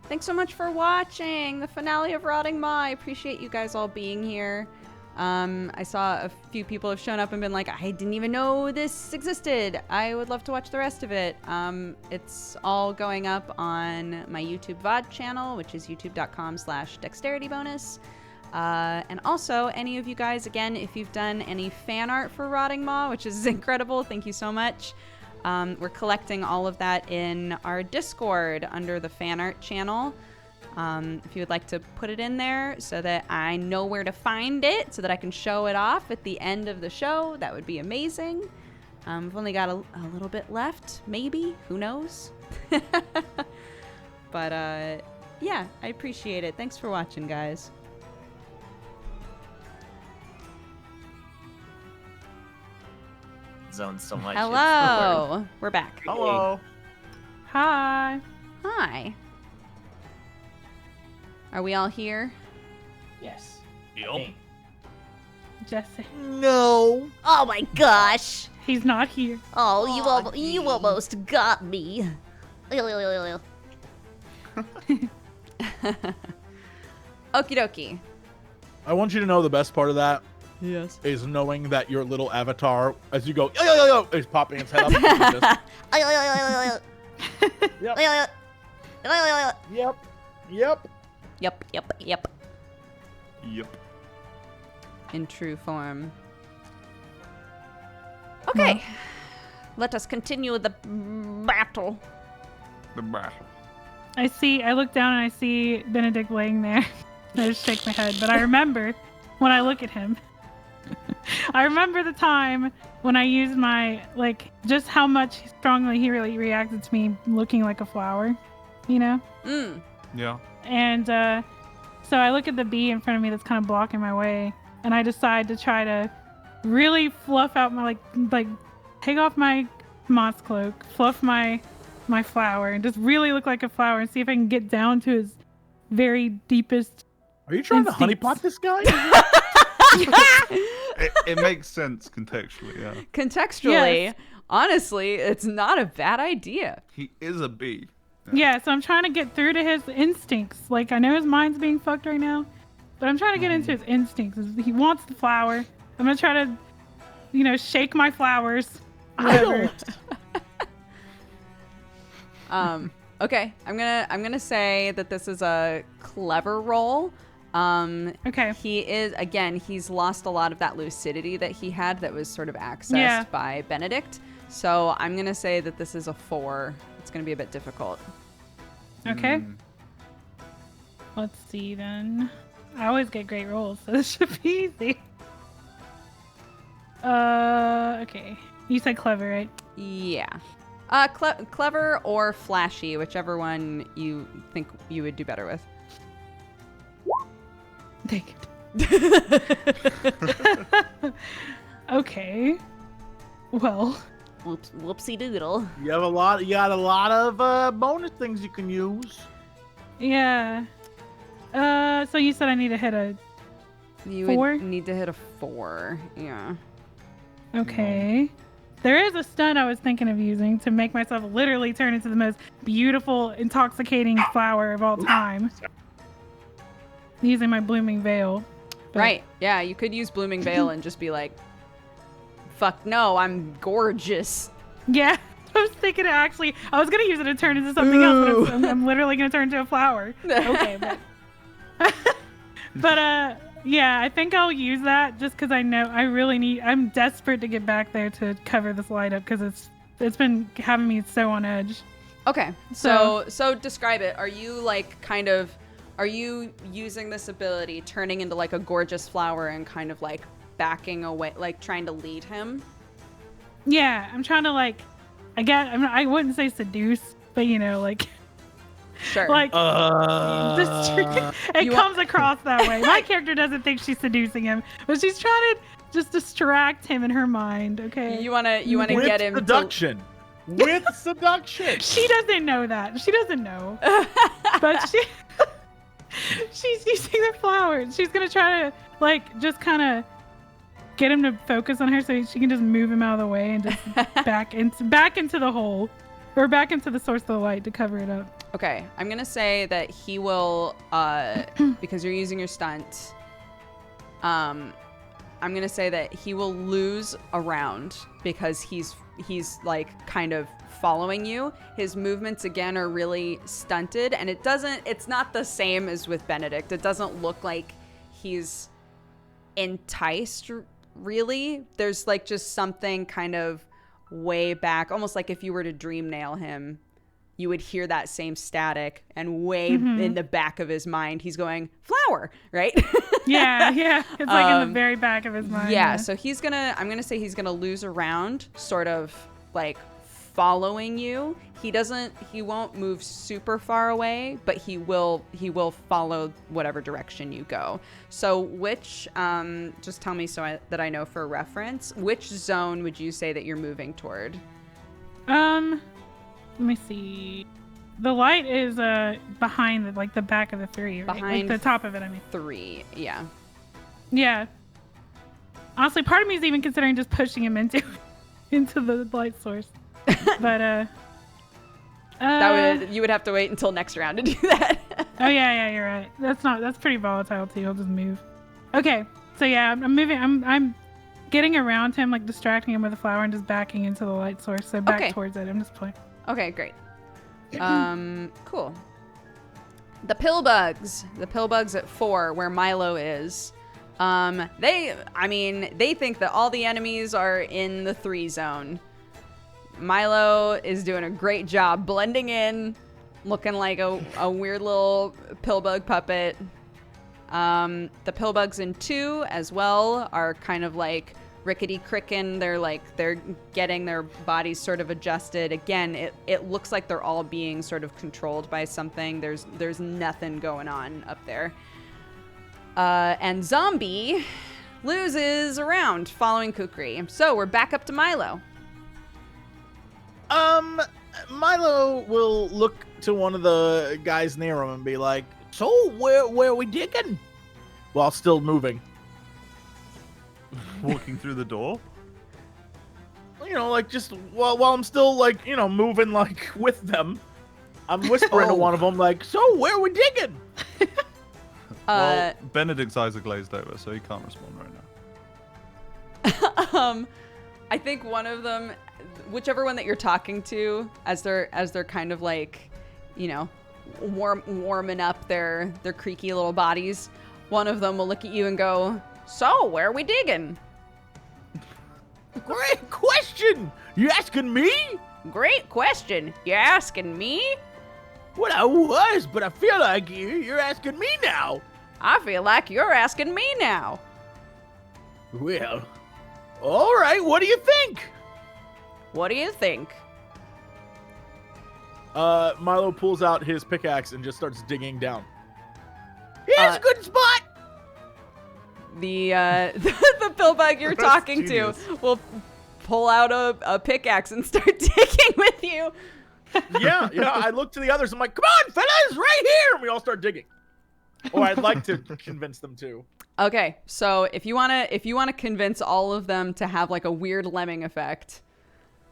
Thanks so much for watching the finale of Rotting Maw. I appreciate you guys all being here. I saw a few people have shown up and been like, I didn't even know this existed. I would love to watch the rest of it. It's all going up on my YouTube VOD channel, which is youtube.com/dexteritybonus. And also, any of you guys, again, if you've done any fan art for Rotting Maw, which is incredible, thank you so much. We're collecting all of that in our Discord under the fan art channel. If you would like to put it in there so that I know where to find it, so that I can show it off at the end of the show, that would be amazing. We've only got a little bit left, maybe, who knows? But yeah, I appreciate it. Thanks for watching, guys. Zone so much. Hello, we're back. Hello. Hi. Hi. Hi. Are we all here? Yes. Yup. Jesse. No. Oh my gosh. He's not here. Oh, Aw, you gee. almost got me. Okie dokie. I want you to know the best part of that Yes. is knowing that your little avatar, as you go, yo, yo, yo, yo, is popping its head up. Yep. Yep. Yep. Yep, yep, yep. Yep. In true form. Okay. Let us continue the battle. The battle. I look down and I see Benedict laying there. I just shake my head, but I remember when I look at him. I remember the time when I used my, just how much strongly he really reacted to me looking like a flower, you know? Yeah. And so I look at the bee in front of me that's kind of blocking my way, and I decide to try to really fluff out my, like take off my moss cloak, fluff my flower, and just really look like a flower and see if I can get down to his very deepest. Are you trying to Instincts. honeypot this guy? It makes sense contextually, yeah. Contextually, Yes. honestly, it's not a bad idea. He is a bee. Yeah, so I'm trying to get through to his instincts. Like, I know his mind's being fucked right now, but I'm trying to get into his instincts. He wants the flower. I'm gonna try to, shake my flowers. Whatever. Okay, I'm gonna say that this is a clever roll. Okay. He's lost a lot of that lucidity that he had that was sort of accessed Yeah. by Benedict. So I'm gonna say that this is a 4. It's gonna be a bit difficult. Okay. Let's see then. I always get great rolls, so this should be easy. Okay. You said clever, right? Yeah. Clever or flashy, whichever one you think you would do better with. Dang it. Okay. Well, Whoopsie doodle. You got a lot of bonus things you can use. yeah. So you said I need to hit a. You 4? would need to hit a 4. Yeah. Okay. There is a stunt I was thinking of using to make myself literally turn into the most beautiful, intoxicating flower of all time. Using my blooming veil. But- Right. Yeah, you could use Blooming Veil and just be like, fuck no, I'm gorgeous. Yeah. I was thinking I was going to use it to turn into something else, but I'm literally going to turn into a flower. Okay, but yeah, I think I'll use that just because I know I'm desperate to get back there to cover this light up because it's been having me so on edge. Okay. So describe it. Are you using this ability, turning into like a gorgeous flower and kind of like backing away, like trying to lead him? Yeah, I'm trying to I wouldn't say seduce, but Sure. it comes across that way. My character doesn't think she's seducing him, but she's trying to just distract him in her mind. Okay. you wanna With get him seduction. With seduction. She doesn't know that. She doesn't know. But she's using the flowers. She's gonna try to just kind of get him to focus on her so she can just move him out of the way and just back into the hole or back into the source of the light to cover it up. Okay, I'm gonna say that he will, because you're using your stunt. I'm gonna say that he will lose a round because he's like kind of following you. His movements again are really stunted, and it's not the same as with Benedict. It doesn't look like he's enticed really. There's just something kind of way back, almost like if you were to dream nail him, you would hear that same static, and way in the back of his mind, he's going, flower, right? Yeah. It's in the very back of his mind. Yeah, so I'm gonna say he's gonna lose a round, sort of following you. He won't move super far away, but he will follow whatever direction you go. So which, just tell me that I know for reference, which zone would you say that you're moving toward? Let me see. The light is behind the back of the 3, right? Behind like the top of it, I mean. 3, yeah. Yeah. Honestly, part of me is even considering just pushing him into the light source. But You would have to wait until next round to do that. oh yeah, you're right. That's pretty volatile too. I'll just move. Okay, so yeah, I'm moving. I'm getting around him, like distracting him with the flower, and just backing into the light source. So back towards it. I'm just playing. Okay, great. Cool. The pillbugs at 4, where Milo is. They think that all the enemies are in the 3 zone. Milo is doing a great job blending in, looking like a weird little pillbug puppet. The pillbugs in 2 as well are kind of like rickety crickin'. They're getting their bodies sort of adjusted. Again, it looks like they're all being sort of controlled by something. There's nothing going on up there. And Zombie loses a round following Kukri. So we're back up to Milo. Milo will look to one of the guys near him and be like, "So where are we digging?" While still moving. Walking through the door. Like just while I'm still like moving like with them. I'm whispering to one of them like, "So where are we digging?" Well, Benedict's eyes are glazed over, so he can't respond right now. I think one of them, whichever one that you're talking to, as they're kind of like, warming up their creaky little bodies, one of them will look at you and go, "So where are we digging?" Great question. You asking me? Great question. You asking me? Well, I was, but I feel like you're asking me now. I feel like you're asking me now. Well, all right. What do you think? What do you think? Milo pulls out his pickaxe and just starts digging down. Here's a good spot. The the pillbug you're talking to will pull out a pickaxe and start digging with you. Yeah. I look to the others. I'm like, "Come on, fellas, right here!" And we all start digging. Or I'd like to convince them to. Okay, so if you wanna convince all of them to have like a weird lemming effect,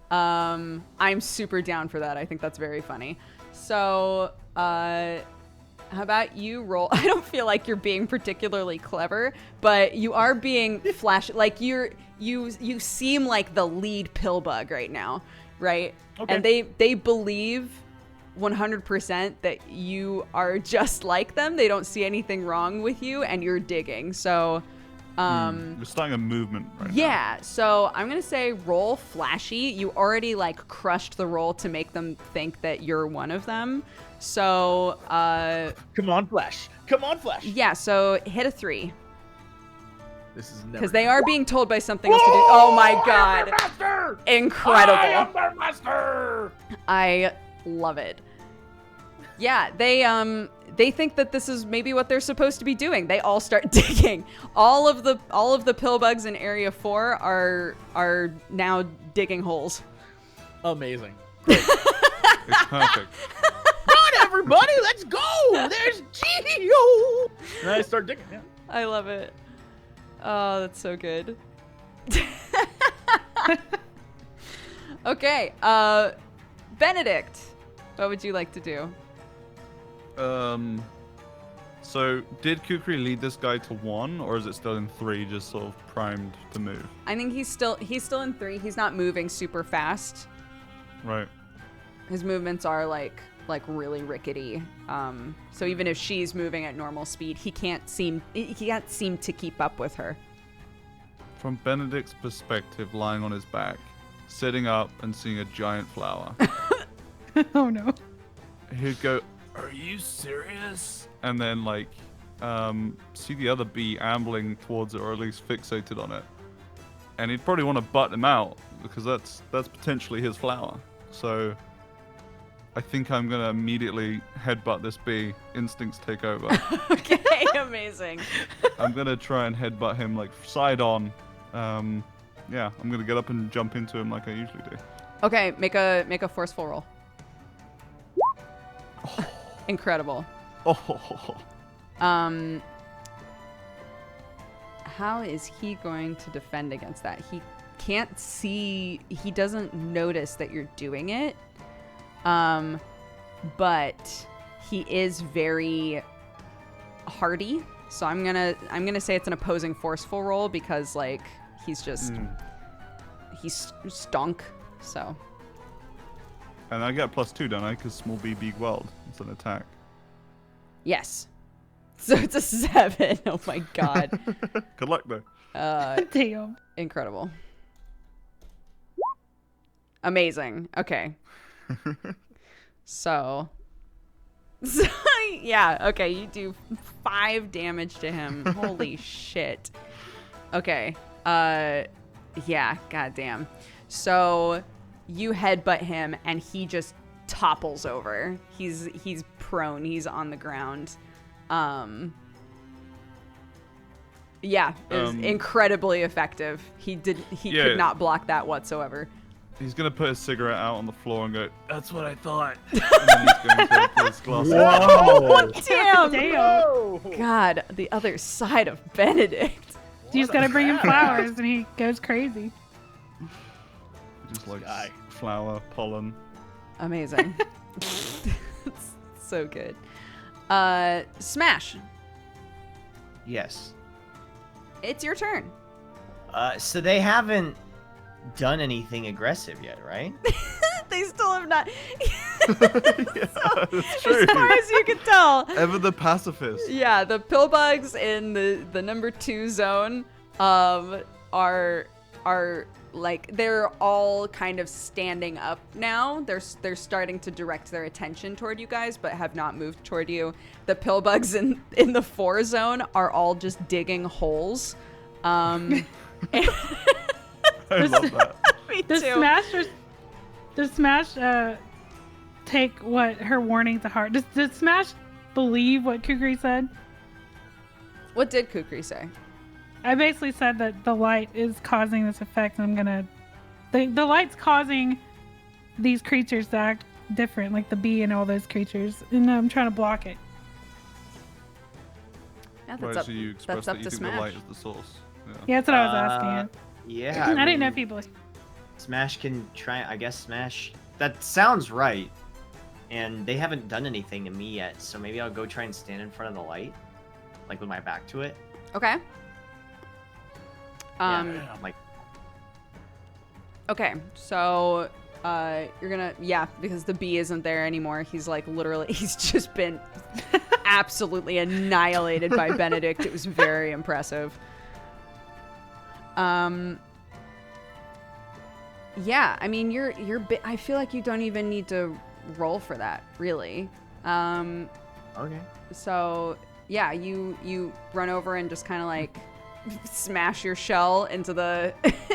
I'm super down for that. I think that's very funny. So, how about you roll? I don't feel like you're being particularly clever, but you are being flash. Like you seem like the lead pillbug right now, right? Okay. And they believe 100% that you are just like them. They don't see anything wrong with you, and you're digging. So, We're starting a movement right now. yeah. So I'm gonna say roll flashy. You already like crushed the roll to make them think that you're one of them. So, Come on, Flash. Come on, Flash. yeah. So hit a 3 This is because they are being told by something else to do. Oh my god! Master! Incredible. I am their master! I love it. Yeah, they think that this is maybe what they're supposed to be doing. They all start digging. All of the pillbugs in Area 4 are now digging holes. Amazing. It's perfect. Run, everybody, let's go! There's Geo! And I start digging. Yeah. I love it. Oh, that's so good. Okay, Benedict, what would you like to do? So did Kukri lead this guy to 1, or is it still in 3, just sort of primed to move? I think he's still in 3. He's not moving super fast. Right. His movements are like really rickety. So even if she's moving at normal speed, he can't seem to keep up with her. From Benedict's perspective, lying on his back, sitting up and seeing a giant flower, Oh no. he'd go, Are you serious? and then like see the other bee ambling towards it, or at least fixated on it, and he'd probably want to butt him out because that's potentially his flower. So I think I'm gonna immediately headbutt this bee. Instincts take over. Okay, amazing. I'm gonna try and headbutt him like side on. Yeah, I'm gonna get up and jump into him like I usually do. Okay, make a forceful roll. Incredible. Oh. How is he going to defend against that? He can't see, he doesn't notice that you're doing it. But he is very hardy. So I'm gonna say it's an opposing forceful roll because like he's just he's stunk. So. And I get +2, don't I? Because small B big weld. It's an attack. Yes. So it's a 7. Oh my god. Good luck though. Damn. Incredible. Amazing. Okay. So yeah, okay, you do 5 damage to him. Holy shit. Okay. Yeah, goddamn. So you headbutt him and he just topples over. He's prone. He's on the ground. Yeah, it was incredibly effective. He could not block that whatsoever. He's gonna put his cigarette out on the floor and go, That's what I thought. and then he's going to put his glasses. Whoa! Damn. God, the other side of Benedict. You just gotta bring him flowers and he goes crazy. Just like flower, pollen. Amazing. It's so good. Smash. Yes. It's your turn. So they haven't done anything aggressive yet, right? They still have not. That's true. As far as you can tell. Ever the pacifist. Yeah, the pillbugs in the number 2 zone are like they're all kind of standing up now. They're starting to direct their attention toward you guys, but have not moved toward you. The pillbugs in the 4 zone are all just digging holes. I love that. Me Does too. Smash take what her warning to heart? Does Smash believe what Kukri said? What did Kukri say? I basically said that the light is causing this effect, and I'm gonna. The light's causing these creatures to act different, like the bee and all those creatures, and I'm trying to block it. Yeah, Right, that's so you up express to that you think the Smash. light is the source. Yeah, that's what I was asking. Yeah. I didn't know mean, people. Smash can try. I guess Smash. That sounds right. And they haven't done anything to me yet, so maybe I'll go try and stand in front of the light, like with my back to it. Okay. Like. Okay, so you're gonna because the bee isn't there anymore. He's like literally he's just been absolutely annihilated by Benedict. It was very impressive. Yeah, I mean you're I feel like you don't even need to roll for that, really. Okay. So yeah, you run over and just kind of like smash your shell into the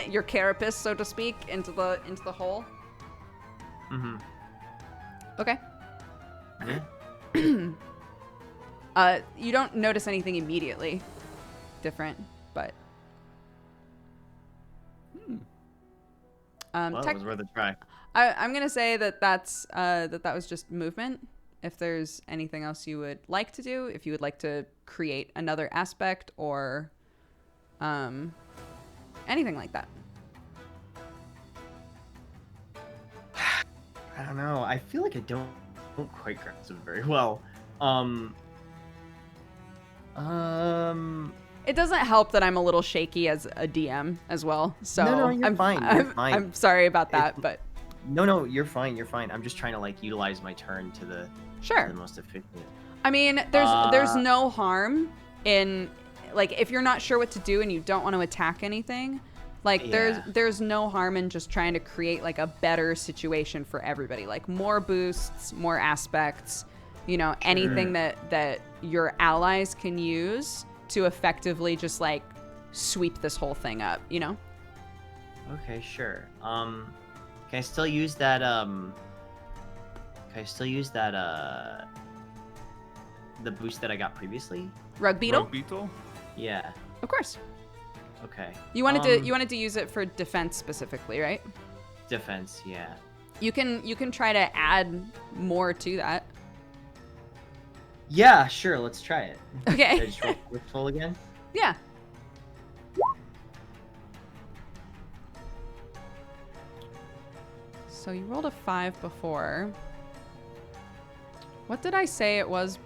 your carapace, so to speak, into the hole. Mm-hmm. Okay. You don't notice anything immediately different, but Well, it was worth a try. I'm gonna say that was just movement. If there's anything else you would like to do, if you would like to create another aspect or anything like that. I don't know. I feel like I don't quite grasp it very well. It doesn't help that I'm a little shaky as a DM as well. So No, you're fine. You're fine. I'm sorry about that, but No, you're fine. You're fine. I'm just trying to like utilize my turn to the most efficient. I mean, there's no harm in like if you're not sure what to do and you don't want to attack anything, like there's no harm in just trying to create like a better situation for everybody, like more boosts, more aspects, anything that your allies can use to effectively just like sweep this whole thing up, Okay, sure. Can I still use that the boost that I got previously? Rug beetle? Rogue beetle? Yeah. Of course. Okay. You wanted to use it for defense specifically, right? Defense, yeah. You can try to add more to that. Yeah, sure. Let's try it. Okay. Should I just roll again? Yeah. So you rolled a 5 before. What did I say it was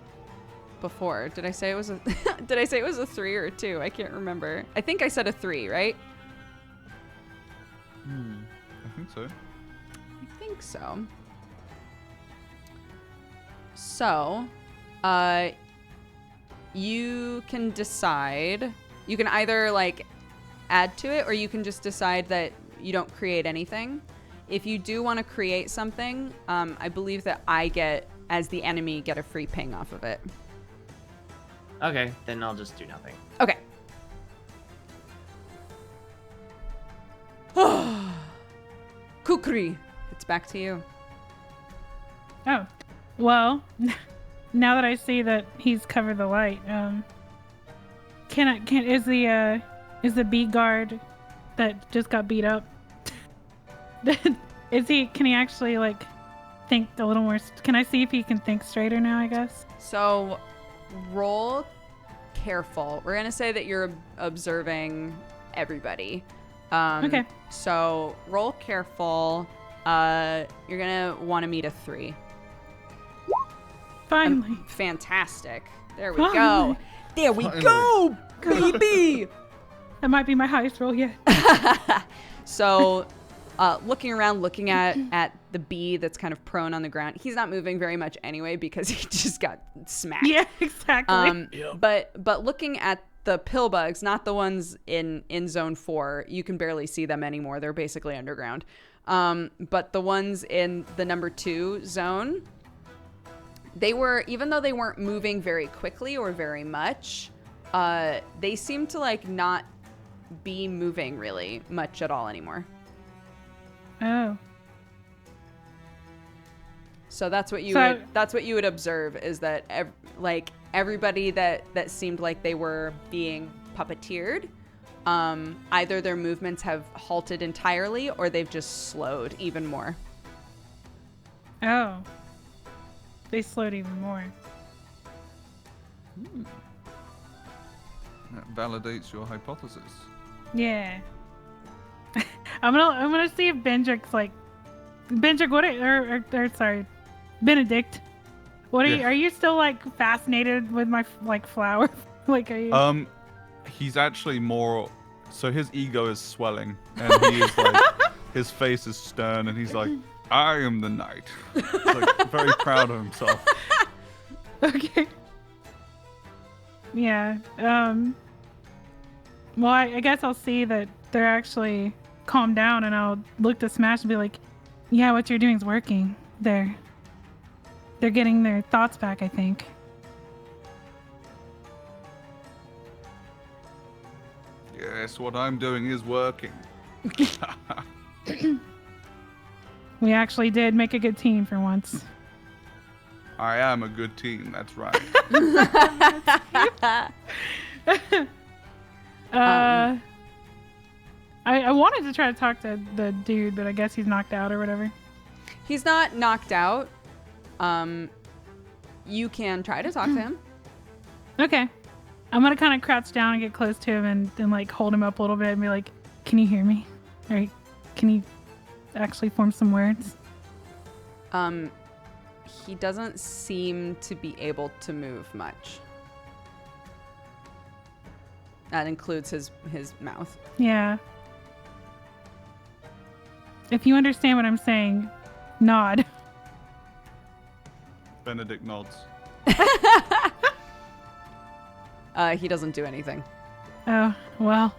before? Did I say it was a Did I say it was a 3 or a 2? I can't remember. I think I said a 3, right? I think so. I think so. So, you can decide. You can either like add to it, or you can just decide that you don't create anything. If you do want to create something, I believe that I get, as the enemy, get a free ping off of it. Okay, then I'll just do nothing. Okay. Kukri, it's back to you. Oh, well, now that I see that he's covered the light, is the bee guard that just got beat up? Can he actually like think a little more? Can I see if he can think straighter now? I guess. So, roll careful. We're gonna say that you're observing everybody. Okay. So roll careful. You're gonna want to meet a 3. Finally. Fantastic. There we Finally. go. There we go, baby. That might be my highest roll yet. So, looking around, looking at the bee that's kind of prone on the ground. He's not moving very much anyway because he just got smacked. Yeah, exactly. But looking at the pill bugs, not the ones in zone 4, you can barely see them anymore. They're basically underground. But the ones in the number 2 zone, even though they weren't moving very quickly or very much, they seemed to like not be moving really much at all anymore. Oh. So that's what you would observe, is that everybody that seemed like they were being puppeteered, either their movements have halted entirely or they've just slowed even more. Oh. They slowed even more. That validates your hypothesis. Yeah. I'm gonna see if Benedict Benedict. Are you still like fascinated with my like flower? Like are you? He's actually more. So his ego is swelling, and he is like, his face is stern, and he's like, "I am the knight." Like very proud of himself. Okay. Yeah. Well, I guess I'll see that they're actually calmed down, and I'll look to Smash and be like, "Yeah, what you're doing is working. They're getting their thoughts back, I think." Yes, what I'm doing is working. We actually did make a good team for once. I am a good team. That's right. I wanted to try to talk to the dude, but I guess he's knocked out or whatever. He's not knocked out. You can try to talk to him. Okay. I'm gonna kind of crouch down and get close to him and like hold him up a little bit and be like, "Can you hear me? Or can you actually form some words?" He doesn't seem to be able to move much. That includes his mouth. Yeah. If you understand what I'm saying, nod. Benedict nods. He doesn't do anything. Oh, well.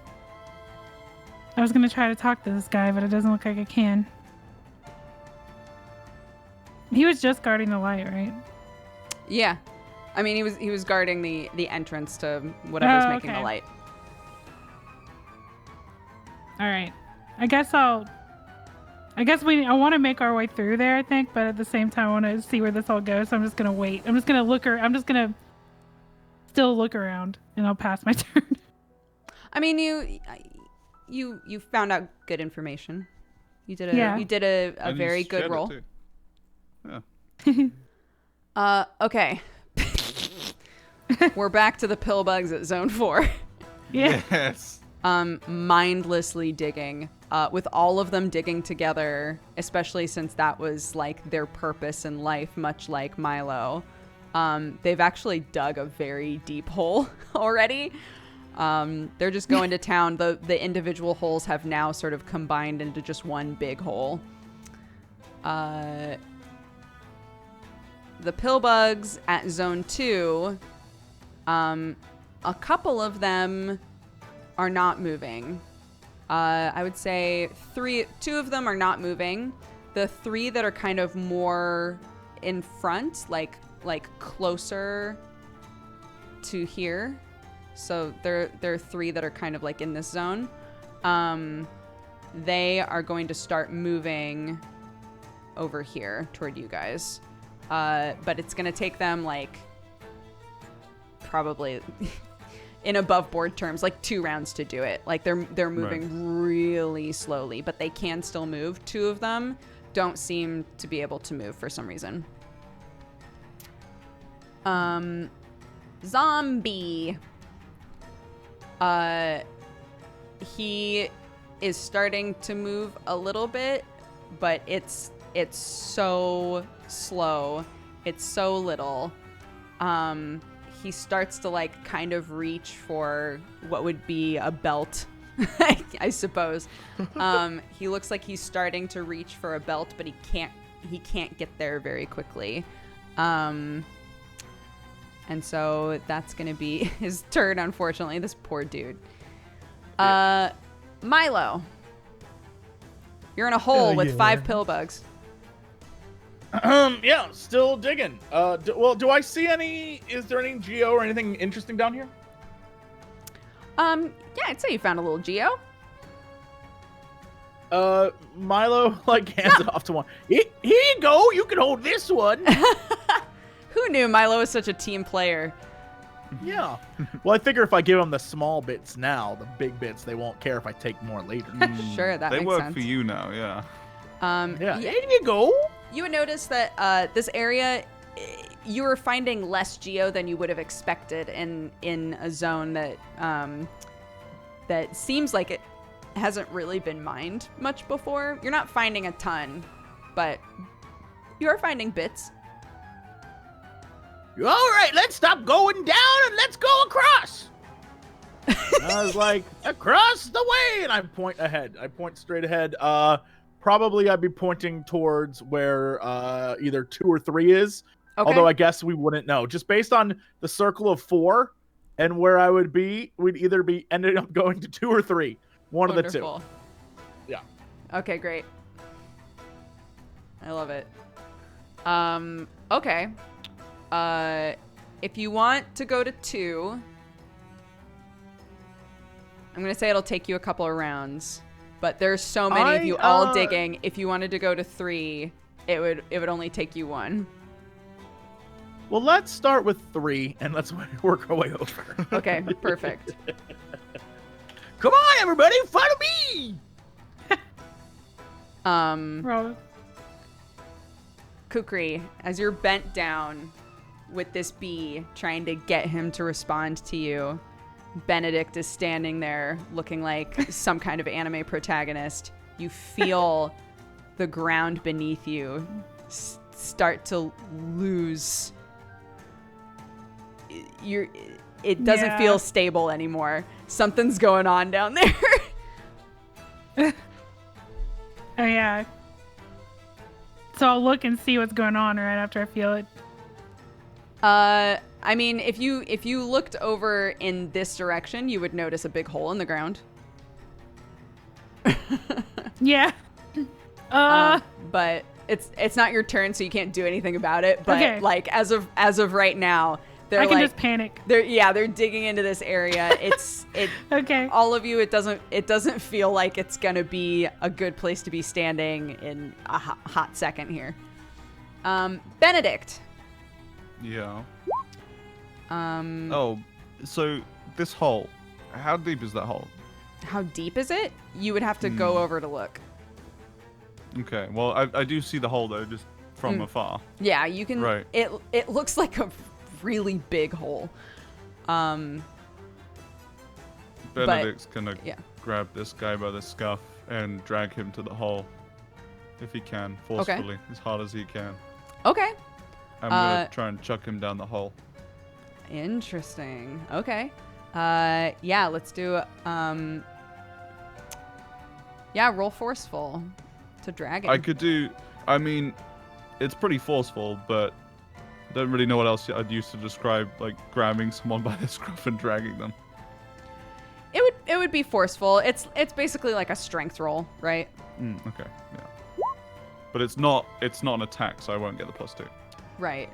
I was gonna try to talk to this guy, but it doesn't look like I can. He was just guarding the light, right? Yeah. I mean, he was guarding the entrance to whatever's making the light. All right. I guess I want to make our way through there, I think, but at the same time I want to see where this all goes. So I'm just going to wait. I'm just going to still look around, and I'll pass my turn. I mean, you found out good information. You did a very good roll. Yeah. Okay. We're back to the pill bugs at zone 4. Yeah. Yes. Mindlessly digging, with all of them digging together, especially since that was like their purpose in life, much like Milo. They've actually dug a very deep hole already. They're just going to town. The individual holes have now sort of combined into just one big hole. The pill bugs at zone 2, a couple of them are not moving. I would say two of them are not moving. The 3 that are kind of more in front, like closer to here. So there are 3 that are kind of like in this zone. They are going to start moving over here toward you guys. But it's gonna take them like probably in above board terms, like 2 rounds to do it. Like they're moving really slowly, but they can still move. 2 of them don't seem to be able to move for some reason. Zombie. He is starting to move a little bit, but it's so slow. It's so little. He starts to like kind of reach for what would be a belt, I suppose. He looks like he's starting to reach for a belt, but he can't get there very quickly. And so that's gonna be his turn, unfortunately. This poor dude. Milo, you're in a hole with 5 pill bugs. Yeah, still digging. Do I see any? Is there any geo or anything interesting down here? Yeah, I'd say you found a little geo. Milo like hands it off to one. Here you go. You can hold this one. Who knew Milo was such a team player? Yeah. Well, I figure if I give them the small bits now, the big bits, they won't care if I take more later. Sure, that They makes work sense. for you now, yeah. Yeah. Here you go. You would notice that this area, you were finding less geo than you would have expected in a zone that that seems like it hasn't really been mined much before. You're not finding a ton, but you are finding bits. All right, let's stop going down and let's go across. I was like, across the way, and I point ahead. I point straight ahead. Probably I'd be pointing towards where either 2 or 3 is. Okay. Although I guess we wouldn't know. Just based on the circle of 4 and where I would be, we'd either be ending up going to 2 or 3. One Wonderful. of the 2. Yeah. Okay, great. I love it. Okay. If you want to go to 2, I'm gonna say it'll take you a couple of rounds, but there's so many of you all digging. If you wanted to go to 3, it would only take you 1. Well, let's start with 3 and let's work our way over. Okay, perfect. Come on, everybody, follow me. Kukri, as you're bent down with this bee, trying to get him to respond to you, Benedict is standing there looking like some kind of anime protagonist. You feel the ground beneath you start to lose. It doesn't feel stable anymore. Something's going on down there. Oh yeah. So I'll look and see what's going on right after I feel it. I mean, if you looked over in this direction, you would notice a big hole in the ground. Yeah. But it's not your turn, so you can't do anything about it. But like as of right now, they're I can like, just panic. They're digging into this area. Okay. All of you, it doesn't feel like it's gonna be a good place to be standing in a hot second here. Benedict. Yeah. Oh, so this hole, how deep is that hole? how deep is it? You would have to go over to look. Okay, well, I do see the hole, though, just from afar. Yeah, you can. Right. It looks like a really big hole. Benedict's gonna yeah. grab this guy by the scuff and drag him to the hole, if he can, forcefully, as hard as he can. Okay. I'm gonna try and chuck him down the hole. Interesting. Okay. Yeah, let's do roll forceful to drag him. I could do. I mean, it's pretty forceful, but I don't really know what else I'd use to describe like grabbing someone by the scruff and dragging them. It would be forceful. It's basically like a strength roll, right? Okay. Yeah. But it's not an attack, so I won't get the +2. Right.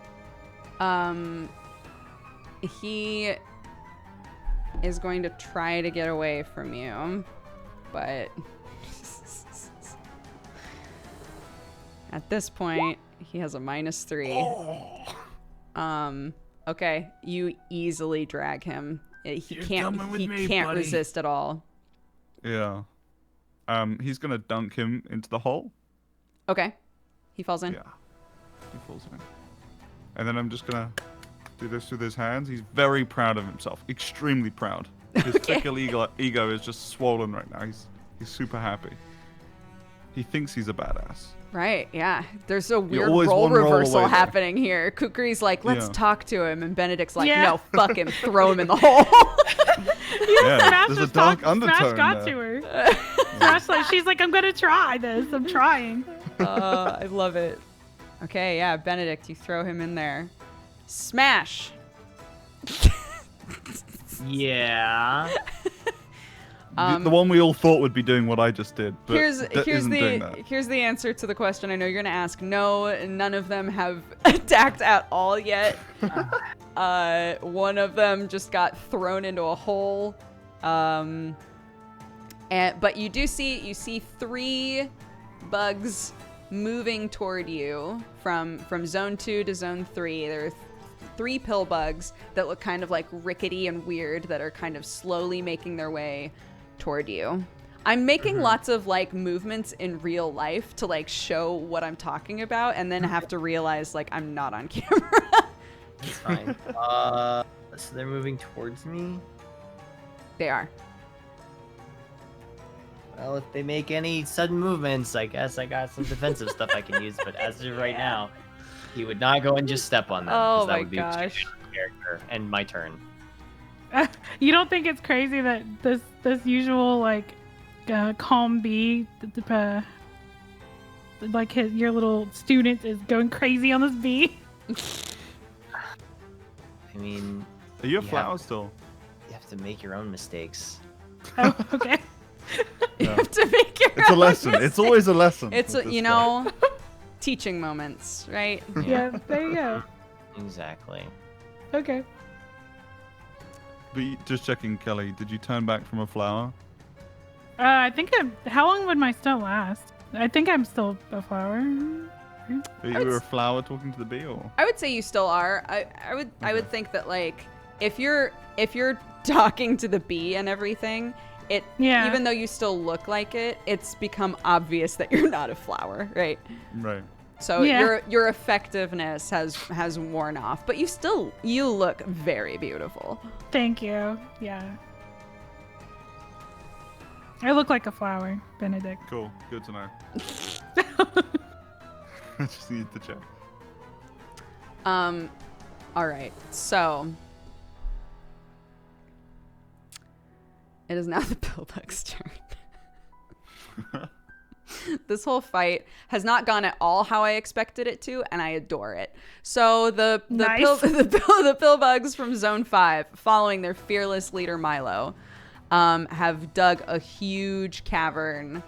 He is going to try to get away from you, but at this point, he has a -3. Okay, you easily drag him. He You're can't coming with me, can't buddy. resist at all. Yeah. He's gonna dunk him into the hole. Okay. He falls in. Yeah. He falls in. And then I'm just gonna do this with his hands. He's very proud of himself. Extremely proud. His fickle ego is just swollen right now. He's super happy. He thinks he's a badass. Right, yeah. There's a weird always role one roll reversal away there. happening here. Kukri's like, let's Yeah. talk to him. And Benedict's like, Yeah. no, fuck him. Throw him in the hole. Yeah, Smash there's a just dark talked- undertone Smash got there. to her. Smash, like, she's like, I'm gonna try this. I'm trying. I love it. Okay, yeah, Benedict, you throw him in there. Smash. Yeah. The one we all thought would be doing what I just did, but Here's isn't doing that. here's the answer to the question I know you're gonna ask. No, none of them have attacked at all yet. One of them just got thrown into a hole. But you see 3 bugs moving toward you from zone 2 to zone 3. There are 3 pill bugs that look kind of like rickety and weird that are kind of slowly making their way toward you. I'm making lots of like movements in real life to like show what I'm talking about and then have to realize like I'm not on camera. It's fine. So they're moving towards me. They are. Well, if they make any sudden movements, I guess I got some defensive stuff I can use. But as of right now, he would not go and just step on them. 'cause Oh that my would be gosh. character and my turn. You don't think it's crazy that this usual like calm bee, like your little student is going crazy on this bee? I mean, Are you a You flower have- still? you have to make your own mistakes. Oh, okay. You Yeah. have to make your It's a own lesson. It's always a lesson. It's with a, this you guy. know, teaching moments, right? Yeah, there you go. Exactly. Okay. But just checking, Kelly, did you turn back from a flower? I think how long would my stunt last? I think I'm still a flower. Are you a flower talking to the bee, or? I would say you still are. I would Okay. think that like if you're talking to the bee and everything, Yeah. even though you still look like it, it's become obvious that you're not a flower, right? Right. So Yeah. your effectiveness has worn off, but you look very beautiful. Thank you. Yeah. I look like a flower, Benedict. Cool. Good to know. I just need to check. All right. So it is now the pillbug's turn. This whole fight has not gone at all how I expected it to, and I adore it. So the Nice. the pillbugs from Zone 5, following their fearless leader Milo, have dug a huge cavern,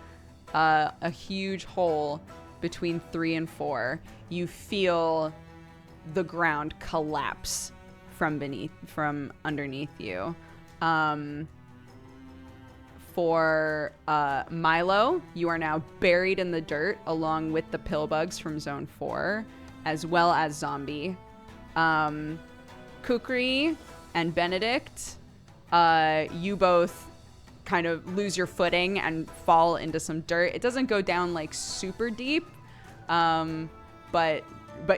a huge hole between 3 and 4. You feel the ground collapse from underneath you. For Milo, you are now buried in the dirt along with the pillbugs from Zone 4, as well as Zombie. Kukri and Benedict, you both kind of lose your footing and fall into some dirt. It doesn't go down like super deep, but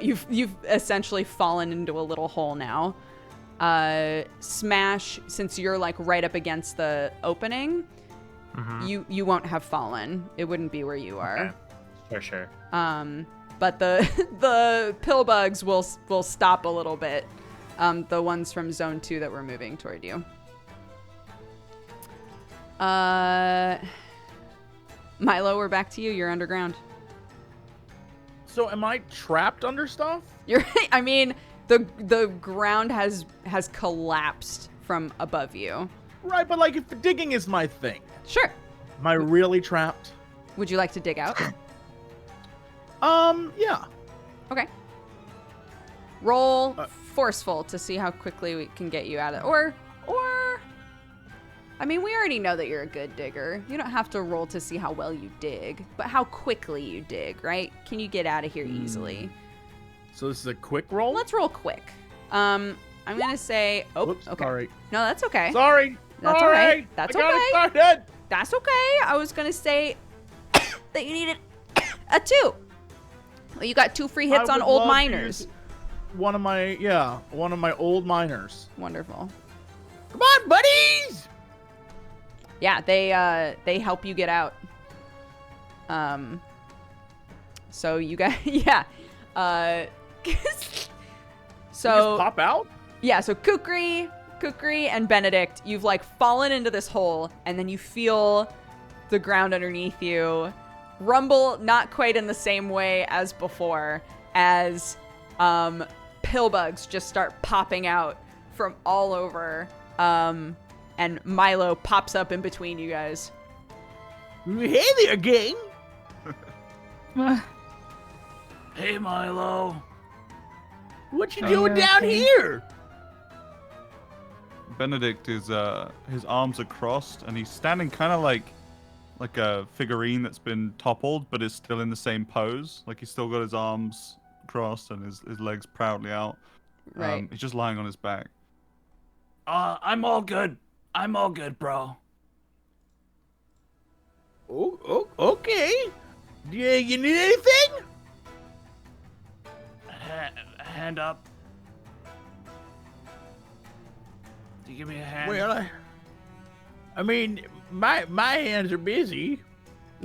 you've essentially fallen into a little hole now. Smash, since you're like right up against the opening, you won't have fallen. It wouldn't be where you are. Okay. Sure. But the pill bugs will stop a little bit. The ones from zone 2 that were moving toward you. Milo, we're back to you. You're underground. So am I trapped under stuff? I mean, the ground has collapsed from above you. Right, but like if digging is my thing, Sure. am I really trapped? Would you like to dig out? Yeah. Okay. Roll forceful to see how quickly we can get you out of or I mean, we already know that you're a good digger. You don't have to roll to see how well you dig, but how quickly you dig, right? Can you get out of here easily? So this is a quick roll? Let's roll quick. I'm going to say, Oops, okay. sorry. No, that's okay. Sorry. That's all all right. right. That's I got okay. it started. That's okay. I was going to say that you needed a 2. Well, you got 2 free hits I on would old love to miners. use one of my old miners. Wonderful. Come on, buddies! Yeah, they help you get out. So you guys, yeah. So Just pop out? yeah, so Kukri and Benedict, you've like fallen into this hole, and then you feel the ground underneath you rumble, not quite in the same way as before, as pill bugs just start popping out from all over. And Milo pops up in between you guys. Hey there, gang. Hey, Milo. What you Oh, doing down okay. here? Benedict is his arms are crossed and he's standing kind of like a figurine that's been toppled but is still in the same pose. Like he's still got his arms crossed and his legs proudly out. Right. He's just lying on his back. I'm all good. I'm all good, bro. Oh, okay. Yeah, you need anything? Hand up. Do you give me a hand? Well, I mean, my hands are busy.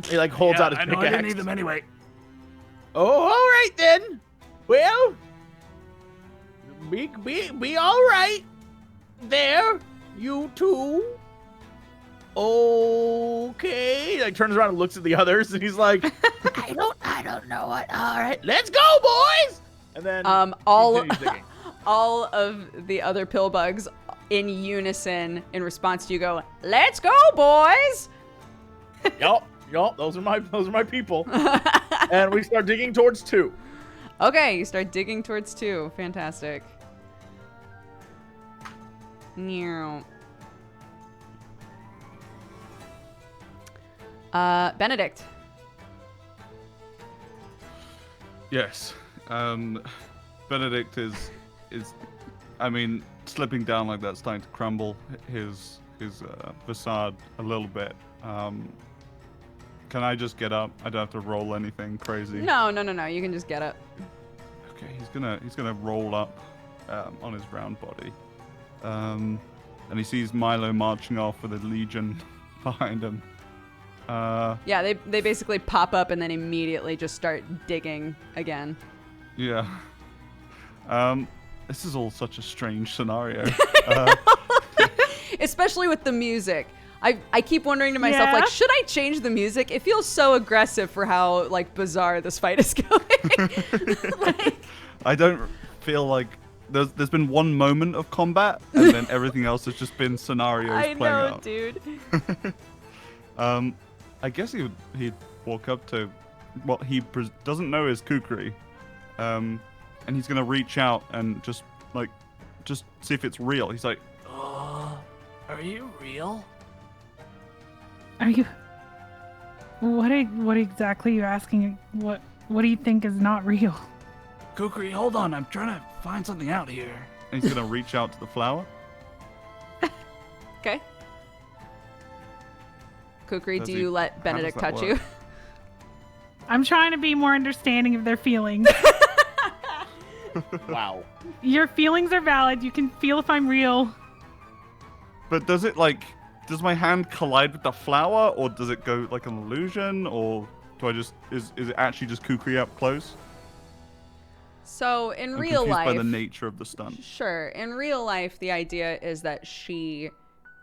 He like holds Yeah, out his I know pickaxe. I didn't need them anyway. Oh, all right then. Well, be all right. There, you two. Okay. Like turns around and looks at the others, and he's like, I don't know what. All right, let's go, boys. And then all continues digging. all of the other pill bugs in unison in response to you go, "Let's go, boys!" Yup, those are my people. And we start digging towards 2. Okay, you start digging towards 2. Fantastic. Meow. Benedict. Yes. Benedict is I mean, slipping down like that, starting to crumble his facade a little bit. Can I just get up? I don't have to roll anything crazy. No. You can just get up. Okay, he's gonna roll up on his round body, and he sees Milo marching off with a legion behind him. Yeah, they basically pop up and then immediately just start digging again. Yeah. This is all such a strange scenario. Especially with the music. I keep wondering to myself, Yeah? like, should I change the music? It feels so aggressive for how, like, bizarre this fight is going. Like, I don't feel like there's been one moment of combat, and then everything else has just been scenarios I playing know, out. dude. I guess he'd walk up to what he doesn't know is Kukri, and he's gonna reach out and just see if it's real. He's like, Are you real? Are you? What exactly are you asking? What do you think is not real? Kukri, hold on. I'm trying to find something out here. and he's gonna reach out to the flower. Okay. Kukri, Does do he- you let how does Benedict that touch work? you? I'm trying to be more understanding of their feelings. Wow. Your feelings are valid. You can feel if I'm real. But does it does my hand collide with the flower, or does it go like an illusion, or do I just is it actually just Kukri up close? So in I'm real confused life, by the nature of the stunt. sure. In real life, the idea is that she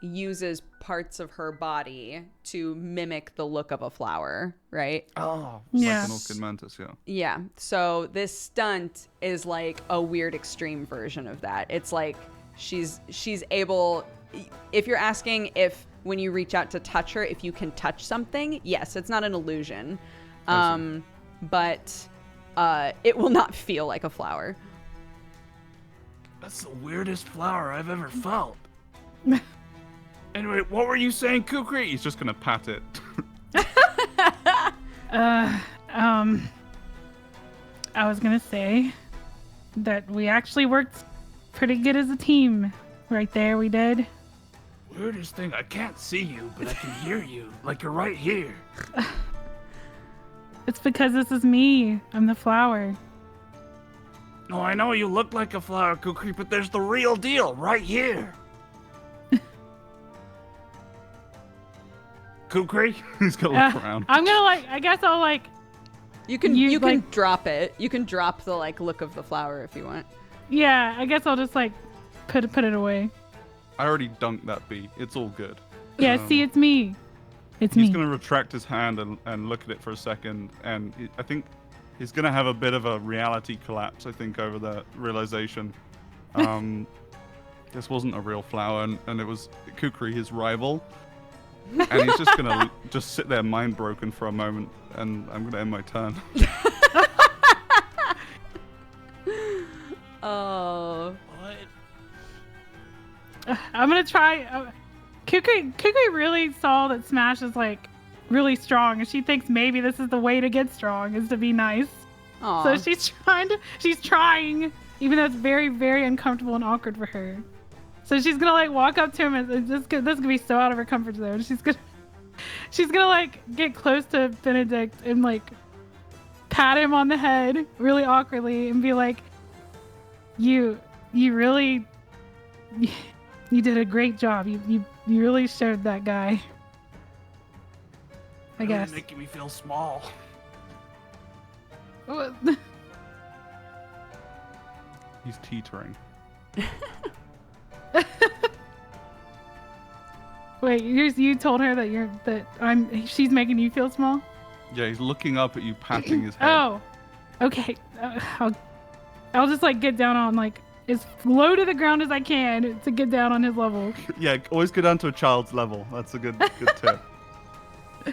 uses parts of her body to mimic the look of a flower, right? Oh, Yeah. like an orchid mantis, yeah. Yeah. So this stunt is like a weird extreme version of that. It's like she's able, if you're asking if when you reach out to touch her, if you can touch something, yes, it's not an illusion. But it will not feel like a flower. That's the weirdest flower I've ever felt. Anyway, what were you saying, Kukri? He's just gonna pat it. I was gonna say that we actually worked pretty good as a team. Right there, we did. Weirdest thing, I can't see you, but I can hear you. Like you're right here. It's because this is me. I'm the flower. No, I know you look like a flower, Kukri, but there's the real deal right here. Kukri? He's gonna look around. I'm gonna I guess I'll You can You, can like- drop it. You can drop the look of the flower if you want. yeah, I guess I'll just put it away. I already dunked that bee. It's all good. Yeah, see, it's me. It's me. He's gonna retract his hand and look at it for a second, and I think he's gonna have a bit of a reality collapse. I think over the realization, this wasn't a real flower, and it was Kukri, his rival. And he's just gonna just sit there, mind broken for a moment, and I'm gonna end my turn. Oh. What? I'm gonna try. Kukri really saw that Smash is really strong, and she thinks maybe this is the way to get strong is to be nice. Aw. So she's trying, even though it's very, very uncomfortable and awkward for her. So she's gonna walk up to him, and this is gonna be so out of her comfort zone. She's gonna get close to Benedict and pat him on the head really awkwardly and be like, you really, you did a great job. You really showed that guy. I Really guess. making me feel small. He's teetering. Wait, you told her that she's making you feel small? Yeah, he's looking up at you, patting his head. Oh, okay. I'll just get down on as low to the ground as I can to get down on his level. Yeah, always go down to a child's level. That's a good tip.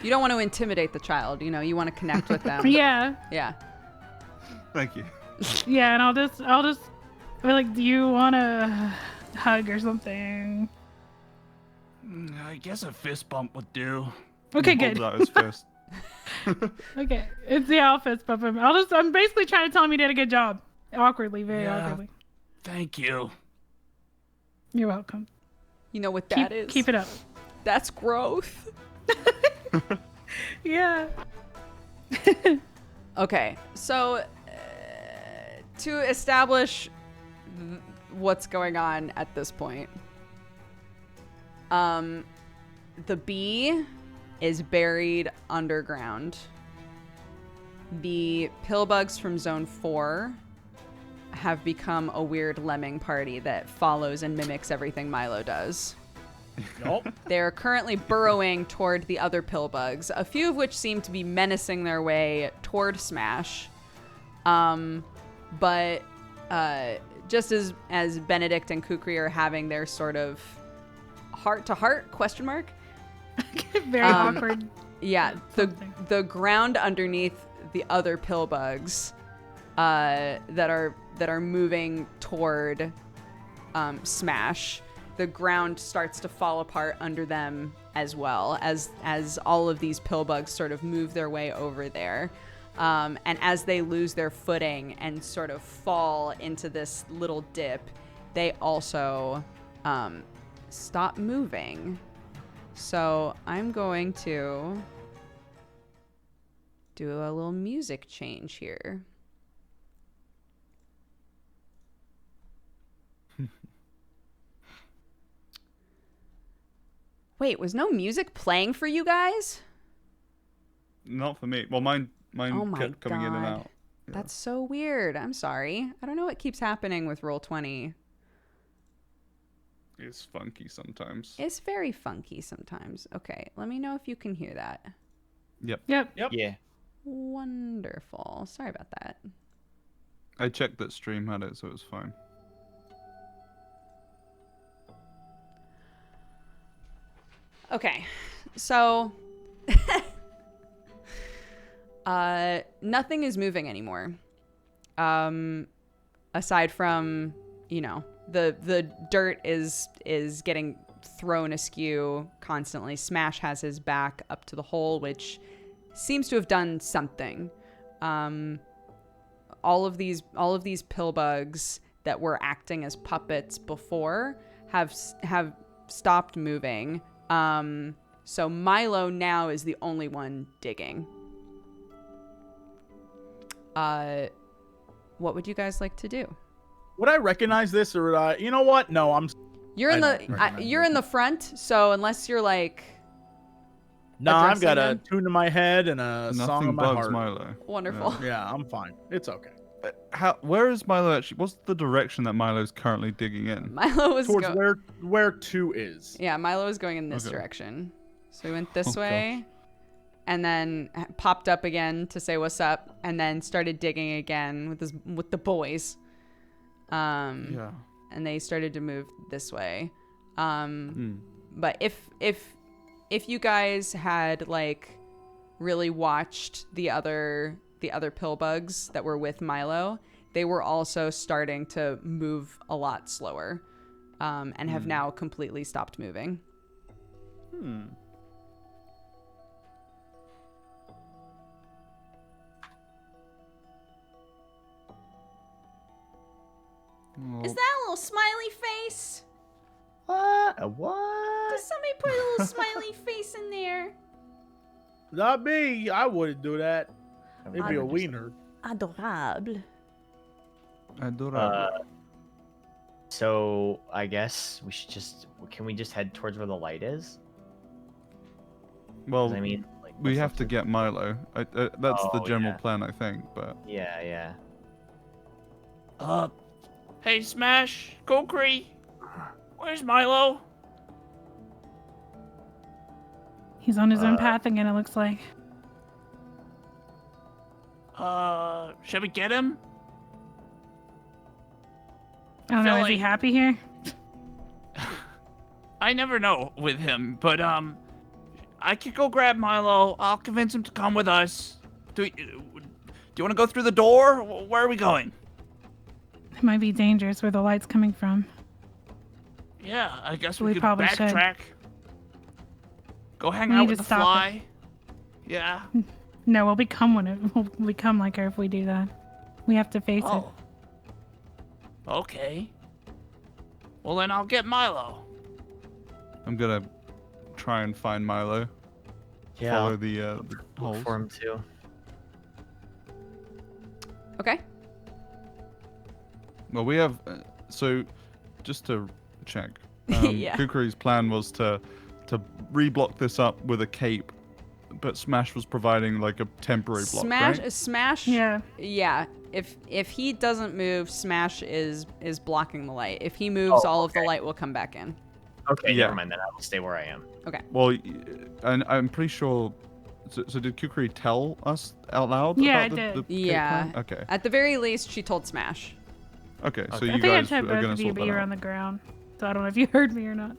You don't want to intimidate the child, you want to connect with them. Yeah, Yeah. Thank you. yeah, and I'll just be like, do you want a hug or something? I guess a fist bump would do. Okay, He good. holds out his fist. Okay, it's the outfits, but I'm basically trying to tell him he did a good job. Awkwardly, very Yeah. awkwardly. Thank you. You're welcome. You know what that is? Keep it up. That's growth. Yeah. Okay, so to establish what's going on at this point, the bee is buried underground. The pillbugs from Zone 4 have become a weird lemming party that follows and mimics everything Milo does. Nope. They're currently burrowing toward the other pillbugs, a few of which seem to be menacing their way toward Smash. But just as Benedict and Kukri are having their sort of heart-to-heart question mark, Very awkward. yeah, Something. the ground underneath the other pillbugs that are moving toward Smash, the ground starts to fall apart under them as well as all of these pillbugs sort of move their way over there. And as they lose their footing and sort of fall into this little dip, they also stop moving. So I'm going to do a little music change here. Wait, was no music playing for you guys? Not for me. Well, mine Oh my kept coming in and God. out. Yeah. That's so weird. I'm sorry. I don't know what keeps happening with Roll20. It's funky sometimes. It's very funky sometimes. Okay, let me know if you can hear that. Yep. Yeah. Wonderful. Sorry about that. I checked that stream had it, so it was fine. Okay, so nothing is moving anymore. Aside from, you know, the dirt is getting thrown askew constantly. Smash has his back up to the hole, which seems to have done something. All of these pill bugs that were acting as puppets before have stopped moving. So Milo now is the only one digging. What would you guys like to do? Would I recognize this, or would I? You know what? No, I'm. You're in I the don't recognize you're in the front, so unless you're like No, I've got a addressing them. tune in my head and a song Nothing in my bugs heart. Milo. Wonderful. Yeah, I'm fine. It's okay. Where is Milo actually? What's the direction that Milo's currently digging in? Milo was Towards where 2 is. Yeah, Milo was going in this Okay. direction. So he went this Oh, way and then popped up again to say what's up and then started digging again with the boys. Yeah. And they started to move this way. Hmm. But if you guys had like really watched the other pill bugs that were with Milo, they were also starting to move a lot slower, and have now completely stopped moving. Is that a little smiley face? What? Does somebody put a little smiley face in there? Not me. I wouldn't do that. It'd be a wiener. Adorable. Adorable. So I guess we should can we just head towards where the light is? 'Cause Well, I mean, like, we what's have up to get Milo. That's the Oh, general yeah. plan, I think. But Yeah. Hey, Smash, Kokri, where's Milo? He's on his own path again, it looks like. Should we get him? I don't know, feel is he like- happy here? I never know with him, but I could go grab Milo. I'll convince him to come with us. Do you want to go through the door? Where are we going? It might be dangerous where the light's coming from. Yeah, I guess We we could probably should. backtrack. Go hang We out need with to the stop it. fly. Yeah. No, we'll become we'll become like her if we do that. We have to face it. Oh. Okay. Well, then I'll get Milo. I'm gonna try and find Milo. Yeah. Follow the Look holes. for him too. Okay. Well, we have. So, just to check, Yeah. Kukuri's plan was to reblock this up with a cape, but Smash was providing like a temporary block. Right? Smash. Yeah. Yeah. If he doesn't move, Smash is blocking the light. If he moves, Oh, all of the okay. light will come back in. Okay, Yeah. never mind then. I will stay where I am. Well, and I'm pretty sure. So did Kukuri tell us out loud? Yeah, about I did. the cape Yeah. plan? Okay. At the very least, she told Smash. Okay. So Okay. you I think I guys told are both gonna of you, sort but that you're out. on the ground. So I don't know if you heard me or not.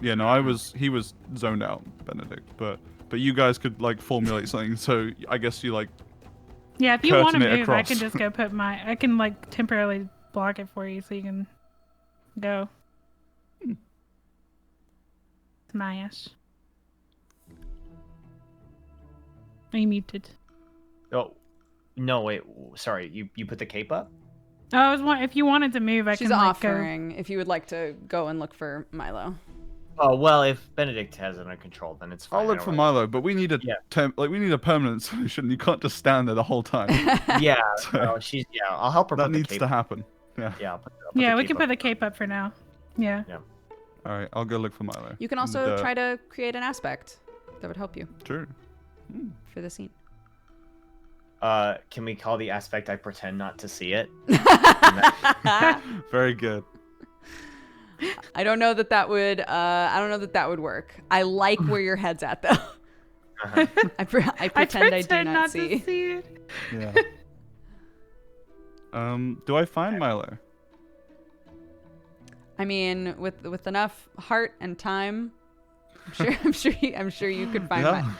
Yeah. No, he was zoned out, Benedict. But you guys could like formulate something. So I guess you like. Yeah, if you want to Curtain it move, I across. can just go I can like temporarily block it for you so you can go. Smash. Are you muted? Oh, no, wait. Sorry, you put the cape up? Oh, I was if you wanted to move, I She's can like, go. offering if you would like to go and look for Milo. Oh well, if Benedict has it under control, then it's fine. I'll I look don't for really- Milo, but we need a Yeah. we need a permanent solution. You can't just stand there the whole time. Yeah, So- no, I'll help her that put the needs cape to happen. Yeah. Yeah, I'll put Yeah, the we cape can up. put the cape up for now. Yeah. All right, I'll go look for Milo. You can in the also dirt. try to create an aspect that would help you True. for the scene. Can we call the aspect I pretend not to see it? Very good. I don't know that that would. I don't know that that would work. I like where your head's at, though. Uh-huh. I pretend I do not see. to see it. Yeah. Do I find Milo? I mean, with enough heart and time, I'm sure you could find Yeah.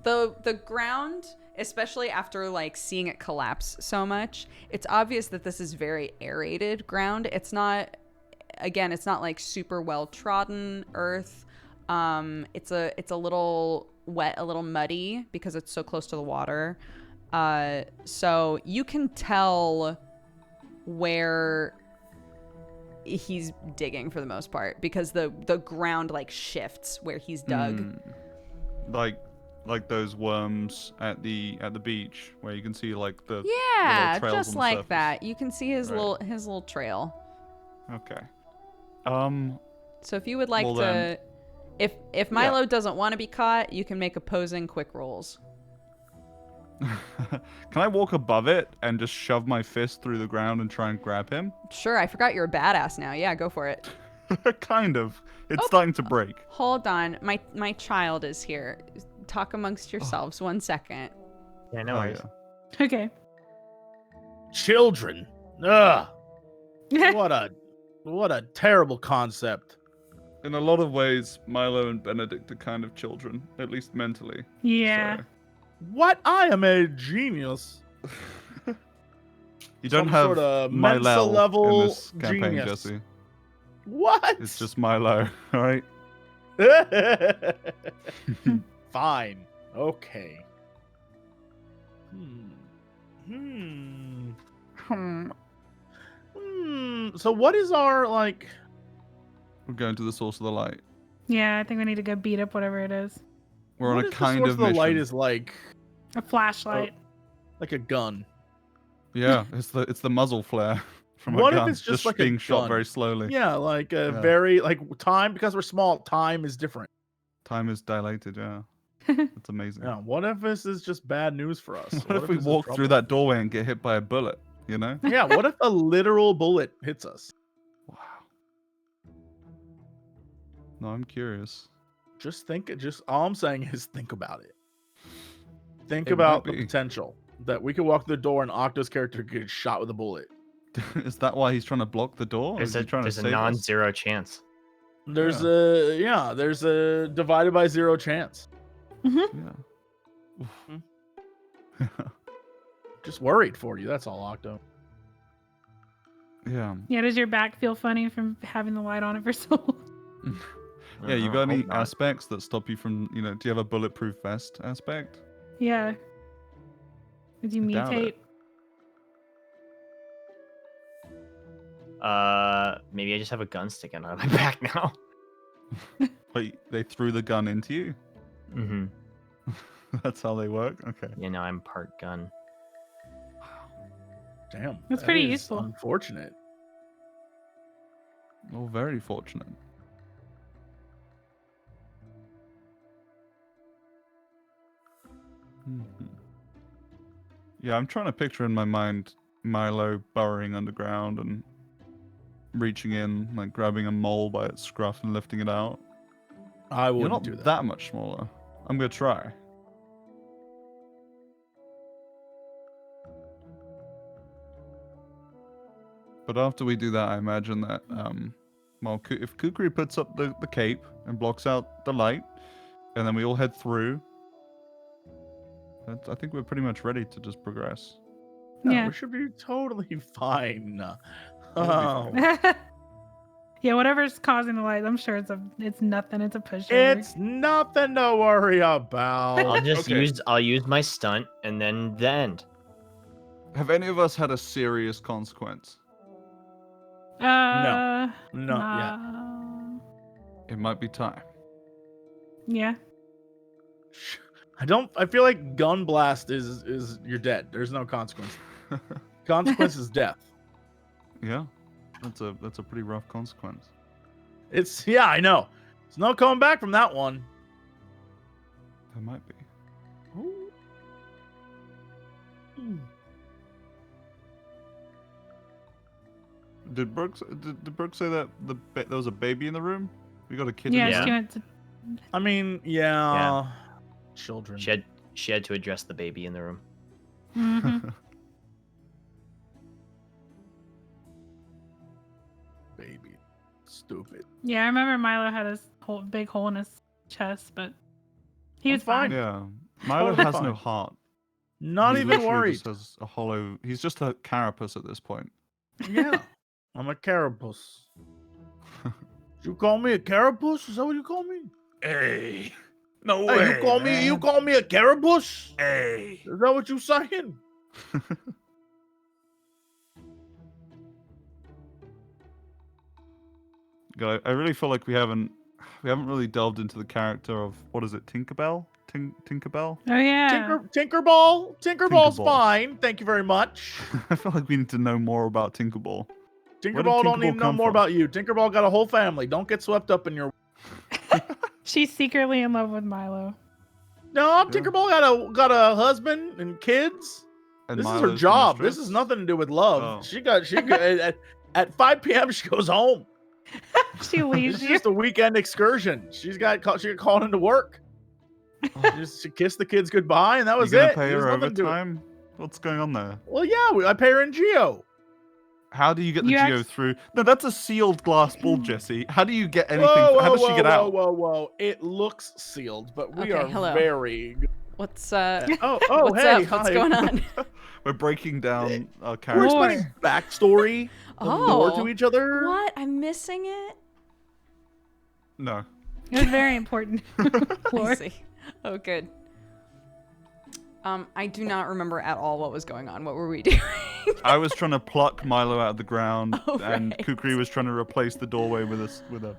the ground, especially after like seeing it collapse so much. It's obvious that this is very aerated ground. It's not like super well trodden earth. It's a little wet, a little muddy because it's so close to the water. So you can tell where he's digging for the most part because the ground like shifts where he's dug. Like those worms at the beach where you can see like the Yeah, little trails just on the like surface. that. You can see his Right. little trail. Okay. So if you would like Well, to, then- if Milo doesn't want to be caught, you can make opposing quick rolls. Can I walk above it and just shove my fist through the ground and try and grab him? Sure, I forgot you're a badass now. Yeah, go for it. Kind of. It's starting to break. Hold on, my child is here. Talk amongst yourselves 1 second. Yeah, no Oh, worries. yeah. Okay. Children. Ugh. What a terrible concept. In a lot of ways, Milo and Benedict are kind of children, at least mentally. Yeah. So, What? I am a genius. you don't Some have sort of Milo Mensa level in this campaign, genius. Jesse. What? It's just Milo, all right? Fine. Okay. So what is our like? We're going to the source of the light. Yeah, I think we need to go beat up whatever it is. We're on what a if kind the source of of the mission. light is like A flashlight. like a gun. Yeah, it's the muzzle flare from What a if gun, it's just like a being shot gun? very slowly. Yeah, like a Yeah. very like time because we're small. Time is different. Time is dilated. Yeah, that's amazing. Yeah. What if this is just bad news for us? What if we this is walk through trouble? that doorway and get hit by a bullet? You know? Yeah. What if a literal bullet hits us? Wow. No, I'm curious. Just think. Just all I'm saying is think about it. Think It about might the be. potential that we could walk through the door and Octo's character could get shot with a bullet. Is that why he's trying to block the door? Or is he trying to There's a save us? non-zero chance. There's Yeah. there's a divided by zero chance. Yeah. Just worried for you. That's all, Octo. Yeah. Yeah, does your back feel funny from having the light on it for so long? Yeah, you Uh-huh, got any hope not. aspects that stop you from, do you have a bulletproof vest aspect? Yeah. Did you I doubt mutate? it. Maybe I just have a gun sticking out of my back now. Wait, they threw the gun into you? Mm-hmm. That's how they work? Okay. You know, I'm part gun. Damn. That's that pretty is useful. Unfortunate. Well, very fortunate. Mhm. Yeah, I'm trying to picture in my mind Milo burrowing underground and reaching in, like grabbing a mole by its scruff and lifting it out. I You're wouldn't not do that. that much smaller. I'm gonna try. But after we do that, I imagine that, if Kukri puts up the cape and blocks out the light, and then we all head through, I think we're pretty much ready to just progress. No, Yeah. we should be totally fine. We'll be Oh, fine. Yeah, whatever's causing the light, I'm sure it's nothing. It's a pushover. it's nothing to worry about. I'll just Okay. use my stunt and then the end. Have any of us had a serious consequence? Not yet. no. It might be time. Yeah. I feel like gun blast is you're dead. There's no consequence. Consequence is death. Yeah, that's a pretty rough consequence. Yeah, I know. There's no coming back from that one. There might be. Did Brooke say that there was a baby in the room? We got a kid in Yeah, Yeah. the she room? went to. I mean, yeah. Children. She had to address the baby in the room. Mhm. Baby. Stupid. Yeah, I remember Milo had this whole big hole in his chest, but he I'm was fine. fine. Yeah. Milo Totally has no fine. heart. Not He even literally worried. just has a hollow. He's just a carapace at this point. Yeah. I'm a carapace. You call me a carapace? Is that what you call me? Hey. No Hey, way. you man. call me a carapace? Hey. Is that what you saying? God, I really feel like we haven't really delved into the character of, what is it, Tinkerbell? Tinkerbell? Oh yeah. Tinkerball? Tinkerball's Tinkerball. fine. Thank you very much. I feel like we need to know more about Tinkerball. did Tinkerball don't need Tinkerball to know come more from? about you. Tinkerball got a whole family. Don't get swept up in your. She's secretly in love with Milo. No, Yeah. Tinkerball got a husband and kids. And This is her Milo's the job. This mistress? is nothing to do with love. Oh. She at 5 p.m. she goes home. She leaves It's you. just a weekend excursion. She got called into work. She kissed the kids goodbye, and that was you gonna it. pay There's her nothing to it. overtime? What's going on there? Well, yeah, I pay her in Geo. How do you get the You Geo act- through? No, that's a sealed glass ball, Jesse. How do you get anything? Whoa, How whoa, does she whoa, get out? whoa! It looks sealed, but we Okay, are hello. very. What's Oh, what's hey, up? What's hi. going on? We're breaking down our We're characters. War. explaining backstory of lore Oh. to each other. What? I'm missing it? No. It was very important. I Lore. see. Oh, good. I do not remember at all what was going on. What were we doing? I was trying to pluck Milo out of the ground, Oh, and right. Kukri was trying to replace the doorway with a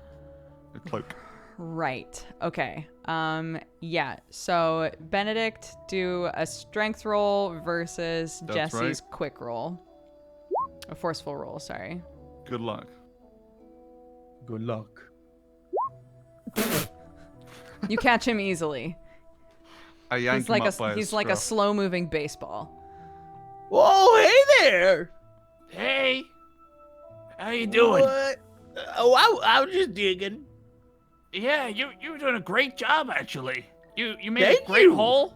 cloak. Right. Okay. Yeah. So Benedict, do a strength roll versus That's Jesse's quick roll. A forceful roll, sorry. Good luck. Good luck. You catch him easily. I yank He's like him up by a his he's like a scruff. slow-moving baseball. Whoa, hey there! Hey. How you doing? What? Oh, I was just digging. Yeah, you were doing a great job actually. You made Thank a great you. hole.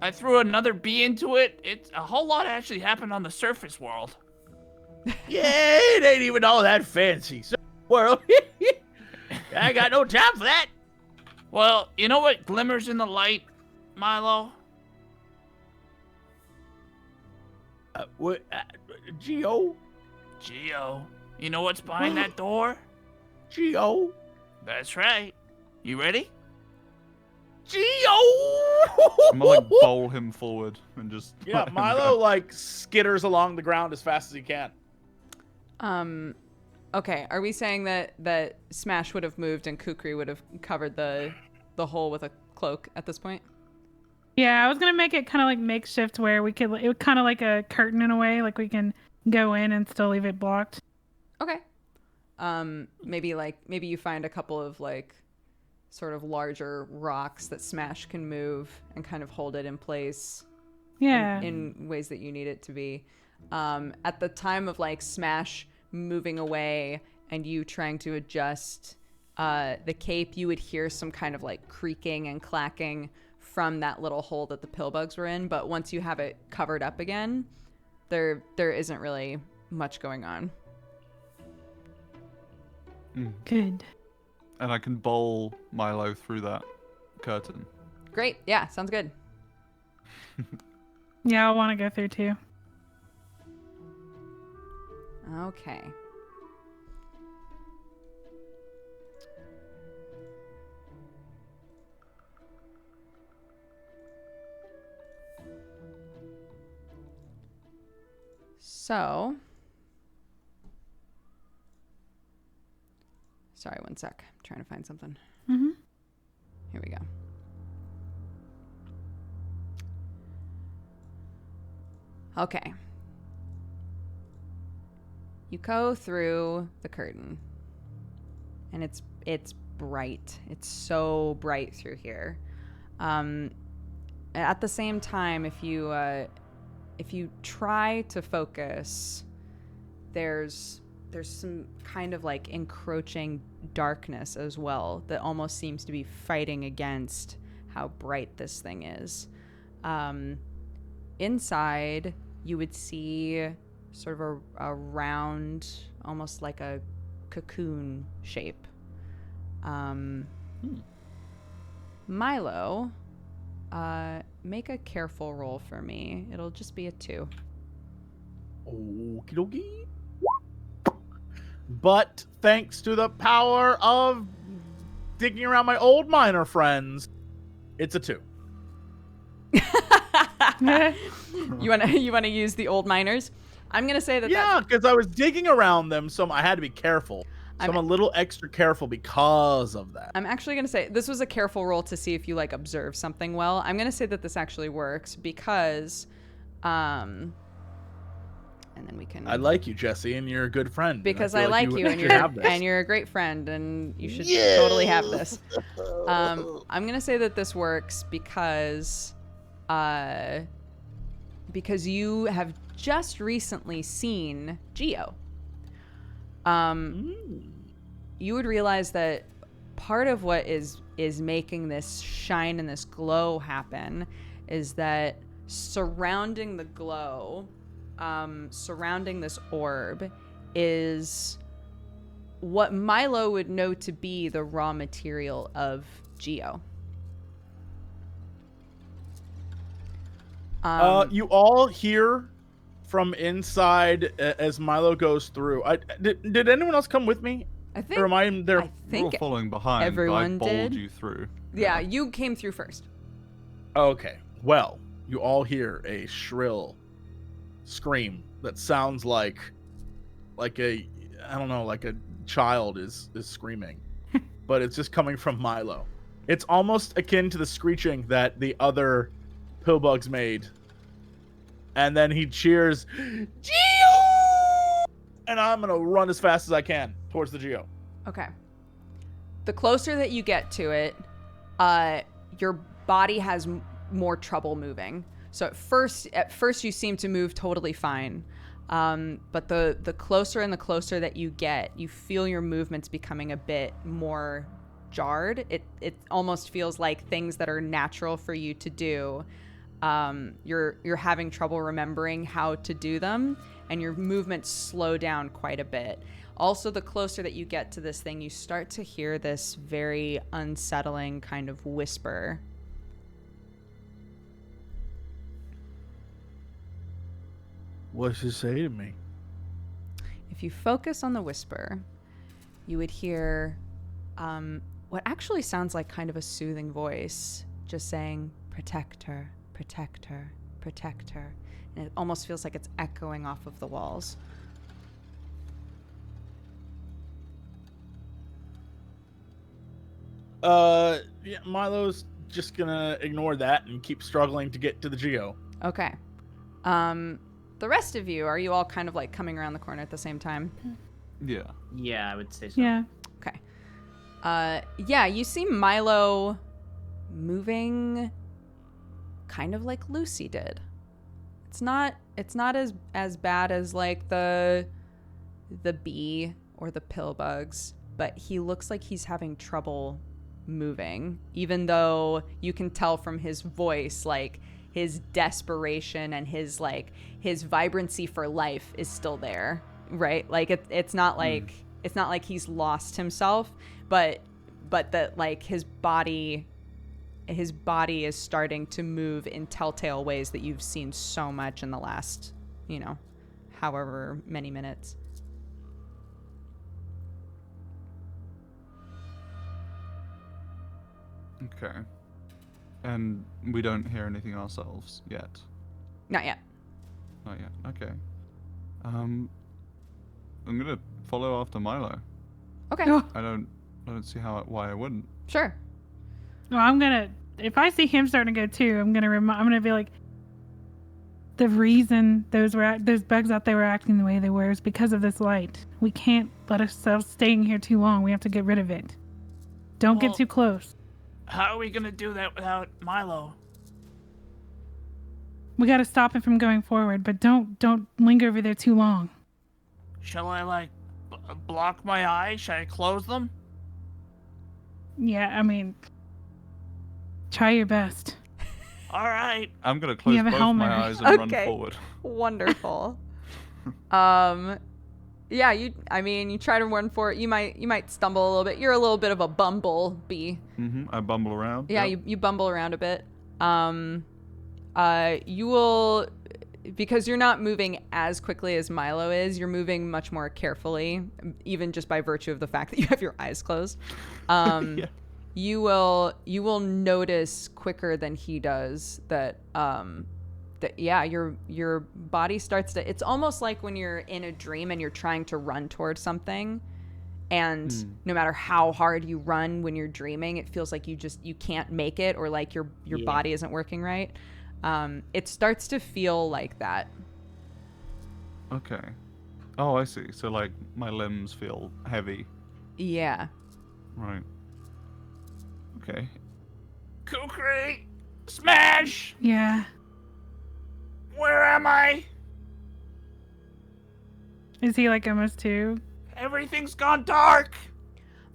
I threw another bee into it. It's a whole lot actually happened on the surface world. Yeah, it ain't even all that fancy. So, well, I ain't got no time for that. Well, you know what glimmers in the light, Milo? What? Geo? Geo. You know what's behind that door? Geo? That's right. You ready? Geo! I'm gonna like bowl him forward and just Yeah, let him Milo go. like skitters along the ground as fast as he can. Okay, are we saying that Smash would have moved and Kukri would have covered the hole with a cloak at this point? Yeah, I was gonna make it kind of like makeshift where we could. It was kind of like a curtain in a way, like we can go in and still leave it blocked. Okay. Maybe you find a couple of like sort of larger rocks that Smash can move and kind of hold it in place Yeah. in ways that you need it to be. At the time of like Smash moving away and you trying to adjust the cape, you would hear some kind of like creaking and clacking from that little hole that the pillbugs were in. But once you have it covered up again, there isn't really much going on. Good. And I can bowl Milo through that curtain. Great. Yeah, sounds good. Yeah, I want to go through too. Okay. So, sorry, one sec. I'm trying to find something. Mm-hmm. Here we go. Okay. You go through the curtain and it's bright. It's so bright through here. At the same time, if you try to focus, there's some kind of like encroaching darkness as well that almost seems to be fighting against how bright this thing is. Inside, you would see sort of a round, almost like a cocoon shape. Milo, make a careful roll for me. It'll just be a 2. Okie dokie. But thanks to the power of digging around my old miner friends, it's a 2. You wanna use the old miners? I'm gonna say that. Yeah, because I was digging around them, so I had to be careful. So I'm a little extra careful because of that. I'm actually gonna say this was a careful roll to see if you like observe something well. I'm gonna say that this actually works because, and then we can. I like you, Jesse, and you're a good friend. Because I I like you, should and you're a great friend, and you should totally have this. I'm gonna say that this works because you have just recently seen Geo. You would realize that part of what is making this shine and this glow happen is that surrounding the glow, surrounding this orb, is what Milo would know to be the raw material of Geo. You all hear from inside as Milo goes through. Did anyone else come with me? I think. Or am I there? I We're all think following behind. everyone but I bowled did. you through. Yeah, you came through first. Okay. Well, you all hear a shrill scream that sounds like a child is screaming, but it's just coming from Milo. It's almost akin to the screeching that the other pillbugs made. And then he cheers, Geo! And I'm going to run as fast as I can towards the Geo. Okay. The closer that you get to it, your body has more trouble moving. So at first you seem to move totally fine. But the closer and the closer that you get, you feel your movements becoming a bit more jarred. It almost feels like things that are natural for you to do. You're having trouble remembering how to do them, and your movements slow down quite a bit. Also, the closer that you get to this thing, you start to hear this very unsettling kind of whisper. What's he say to me? If you focus on the whisper, you would hear what actually sounds like kind of a soothing voice, just saying, protect her, protect her, protect her. And it almost feels like it's echoing off of the walls. Yeah, Milo's just gonna ignore that and keep struggling to get to the Geo. Okay. The rest of you, are you all kind of like coming around the corner at the same time? Yeah. Yeah, I would say so. Yeah. Okay. Yeah, you see Milo moving kind of like Lucy did. It's not as bad as like the bee or the pill bugs, but he looks like he's having trouble moving, even though you can tell from his voice, like his desperation and his vibrancy for life is still there, right? Like it's not like he's lost himself, but that like his body is starting to move in telltale ways that you've seen so much in the last, however many minutes. Okay. And we don't hear anything ourselves yet. Not yet. Not yet. Okay. I'm gonna follow after Milo. Okay. I don't see why I wouldn't. Sure. Well, if I see him starting to go too, I'm gonna be like, the reason those bugs out there were acting the way they were is because of this light. We can't let ourselves staying here too long. We have to get rid of it. Don't get Well- too close. How are we gonna do that without Milo? We got to stop it from going forward, but don't linger over there too long. Shall I like block my eyes? Should I close them? Yeah, I mean, try your best. All right. I'm gonna close have a both helmet. my eyes and run Okay. forward. Wonderful. Yeah, you try to run for it. You might stumble a little bit. You're a little bit of a bumblebee. I bumble around. Yeah, Yep. you bumble around a bit. You will, because you're not moving as quickly as Milo is, you're moving much more carefully, even just by virtue of the fact that you have your eyes closed. Yeah. You will notice quicker than he does that your body starts to, it's almost like when you're in a dream and you're trying to run towards something, and no matter how hard you run when you're dreaming, it feels like you can't make it, or like your body isn't working right. It starts to feel like that. Okay. Oh, I see. So like my limbs feel heavy. Yeah. Right. Okay. Kukri! Smash! Yeah. Where am I? Is he like almost two? Everything's gone dark!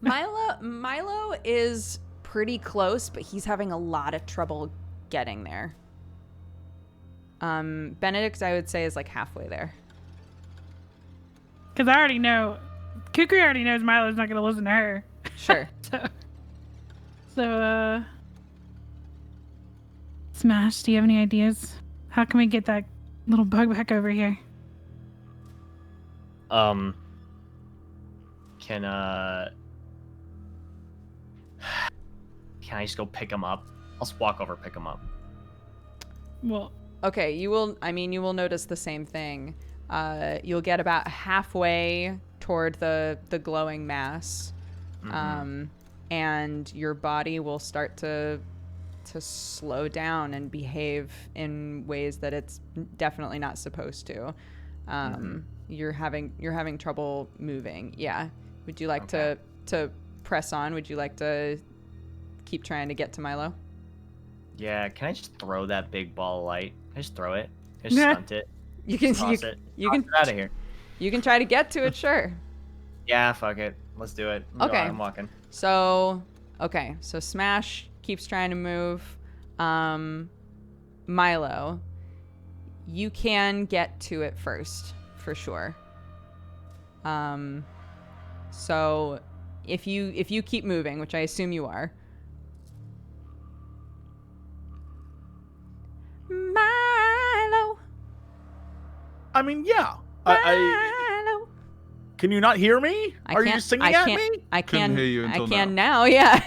Milo is pretty close, but he's having a lot of trouble getting there. Benedict, I would say, is like halfway there. Because I already know, Kukri already knows Milo's not going to listen to her. Sure. So, Smash, do you have any ideas? How can we get that little bug back over here? Can I just go pick him up? I'll just walk over, pick him up. Well, Okay, you will notice the same thing. You'll get about halfway toward the glowing mass. And your body will start to slow down and behave in ways that it's definitely not supposed to. You're having trouble moving. Yeah. Would you like to press on? Would you like to keep trying to get to Milo? Yeah, can I just throw that big ball of light? Can I just throw it? Can I just stunt it? You can Toss it. you Toss can it out of here. you can try to get to it, sure. Yeah, fuck it. Let's do it. Okay. I'm walking. So Smash keeps trying to move. Milo, you can get to it first, for sure. So if you keep moving, which I assume you are. Milo. I mean, yeah. Milo. Can you not hear me? Are you just singing at me? I Couldn't can hear you I until can now, yeah.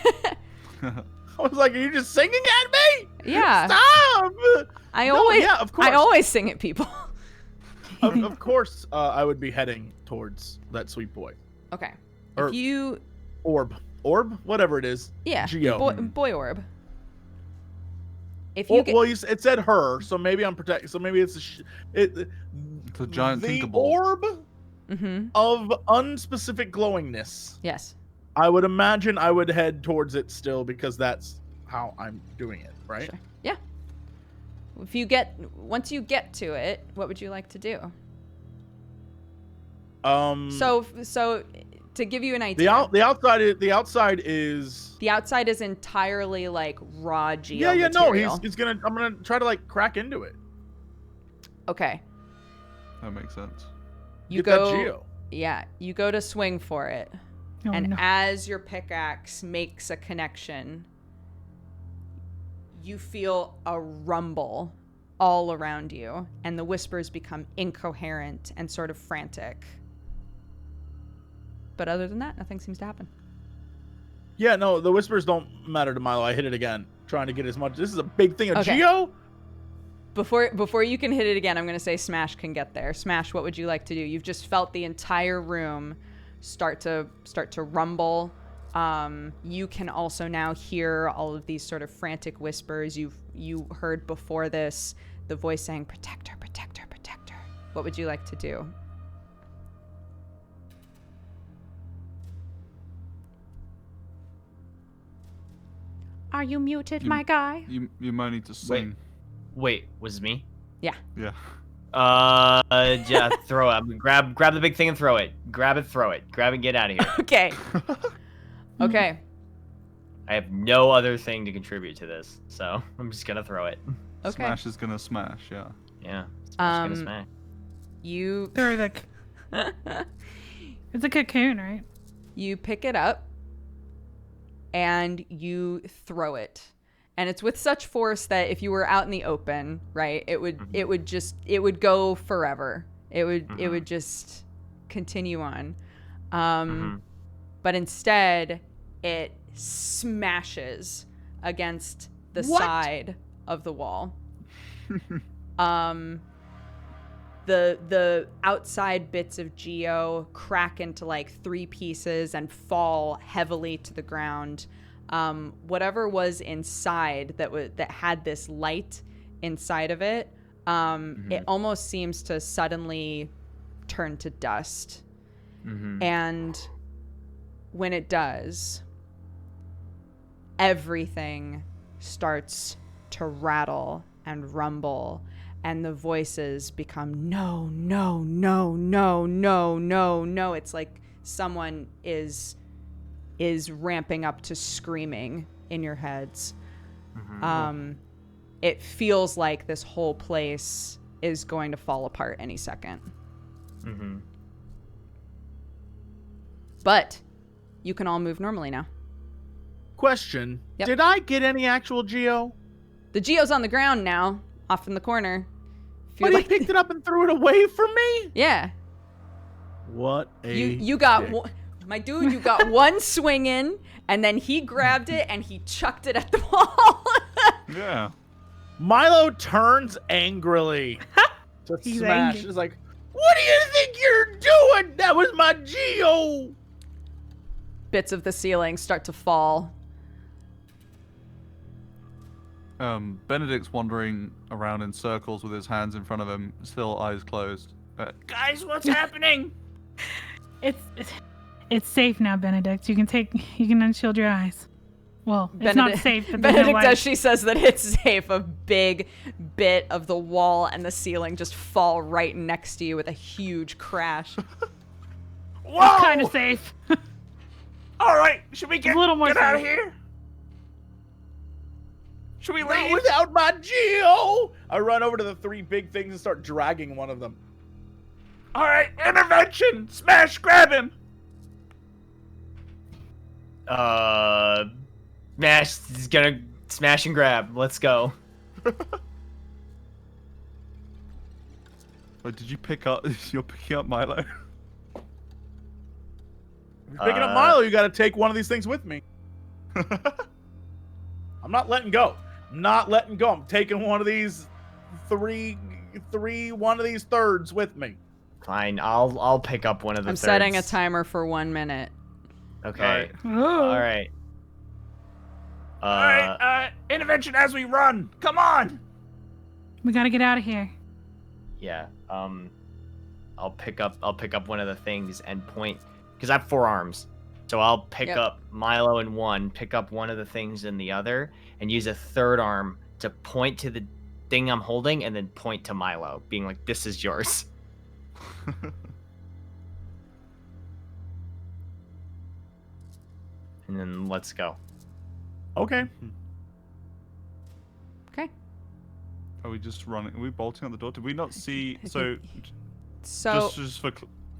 I was like, are you just singing at me? Yeah. Stop! Of course. I always sing at people. of course, I would be heading towards that sweet boy. Okay. Or- If you Orb, whatever it is. yeah, Geo. boy orb. If you get, Well, it said her, so maybe I'm protected. So maybe it's It's a giant the Tinkerball. orb mm-hmm. of unspecific glowingness. Yes. I would imagine I would head towards it still because that's how I'm doing it, right? Sure. Yeah. Once you get to it, what would you like to do? So to give you an idea, the outside is the outside is entirely like raw geo no, material. I'm gonna try to like crack into it. Okay. That makes sense. You Get go. that geo. Yeah, you go to swing for it, oh, and no. as your pickaxe makes a connection, you feel a rumble all around you, and the whispers become incoherent and sort of frantic. But other than that, nothing seems to happen. Yeah, no, the whispers don't matter to Milo. I hit it again, trying to get as much. This is a big thing of Okay. geo. Before you can hit it again, I'm going to say Smash can get there. Smash, what would you like to do? You've just felt the entire room start to rumble. You can also now hear all of these sort of frantic whispers you heard before this. the voice saying, "Protect her, protect her, protect her." What would you like to do? Are you muted, my guy? You might need to sing. Wait, was it me? Yeah. Yeah, throw it. Grab the big thing and throw it. Grab it, throw it. Grab and get out of here. Okay. Okay. I have no other thing to contribute to this, so I'm just gonna throw it. Okay. Smash is gonna smash. Yeah. Yeah. Smash gonna smash. You Throw the. It's a cocoon, right? you pick it up and you throw it. And it's with such force that if you were out in the open, right, it would go forever. It would just continue on. But instead it smashes against the side of the wall. The outside bits of Geo crack into like 3 pieces and fall heavily to the ground. Whatever was inside that had this light inside of it, it almost seems to suddenly turn to dust. And when it does, everything starts to rattle and rumble, and the voices become no, no, no, no, no, no, no. It's like someone is ramping up to screaming in your heads. It feels like this whole place is going to fall apart any second. But you can all move normally now. Question. Yep. Did I get any actual Geo? The Geo's on the ground now, off in the corner. But he picked it up and threw it away from me? Yeah. What a You got dick. one, my dude, you got one swing in, and then he grabbed it and he chucked it at the wall. Yeah. Milo turns angrily to He's Smash. angry. He's like, "What do you think you're doing? That was my Geo." Bits of the ceiling start to fall. Benedict's wandering around in circles with his hands in front of him, still eyes closed. Guys, what's happening? It's safe now, Benedict. You can unshield your eyes. Well, it's not safe, but there's no Benedict, light. as she says that it's safe, a big bit of the wall and the ceiling just fall right next to you with a huge crash. Whoa! It's kind of safe. All right, should we get a little more out of safe. here? Should we Not leave? without my Geo. I run over to the 3 big things and start dragging one of them. All right, intervention! Smash, grab him! Smash is gonna smash and grab. Let's go. Wait, did you pick up? You're picking up Milo? If you're picking up Milo, you got to take one of these things with me. I'm not letting go. I'm taking one of these one of these thirds with me. Fine, I'll pick up one of the I'm thirds. setting a timer for 1 minute. Okay. Oh. All right. All right, intervention as we run. Come on! We gotta get out of here. Yeah. I'll pick up one of the things and point, because I have 4 arms. So I'll pick up Milo in one, pick up one of the things in the other, and use a third arm to point to the thing I'm holding, and then point to Milo, being like, "This is yours." And then let's go. Okay. Okay. Are we just running? Are we bolting out the door? Did we not see? So, So just for.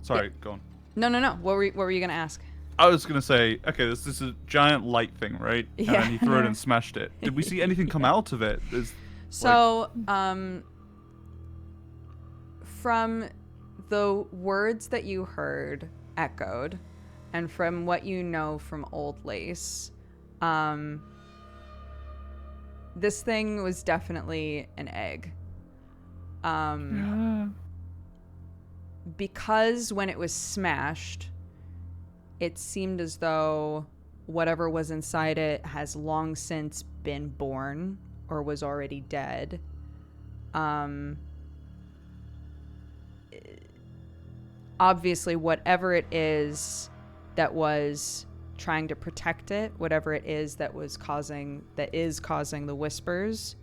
Sorry, go on. no. What were you gonna ask? I was gonna say, okay, this is a giant light thing, right? And Yeah. then he threw it and smashed it. Did we see anything come out of it? So, from the words that you heard echoed, and from what you know from Old Lace, this thing was definitely an egg. Because when it was smashed, it seemed as though whatever was inside it has long since been born or was already dead. Obviously, whatever it is that was trying to protect it, whatever it is that is causing the whispers,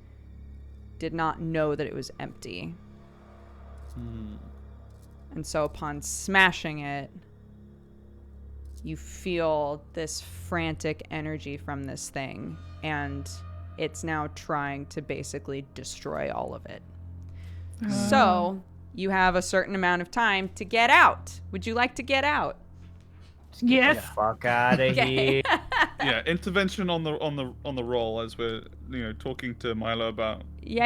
did not know that it was empty. And so upon smashing it, you feel this frantic energy from this thing, and it's now trying to basically destroy all of it. So you have a certain amount of time to get out. Would you like to get out? Yes. Fuck out of here. Yeah, intervention on the roll as we're talking to Milo about Yeah.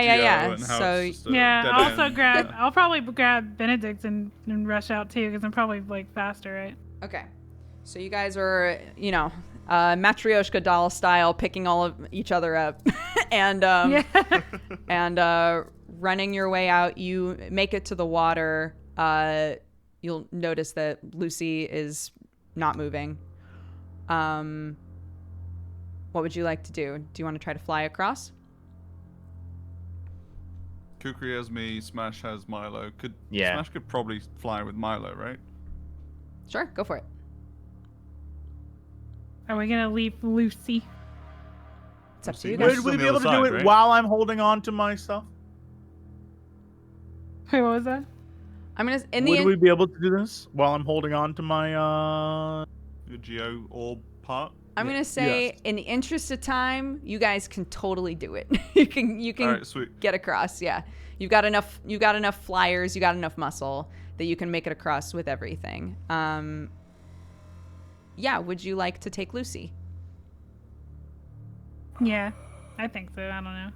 and how So it's just a Yeah, dead I'll also end. grab. Yeah. I'll probably grab Benedict and rush out too, because I'm probably like faster, right? okay. So you guys are, Matryoshka doll style, picking all of each other up, and and running your way out. You make it to the water. You'll notice that Lucy is not moving. What would you like to do? Do you want to try to fly across? Kukri has me, Smash has Milo. Yeah. Smash could probably fly with Milo, right? Sure, go for it. Are we gonna leave Lucy? It's up to See, you Lucy's guys. Would we on the be able other to do side, it right? while I'm holding on to my stuff? Wait, what was that? I'm gonna Would we be able to do this while I'm holding on to my The Geo orb part. I'm gonna say, Yes. in the interest of time, you guys can totally do it. you can All right, sweet. get across. Yeah, you've got enough flyers, you got enough muscle that you can make it across with everything. Yeah, would you like to take Lucy? Yeah, I think so. I don't know.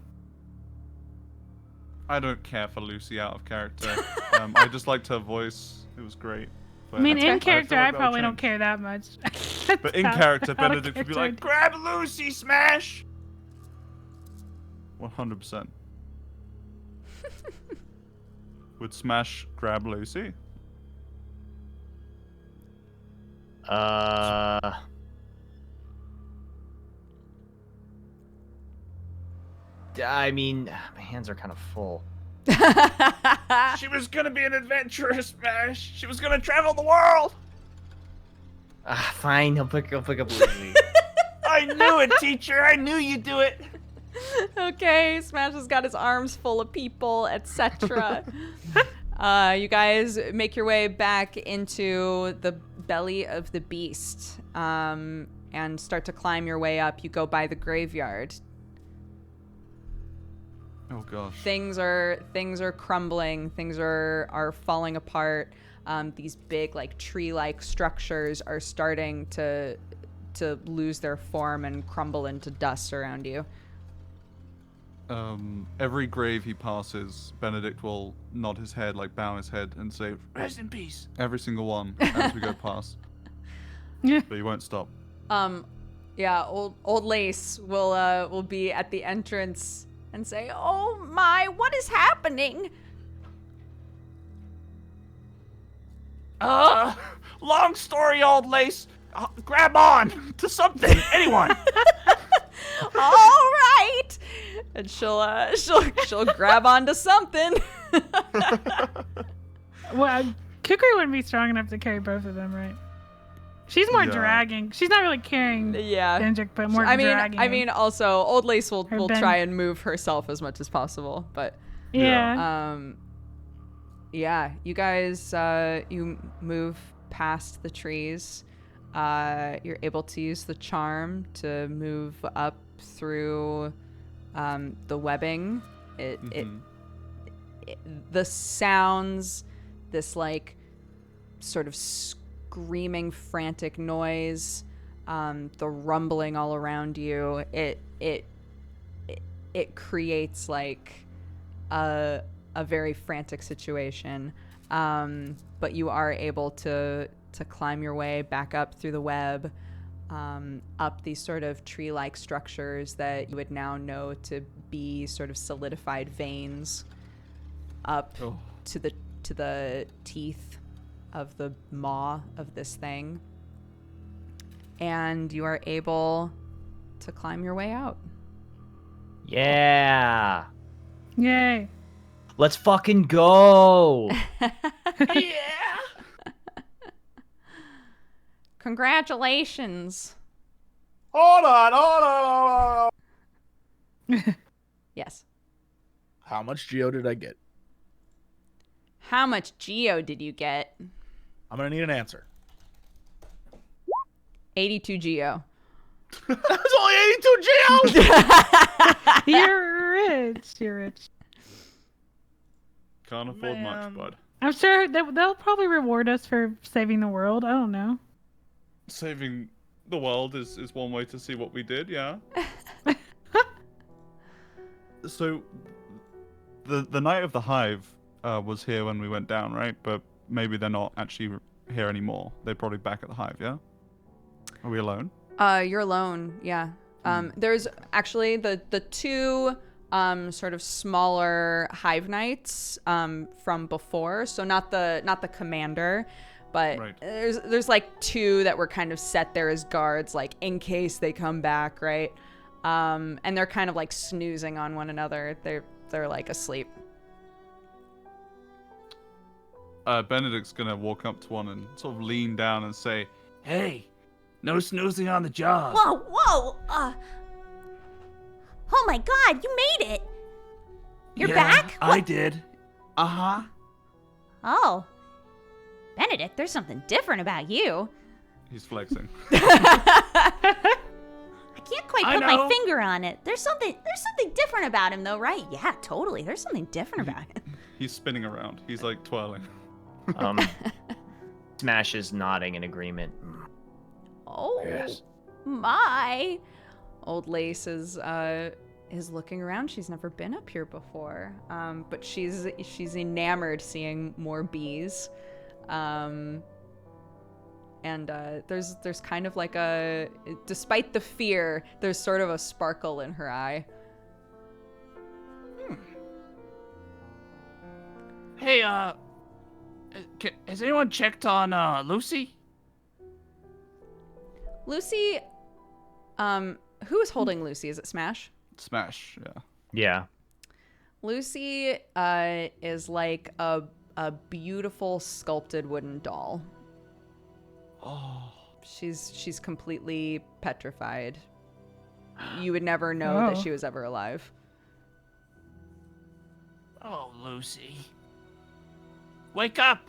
I don't care for Lucy out of character. I just liked her voice. It was great. But I mean, fair. in character, feel like I that'll probably don't change. care that much. But in Out- character, out of Benedict would be like, character, "Grab Lucy, Smash!" 100%. Would Smash grab Lucy? I mean, my hands are kind of full. She was gonna be an adventurous, Smash. She was gonna travel the world. Fine, I'll pick up Lucy. I knew it, teacher. I knew you'd do it. Okay, Smash has got his arms full of people, etc. You guys make your way back into the belly of the beast, and start to climb your way up. You go by the graveyard. Oh gosh. Things are crumbling. Things are falling apart. These big, like, tree-like structures are starting to lose their form and crumble into dust around you. Every grave he passes, Benedict will nod his head, like bow his head, and say, Rest in peace. every single one as we go past. Yeah. But he won't stop. Yeah, old Lace will be at the entrance and say, "Oh my, what is happening?" Long story, old lace. Grab on to something. Anyone. All right, and she'll grab onto something. Well, Kukri wouldn't be strong enough to carry both of them, right? She's more Yeah. dragging. She's not really carrying Yeah. Benedict, but more I dragging. mean, also, old Lace will Her Ben- try and move herself as much as possible, but yeah. yeah, you guys, you move past the trees. You're able to use the charm to move up through the webbing. The sounds, this, like, sort of screaming, frantic noise, the rumbling all around you. It creates, like, a very frantic situation. But you are able to climb your way back up through the web, up these sort of tree-like structures that you would now know to be sort of solidified veins, up to the teeth of the maw of this thing, and you are able to climb your way out. Yeah. Yay. Let's fucking go. Yeah. Congratulations. Hold on. Yes. How much geo did I get? How much geo did you get? I'm gonna need an answer. 82 geo. That's only 82 geo. You're rich. You're rich. Can't afford much, Man. bud. I'm sure they'll probably reward us for saving the world. I don't know. Saving the world is one way to see what we did, yeah. So, the Night of the Hive was here when we went down, right? But maybe they're not actually here anymore. They're probably back at the Hive, yeah? Are we alone? You're alone, yeah. There's actually the two sort of smaller hive knights from before. So not the commander, but Right. there's like two that were kind of set there as guards, like in case they come back, right? And they're kind of like snoozing on one another. They're like asleep. Benedict's gonna walk up to one and sort of lean down and say, Hey, no snoozing on the job. Whoa. Oh my God, you made it. You're Yeah, back? I did. Uh-huh. Oh. Benedict, there's something different about you. he's flexing. I can't quite I put my know. finger on it. There's something different about him though, right? Yeah, totally. There's something different about him. He's spinning around. He's like twirling. Smash is nodding in agreement. Oh. Yes. My. Old Lace is looking around. She's never been up here before, but she's enamored seeing more bees. And there's kind of like despite the fear, there's sort of a sparkle in her eye. Hey, has anyone checked on Lucy? Lucy, who's holding Lucy? Is it Smash? Smash, yeah. Yeah. Lucy is like a beautiful sculpted wooden doll. Oh. She's completely petrified. You would never know that Oh. she was ever alive. Oh, Lucy. Wake up!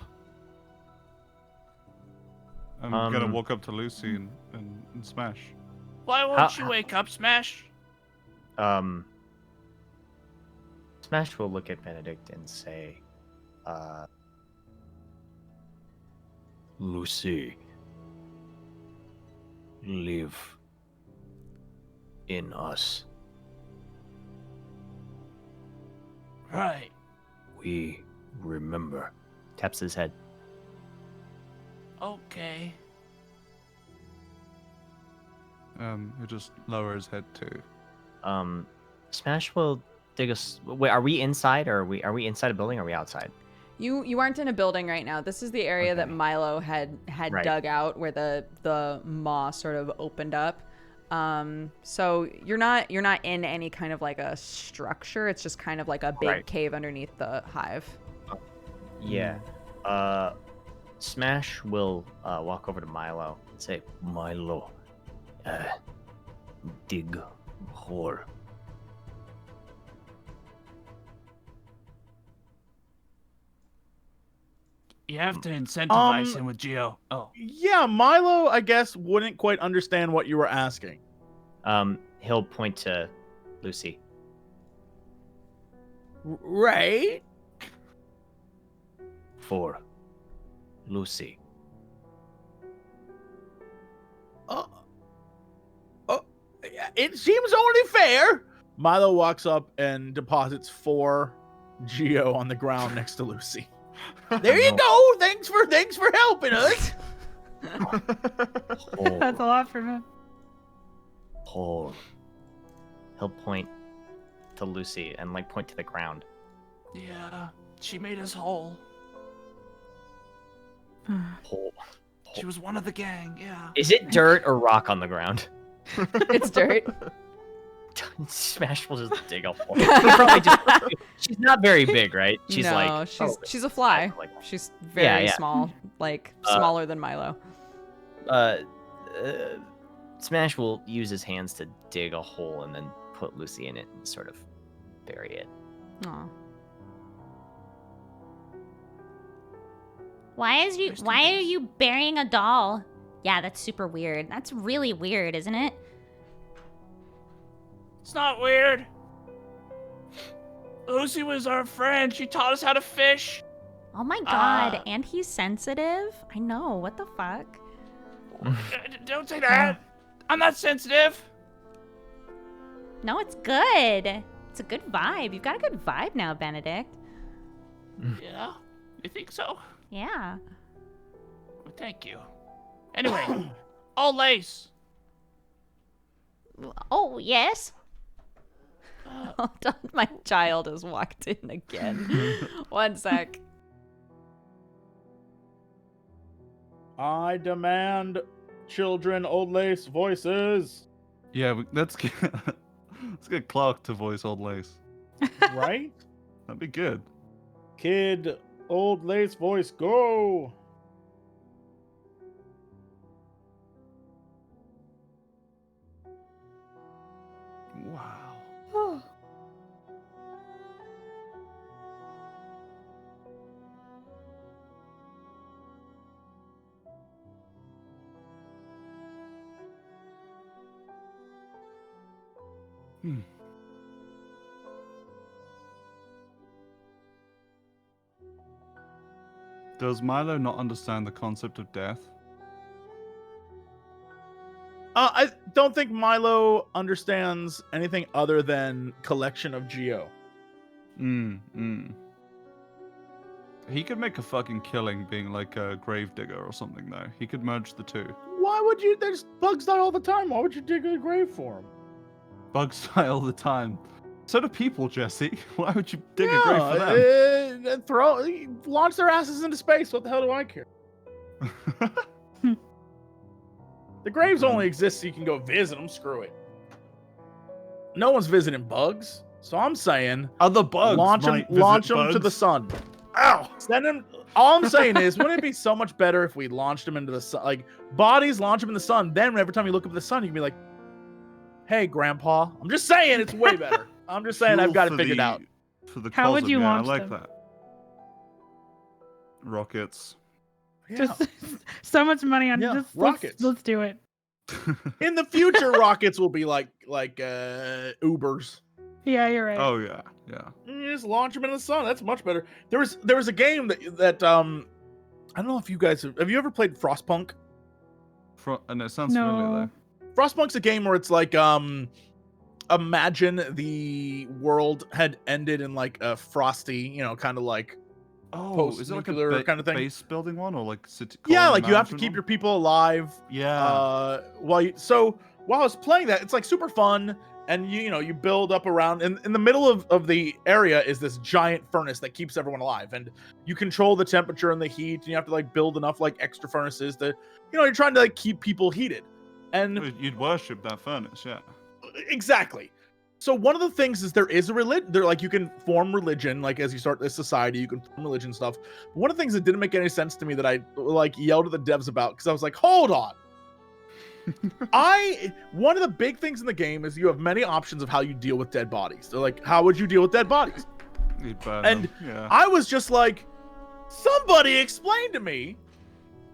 I'm gonna Um, walk up to Lucy and smash. Why won't you wake up, Smash? Smash will look at Benedict and say, Lucy, live in us. Right. We remember. taps his head. Okay. He'll just lower his head too. Smash will dig us. Wait, are we inside or are we inside a building or are we outside? You aren't in a building right now. This is the area that Okay. Milo had Right. dug out where the maw sort of opened up. So you're not in any kind of like a structure. It's just kind of like a big Right. cave underneath the hive. Yeah. Smash will walk over to Milo and say, Milo, dig hole. You have to incentivize him with Geo. Oh. Yeah, Milo, I guess, wouldn't quite understand what you were asking. he'll point to Lucy. Right? For Lucy. It seems only fair. Milo walks up and deposits 4 Geo on the ground next to Lucy. There you go. Thanks for helping us. That's a lot for him. Hole. He'll point to Lucy and like point to the ground. Yeah. She made us whole. Hole. She was one of the gang, yeah. Is it dirt or rock on the ground? It's dirt. Smash will just dig a hole. Probably just, she's not very big, right? She's no, like she's a fly. like- She's very yeah. small, like smaller than Milo. Smash will use his hands to dig a hole and then put Lucy in it and sort of bury it. Aw. Why are you burying a doll? Yeah, that's super weird. That's really weird, isn't it? It's not weird. Lucy was our friend. She taught us how to fish. Oh my god, and he's sensitive? I know, what the fuck? Don't say that. I'm not sensitive. No, it's good. It's a good vibe. You've got a good vibe now, Benedict. Yeah, you think so? Yeah. Well, thank you. Anyway, all lace. Oh, yes. Hold on, my child has walked in again. One sec. I demand children Old Lace voices. Yeah, let's get Clark to voice Old Lace. Right? That'd be good. Kid Old Lace voice, go! Wow. Does Milo not understand the concept of death? I don't think Milo understands anything other than collection of Geo. He could make a fucking killing being like a gravedigger or something, though. He could merge the two. Why would you? There's bugs die all the time. Why would you dig a grave for him? Bugs die all the time. So do people, Jesse. Why would you dig a grave for them? Launch their asses into space. What the hell do I care? The graves only exist so you can go visit them. Screw it. No one's visiting bugs, so I'm saying Other bugs launch them might visit to the bugs. sun. Ow! Send them. All I'm saying is, wouldn't it be so much better if we launched them into the sun? Like bodies, launch them in the sun. Then every time you look up at the sun, you can be like, "Hey, Grandpa." I'm just saying, it's way better. I'm just saying, I've Fuel got it for figured the- out. For the How would cosm, you yeah, launch I like them? that. Rockets. Yeah. Just so much money on Yeah, just rockets. Let's do it. In the future, rockets will be like Ubers. Yeah, you're right. Oh yeah, yeah. You just launch them in the sun. That's much better. There was a game that I don't know if you guys have you ever played Frostpunk? And it sounds familiar No. though. Frostpunk's a game where it's like imagine the world had ended in like a frosty, kind of like Oh, is it like a post-nuclear kind of thing? base building one or like city? Yeah, colony like you have to management keep one? your people alive. Yeah. While I was playing that, it's like super fun, and you build up around. And in the middle of the area is this giant furnace that keeps everyone alive, and you control the temperature and the heat, and you have to like build enough like extra furnaces to, you're trying to like keep people heated. And You'd worship that furnace, yeah. exactly. So one of the things is there is a religion. There, like, you can form religion, like as you start this society, you can form religion stuff. But one of the things that didn't make any sense to me that I like yelled at the devs about, because I was like, hold on. One of the big things in the game is you have many options of how you deal with dead bodies. They're like, how would you deal with dead bodies? You'd burn And them, yeah. I was just like, somebody explain to me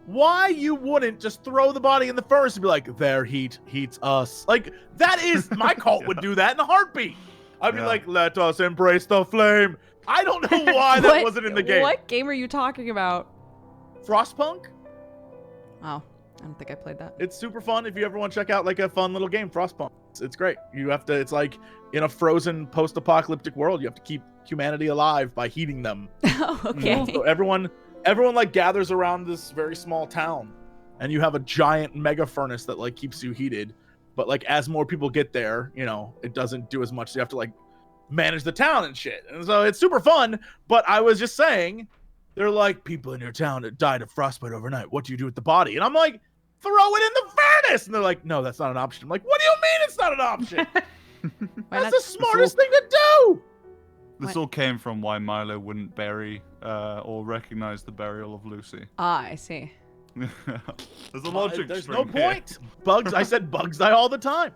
why you wouldn't just throw the body in the furnace and be like, their heat heats us. Like, that is, my cult would do that in a heartbeat. I'd be Yeah. like, let us embrace the flame. I don't know why that wasn't in the game. What game are you talking about? Frostpunk? Oh, I don't think I played that. It's super fun if you ever want to check out like a fun little game, Frostpunk. It's great. It's like in a frozen post-apocalyptic world, you have to keep humanity alive by heating them. Oh, okay. So everyone like gathers around this very small town, and you have a giant mega furnace that like keeps you heated. But like as more people get there, it doesn't do as much. So you have to like manage the town and shit. And so it's super fun. But I was just saying, they're like, people in your town that died of frostbite overnight. What do you do with the body? And I'm like, throw it in the furnace. And they're like, no, that's not an option. I'm like, what do you mean it's not an option? Why That's not? the smartest thing to do. This all came from why Milo wouldn't bury or recognize the burial of Lucy. Ah, I see. There's a logic There's string no here. point. Bugs. I said bugs die all the time.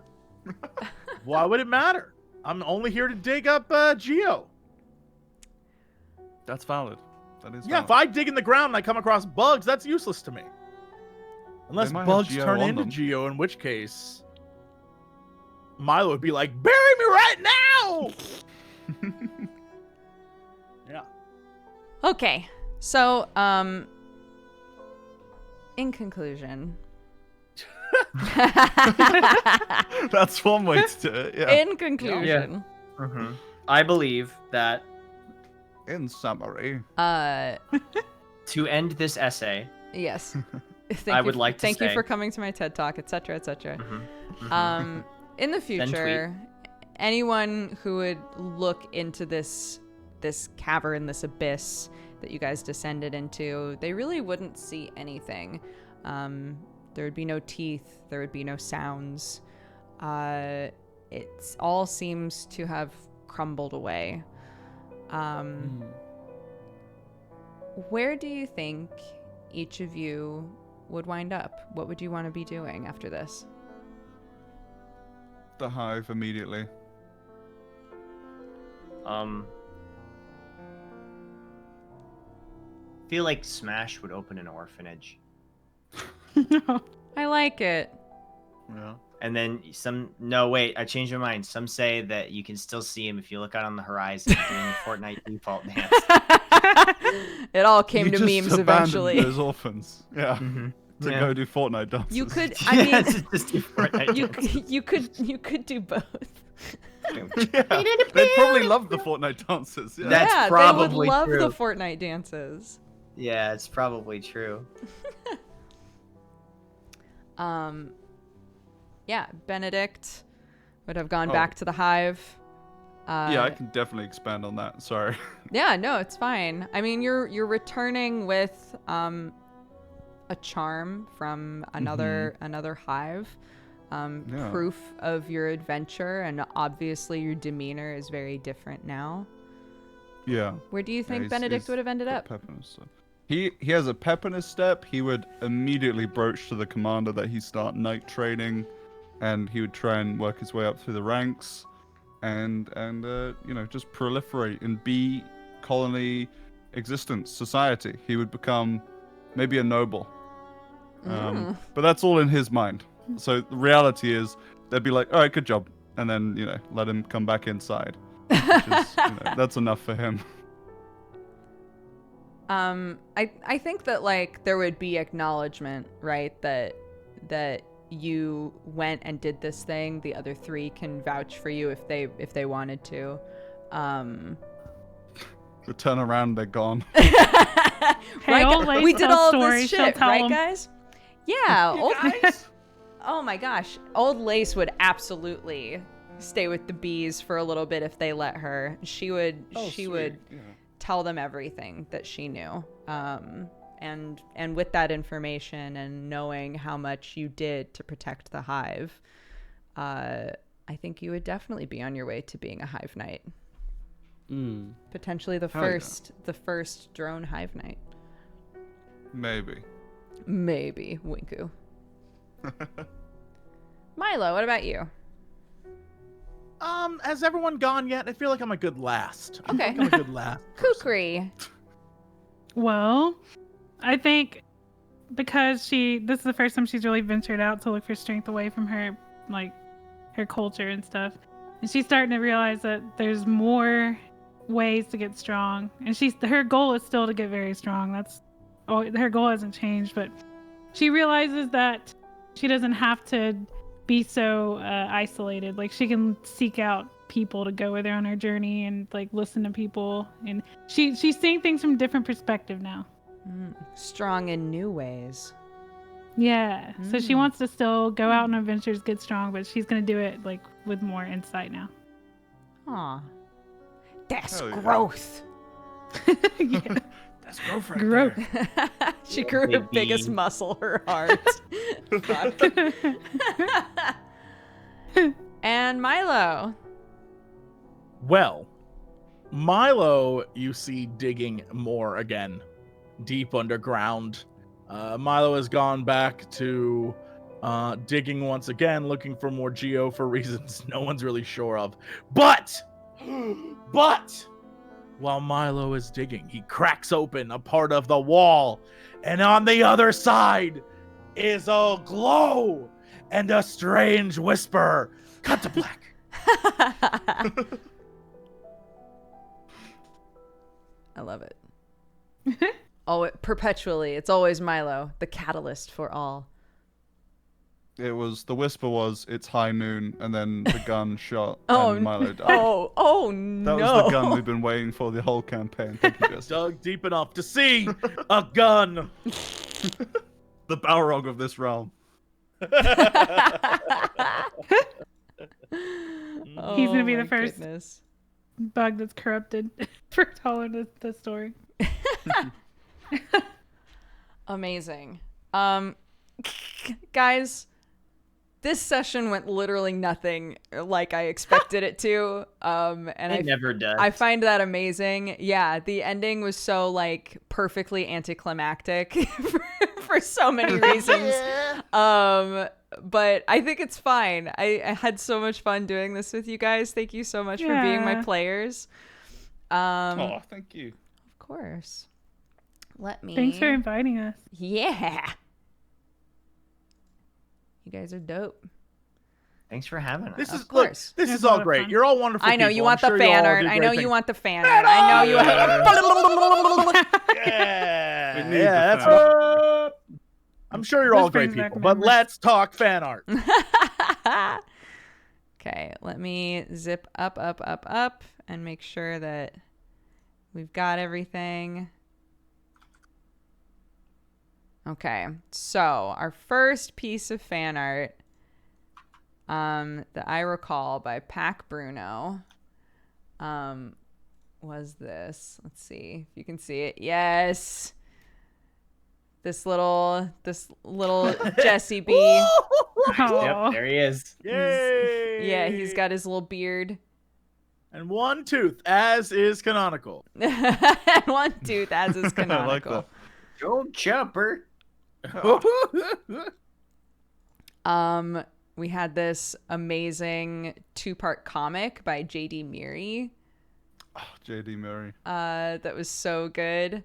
Why would it matter? I'm only here to dig up Geo. That's valid. That is Yeah, if valid. I dig in the ground and I come across bugs, that's useless to me. Unless might have bugs Geo turn on into them. Geo, in which case Milo would be like, "Bury me right now!" Yeah. Okay. So, in conclusion. That's one way to do it. Yeah. In conclusion. I believe that In summary, to end this essay, Yes. I would like to Thank you say- for coming to my TED Talk, etc., etc. Mhm. In the Then tweet. future, anyone who would look into this cavern, this abyss that you guys descended into, they really wouldn't see anything. There would be no teeth. There would be no sounds. It all seems to have crumbled away. Where do you think each of you would wind up? What would you want to be doing after this? the hive immediately. Feel like Smash would open an orphanage, I like it. Yeah. and then No, wait, I changed my mind. Some say that you can still see him if you look out on the horizon doing the Fortnite default dance. It all came You to just memes abandoned eventually. Those orphans. Yeah. To Yeah. go do Fortnite dances. You could, I mean, Yeah, just do Fortnite dance. you could do both. Yeah. They probably love the Fortnite dances. Yeah. That's yeah, they probably would love true. the Fortnite dances. Yeah, it's probably true. Yeah, Benedict would have gone Oh. back to the hive. Yeah, I can definitely expand on that. Sorry. Yeah, no, it's fine. I mean, you're returning with a charm from another hive. Yeah. Proof of your adventure, and obviously your demeanor is very different now. Yeah. Where do you think he's- Benedict he's would have ended got up? pep in his step. He has a pep in his step. He would immediately broach to the commander that he start night training, and he would try and work his way up through the ranks, and just proliferate and be colony existence, society. He would become maybe a noble. But that's all in his mind. So the reality is they'd be like, all right, good job, and then let him come back inside. Which is, that's enough for him. I think that like there would be acknowledgement, right? That you went and did this thing. The other three can vouch for you if they wanted to. The turn around, they're gone. Right, old lady we did tells all of stories, this she'll shit, tell right, 'em. guys? Yeah, oh my gosh, old Lace would absolutely stay with the bees for a little bit if they let her. She would tell them everything that she knew. And with that information and knowing how much you did to protect the hive, I think you would definitely be on your way to being a hive knight. Potentially the Hell yeah. first drone hive knight. Maybe. Maybe. Winku. Milo, what about you? Has everyone gone yet? I feel like I'm a good last. I feel Okay. like I'm a good last. Kukri. Well, I think because this is the first time she's really ventured out to look for strength away from her culture and stuff. And she's starting to realize that there's more ways to get strong. And her goal is still to get very strong. Her goal hasn't changed, but she realizes that she doesn't have to be so isolated. Like she can seek out people to go with her on her journey and like listen to people, and she's seeing things from a different perspective now. Strong in new ways. Yeah, so she wants to still go out on adventures, get strong, but she's gonna do it like with more insight now. Aw. That's Hell yeah. growth. Yeah. That's growth right Growth. there. She grew her Big biggest bee. muscle, her heart. Fuck. And Milo. Well, Milo, you see digging more again, deep underground. Milo has gone back to digging once again, looking for more geo for reasons no one's really sure of. But while Milo is digging, he cracks open a part of the wall, and on the other side is a glow and a strange whisper. Cut to black. I love it. Perpetually. It's always Milo, the catalyst for all. It was the whisper was it's high noon, and then the gun shot Oh, and Milo died. Oh no. That was the gun we've been waiting for the whole campaign. Thank you, Jesse. Dug deep enough to see a gun. The Balrog of this realm. He's gonna be my the first goodness. bug that's corrupted for telling the story. Amazing. Guys, this session went literally nothing like I expected it to. And It never does. I find that amazing. Yeah, the ending was so like perfectly anticlimactic for so many reasons. But I think it's fine. I had so much fun doing this with you guys. Thank you so much for being my Yeah. players. Oh, thank you. Of course. Let me. Thanks for inviting us. Yeah. You guys are dope. Thanks for having us. This Of is look, course. this There's is a all lot of great. fun. You're all wonderful. I know people. you want I'm the sure you'll fan all art. do I great know things. you want the fan art. I know you Yeah, We need the that's fan what. I'm sure you're This all great brings back people, but memories. let's talk fan art. Okay, let me zip up, and make sure that we've got everything. Okay, so our first piece of fan art that I recall by Pac Bruno was this. Let's see if you can see it. Yes. This little Jesse B. Aw. Yep, there he is. Yay! Yeah, he's got his little beard. and one tooth, as is canonical. And one tooth as is I like canonical. that. Joe Chopper. We had this amazing 2-part comic by J.D. Meary. Oh, J.D. Murray. That was so good.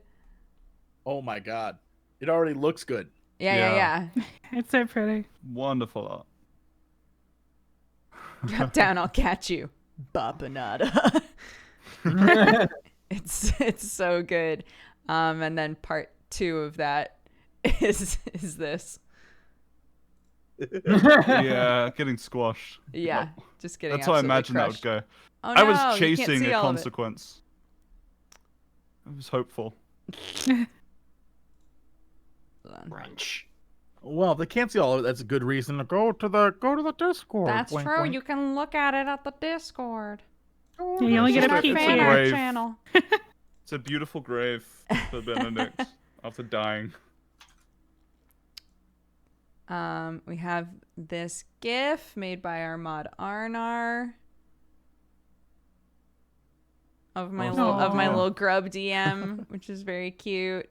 Oh my god, it already looks good. Yeah. It's so pretty. Wonderful art. Drop down, I'll catch you. Bapanada. It's so good. And then part 2 of that is this. Yeah, getting squashed. Yeah, just kidding. That's how I absolutely imagined that would crushed. go. Oh, I was no, you can't chasing see a all of it. consequence. I was hopeful. Hold on. Wrench. Well, if they can't see all of it, that's a good reason to go to the Discord. That's Wink, true. wink. You can look at it at the Discord. You only get It's a our peek fan here. art Brave. channel. It's a beautiful grave for Benedict after dying. We have this GIF made by our mod Arnar of my Aw. little grub DM, which is very cute.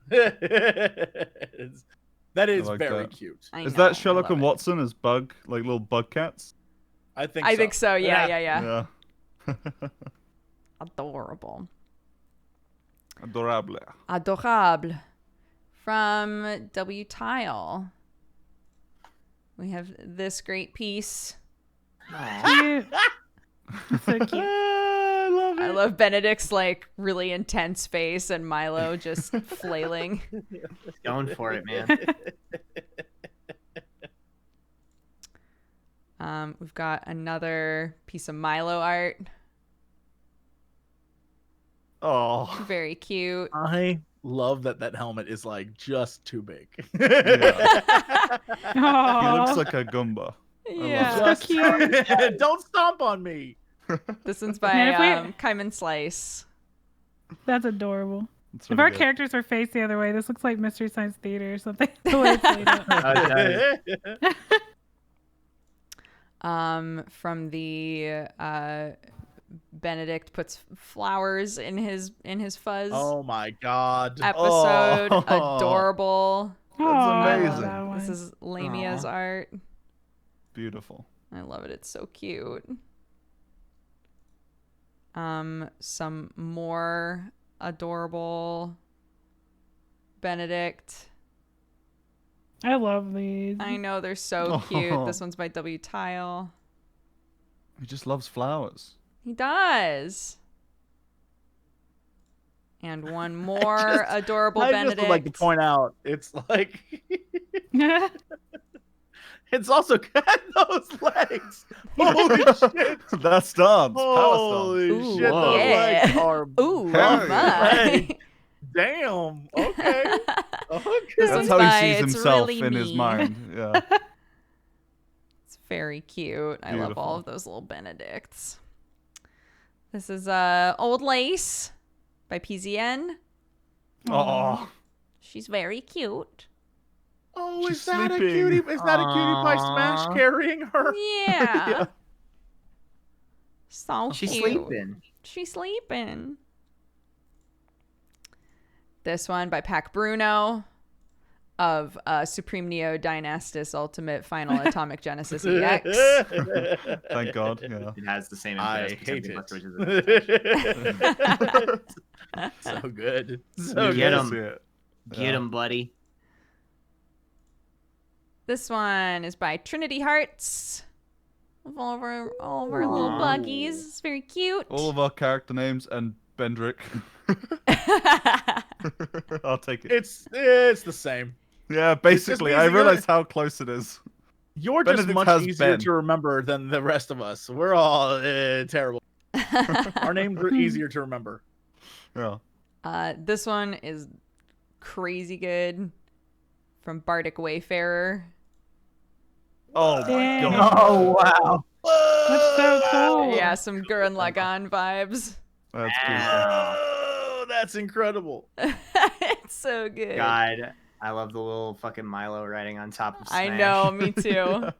That is I like very that. cute. I Is know, I that Sherlock love and it. Watson as bug, like little bug cats? I think. I think so. Yeah. Yeah. Adorable. Adorable. Adorable. From W Tile, we have this great piece. Cute. It's so cute. I love I love Benedict's like really intense face and Milo just flailing. Going for it, man. We've got another piece of Milo art. Oh. Very cute. I love that helmet is like just too big. Yeah. He Aw. looks like a Goomba. Yeah. So cute. Don't stomp on me. This one's by Man, if Kaiman Slice. That's adorable. It's If really our good. characters were faced the other way, this looks like Mystery Science Theater or something. The way it's laid out. It does. From the Benedict puts flowers in his fuzz Oh my god. episode. Oh. Adorable. Oh, I love amazing. that one. This is Lamia's art. Beautiful. I love it. It's so cute. Some more adorable Benedict. I love these. I know they're so cute. This one's by W. Tile. He just loves flowers. He does. And one more adorable I Benedict. just would like to point out, it's like it's also got those legs. Holy shit! That's dance. Holy Ooh, shit! Those yeah. legs are Ooh, Hell my. damn. Okay. Okay. This That's one's how by he sees It's himself Really in his Me. mind. Yeah. It's very cute. I love all Beautiful. of those little Benedicts. This is Old Lace by PZN. Oh, She's very cute. Oh, She's is that a sleeping. cutie? Is that a cutie by Smash Aw. carrying her? Yeah. Yeah. So She's cute. sleeping. She's sleeping. This one by Pac Bruno of Supreme Neo Dynastis Ultimate Final Atomic Genesis EX. thank God. Yeah. It has the same I impress, hate except it. it. So good. So Get good. 'em. See it. Get him, buddy. This one is by Trinity Hearts. Of all of our little Aw. buggies. It's very cute. All of our character names and Bendrick. I'll take it. It's the same. Yeah, basically. means I that you're- realized how close it is. You're just Benedict much has easier Ben. to remember than the rest of us. We're all terrible. Our names are easier to remember. Yeah. This one is crazy good. From Bardic Wayfarer. Oh my Dang. God. Oh wow. That's so cool. Yeah, some Gurren Lagann vibes. That's beautiful. Oh, that's incredible. It's so good. God, I love the little fucking Milo riding on top of Smash. I know, me too.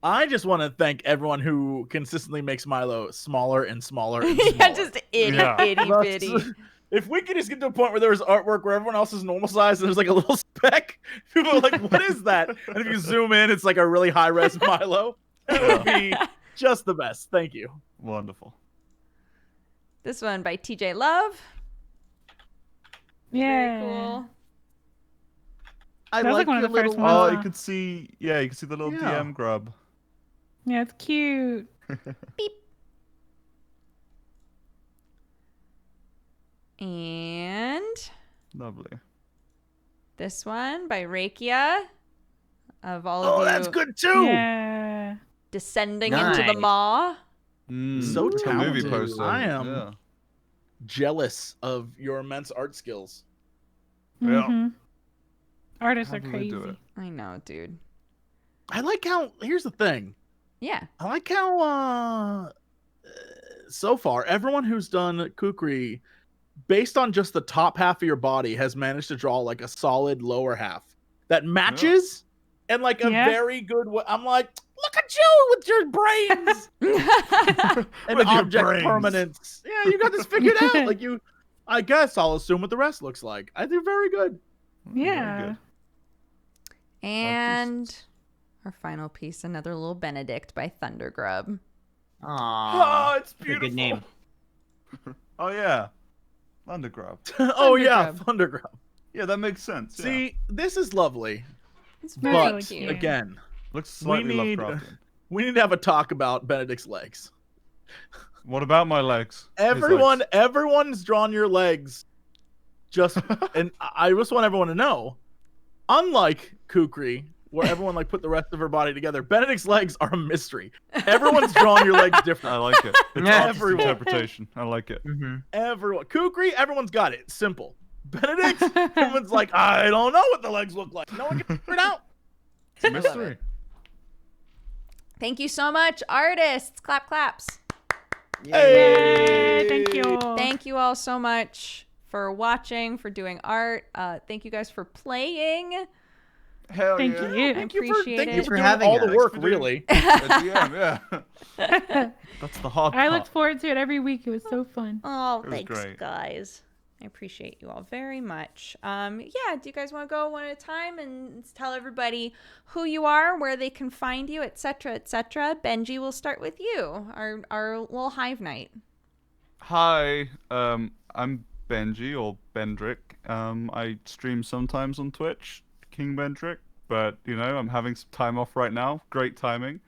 I just want to thank everyone who consistently makes Milo smaller and smaller and smaller. Yeah, just itty Yeah. itty bitty. If we could just get to a point where there's artwork where everyone else is normal size and there's like a little speck, people are like, what is that? And if you zoom in, it's like a really high res Milo. That would be just the best. Thank you. Wonderful. This one by TJ Love. Yeah. Very cool. I That was like one of your the first little- ones. Oh, Wow. you could see. Yeah, you could see the little Yeah. DM grub. Yeah, it's cute. And Lovely. this one by Rakia. Of all of Oh, you that's good too. Yeah. descending into the Nice. maw. So it's a talented. movie poster. I am Yeah. jealous of your immense art skills. Yeah. Mhm. Artists How are do they crazy. do it? I know, dude. I like how. Here's the thing. Yeah. I like how so far everyone who's done Kukri, based on just the top half of your body, has managed to draw like a solid lower half that matches and like a Yeah. very good way. I'm like, look at you with your brains and With your object brains. permanence. Yeah, you got this figured out. Like you, I guess I'll assume what the rest looks like. I think very good. Very Yeah. good. And our final piece, another little Benedict by Thundergrub. Aww. Oh, it's That's a beautiful. good name. Oh yeah. Undergrub. Oh yeah, Thundergrub. Thundergrub. Yeah, that makes sense. Yeah. See, this is lovely, It's Very very but cute. again, Looks slightly need- Lovecraftian. we need to have a talk about Benedict's legs. What about my legs? His legs. Everyone's drawn your legs. Just and I just want everyone to know, unlike Kukri, where everyone like put the rest of her body together, Benedict's legs are a mystery. Everyone's drawn your legs I different. like it. It's Yeah. artist interpretation. I like it. Mm-hmm. Everyone, Kukri, everyone's got it. Simple. Benedict, everyone's like, I don't know what the legs look like. No one can figure it out. It's a love mystery. it. Thank you so much, artists. Clap, claps. Yay, thank you. Thank you all so much for watching, for doing art. Thank you guys for playing. Hell Thank yeah. you. Thank Appreciate you it. for for doing having all the us. work, For doing- really. DM, yeah. That's the hard I part. looked forward to it every week. It was so fun. Oh, It was thanks, great. guys. I appreciate you all very much. Yeah, do you guys want to go one at a time and tell everybody who you are, where they can find you, etc., etc.? Benji, we'll start with you. Our little hive night. Hi, I'm Benji or Bendrick. I stream sometimes on Twitch, King Bendrick, but I'm having some time off right now. Great timing.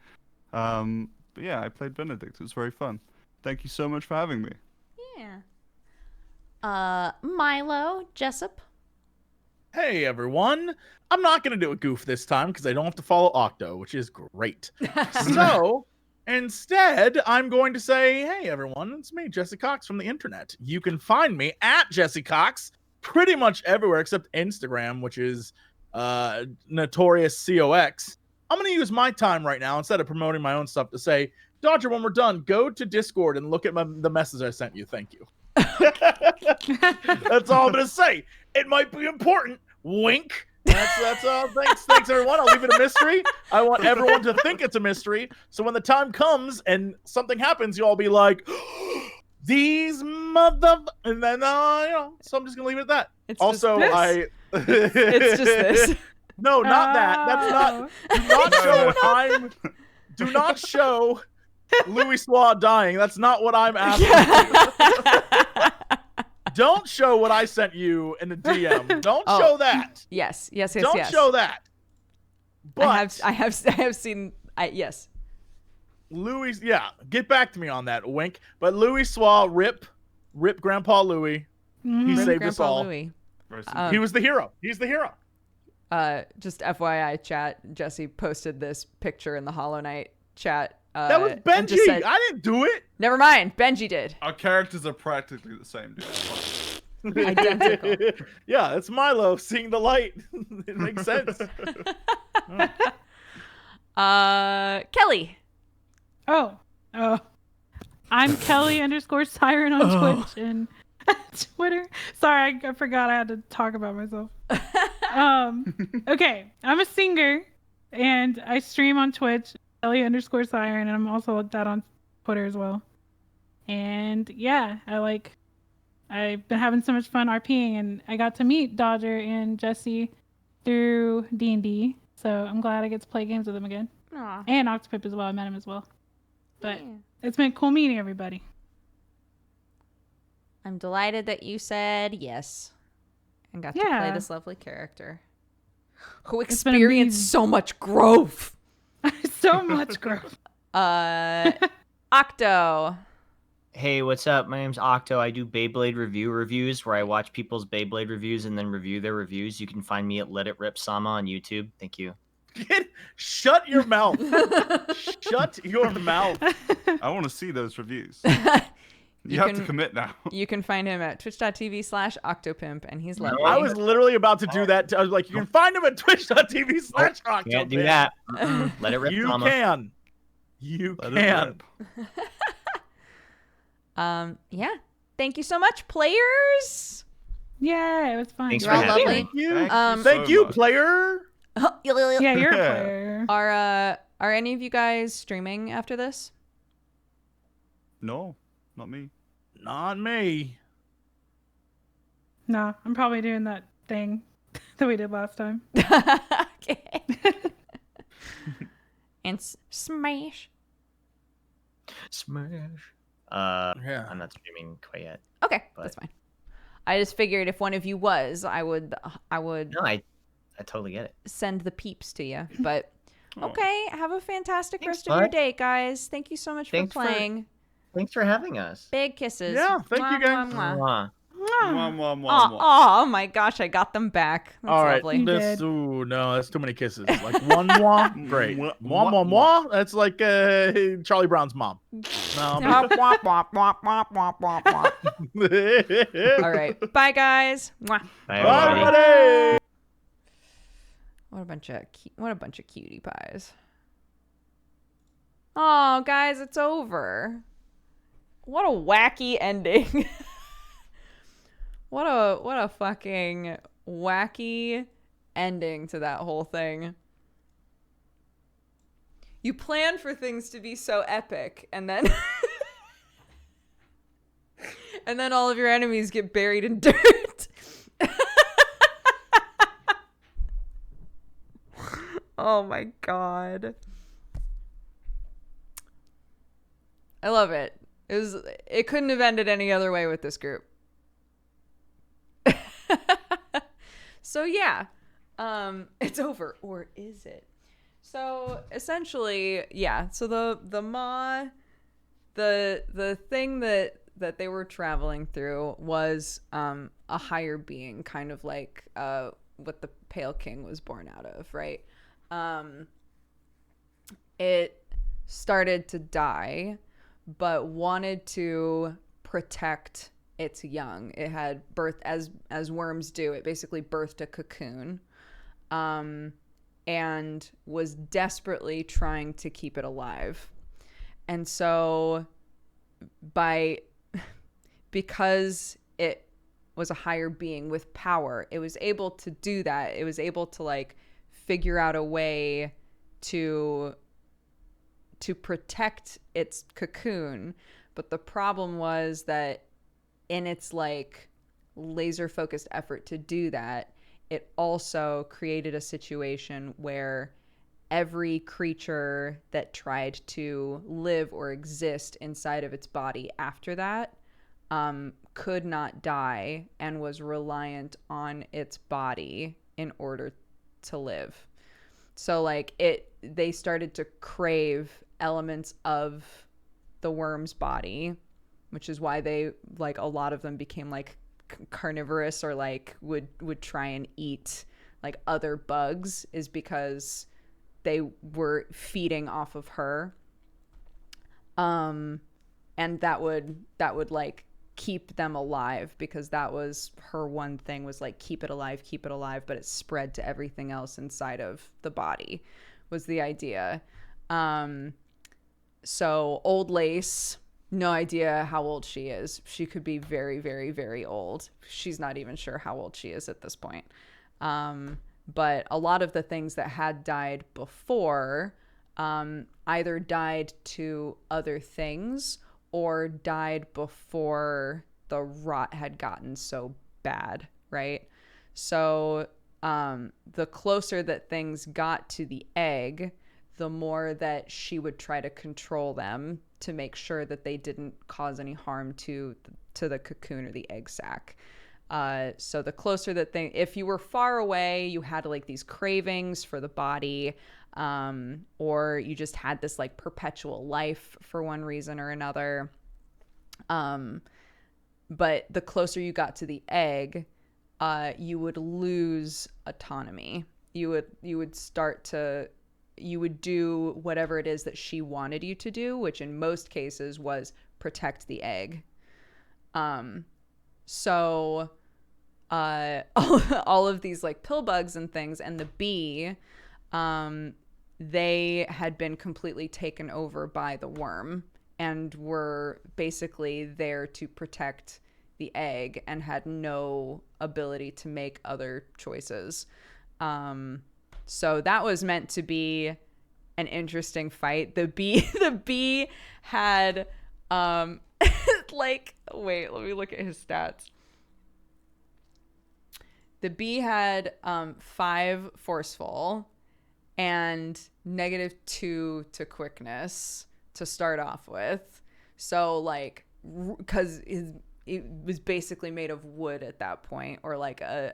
But yeah, I played Benedict. It was very fun. Thank you so much for having me. Yeah. Milo, Jessup. Hey, everyone. I'm not going to do a goof this time because I don't have to follow Octo, which is great. So, instead, I'm going to say, hey, everyone, it's me, Jesse Cox from the internet. You can find me at Jesse Cox pretty much everywhere except Instagram, which is Notorious COX. I'm going to use my time right now, instead of promoting my own stuff, to say, Dodger, when we're done, go to Discord and look at the message I sent you. Thank you. That's all I'm going to say. It might be important. Wink. That's all. Thanks, everyone. I'll leave it a mystery. I want everyone to think it's a mystery. So when the time comes and something happens, you all be like, these mother. And then, so I'm just going to leave it at that. It's Also, just this. It's just this. No, not that. That's not. Do not show I'm. Do not show Louis Swa dying. That's not what I'm asking. Don't show what I sent you in the DM. Don't show that. Yes. Don't show that. But I have seen. Yes. Louis, yeah, get back to me on that. Wink. But Louis Swa, rip Grandpa Louis. He saved us Grandpa all. Louis. He was the hero. He's the hero. Just FYI, chat. Jesse posted this picture in the Hollow Knight chat. That was and Benji. just said, I didn't do it. Never mind. Benji did. Our characters are practically the same, dude. Identical. Yeah, it's Milo seeing the light. It makes sense. Kelly. Oh. I'm Kelly _Siren on Twitch and Twitter. Sorry, I forgot I had to talk about myself. Okay, I'm a singer and I stream on Twitch, Kelly _Siren, and I'm also like that on Twitter as well. And yeah, I've been having so much fun RPing, and I got to meet Dodger and Jesse through D&D, so I'm glad I get to play games with them again. Aw. And Octopip as well. I met him as well. But Yeah. it's been cool meeting everybody. I'm delighted that you said yes and got to play Yeah. this lovely character who It's been experienced amazing. so much growth. So much growth. Octo. Hey, what's up? My name's Octo. I do Beyblade reviews where I watch people's Beyblade reviews and then review their reviews. You can find me at Let It Rip Sama on YouTube. Thank you. Shut your mouth. Shut your mouth. I want to see those reviews. You You have to can- commit now. You can find him at twitch.tv/octopimp, and he's lovely. I was literally about to do that. I was like, you can find him at twitch.tv/Octopimp. Can't do that. Let It Rip You Sama. can. You Let it can. rip. Yeah. Thank you so much, players. Yeah, it was fun. Thanks You're for all having lovely. me. Thank you. Um, Thank so you, much. player. Yeah, you're a Yeah. player. Are any of you guys streaming after this? No, not me. Not me. No, I'm probably doing that thing that we did last time. Okay. And smash. Smash. Yeah. I'm not streaming quite yet. Okay, But- that's fine. I just figured if one of you was, I would No, I totally get it. send the peeps to you. But Oh. okay, have a fantastic Thanks, rest of your bud. day, guys. Thank you so much Thanks for playing. Thanks for having us. Big kisses. Yeah, thank you, guys. Mwah. Mwah. Mwah, mwah, mwah, Oh, mwah. oh my gosh, I got them back. That's All right. lovely. You This, did. ooh, no, that's too many kisses. Like one mwah. Great. Mwah, Mwah, mwah, mwah. That's like Charlie Brown's mom. No. Womp, womp, womp, womp, womp, womp, womp, womp. All right. Bye, guys. Mwah. Bye, Bye, everybody. buddy. What a bunch of cutie pies. Oh, guys, it's over. What a wacky ending. What a fucking wacky ending to that whole thing. You plan for things to be so epic, and then and then all of your enemies get buried in dirt. Oh my god. I love it. It couldn't have ended any other way with this group. So yeah. It's over, or is it? So essentially, yeah. So the maw, the thing that they were traveling through was a higher being, kind of like what the Pale King was born out of, right? It started to die, but wanted to protect its young. It had birth as worms do. It basically birthed a cocoon. And was desperately trying to keep it alive. And so because it was a higher being with power, it was able to do that. It was able to like figure out a way to protect its cocoon. But the problem was that in its like laser focused effort to do that, it also created a situation where every creature that tried to live or exist inside of its body after that could not die and was reliant on its body in order to live. So like they started to crave elements of the worm's body, which is why they like a lot of them became like carnivorous or like would try and eat like other bugs, is because they were feeding off of her. And that would like keep them alive, because that was her one thing, was like keep it alive, but it spread to everything else inside of the body was the idea. So Old Lace, no idea how old she is. She could be very, very, very old. She's not even sure how old she is at this point. But a lot of the things that had died before either died to other things or died before the rot had gotten so bad, right? So the closer that things got to the egg, the more that she would try to control them to make sure that they didn't cause any harm to the cocoon or the egg sac. So the closer that if you were far away, you had like these cravings for the body, or you just had this like perpetual life for one reason or another. But the closer you got to the egg, you would lose autonomy. You would do whatever it is that she wanted you to do, which in most cases was protect the egg. So all of these like pill bugs and things, and the bee, they had been completely taken over by the worm and were basically there to protect the egg and had no ability to make other choices. So that was meant to be an interesting fight. The bee had like, wait, let me look at his stats. The bee had 5 forceful and -2 to quickness to start off with. So like, because it was basically made of wood at that point, or like a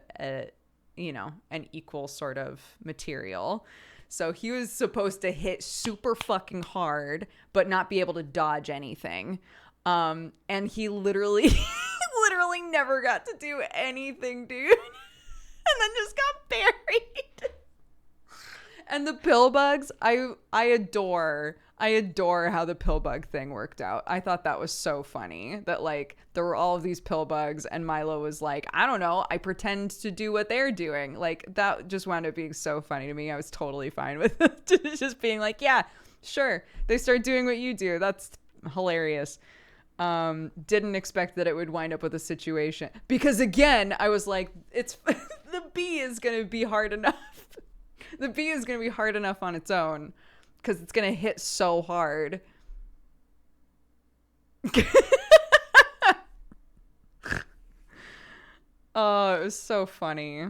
an equal sort of material. So he was supposed to hit super fucking hard, but not be able to dodge anything. And he literally never got to do anything, dude. And then just got buried. And the pill bugs, I adore how the pill bug thing worked out. I thought that was so funny that like there were all of these pill bugs and Milo was like, I don't know, I pretend to do what they're doing. Like that just wound up being so funny to me. I was totally fine with it. Just being like, yeah, sure. They start doing what you do. That's hilarious. Didn't expect that it would wind up with a situation, because again, I was like, it's the the bee is going to be hard enough. The bee is going to be hard enough on its own because it's going to hit so hard. Oh, it was so funny.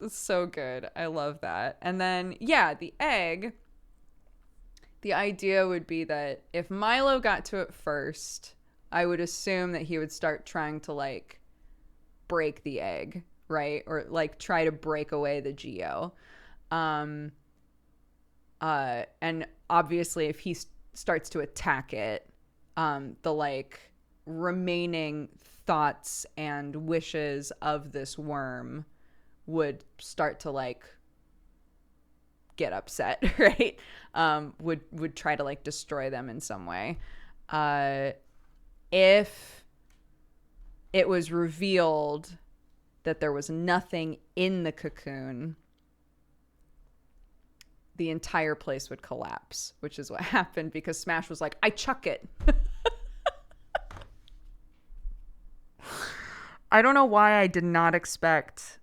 It's so good. I love that. And then, yeah, the egg. The idea would be that if Milo got to it first, I would assume that he would start trying to, like, break the egg, right? Or, like, try to break away the Geo. And obviously, if he starts to attack it, the, like, remaining thoughts and wishes of this worm would start to, like, get upset, right? Would try to, like, destroy them in some way. If it was revealed that there was nothing in the cocoon, the entire place would collapse, which is what happened because Smash was like, I chuck it. I don't know why I did not expect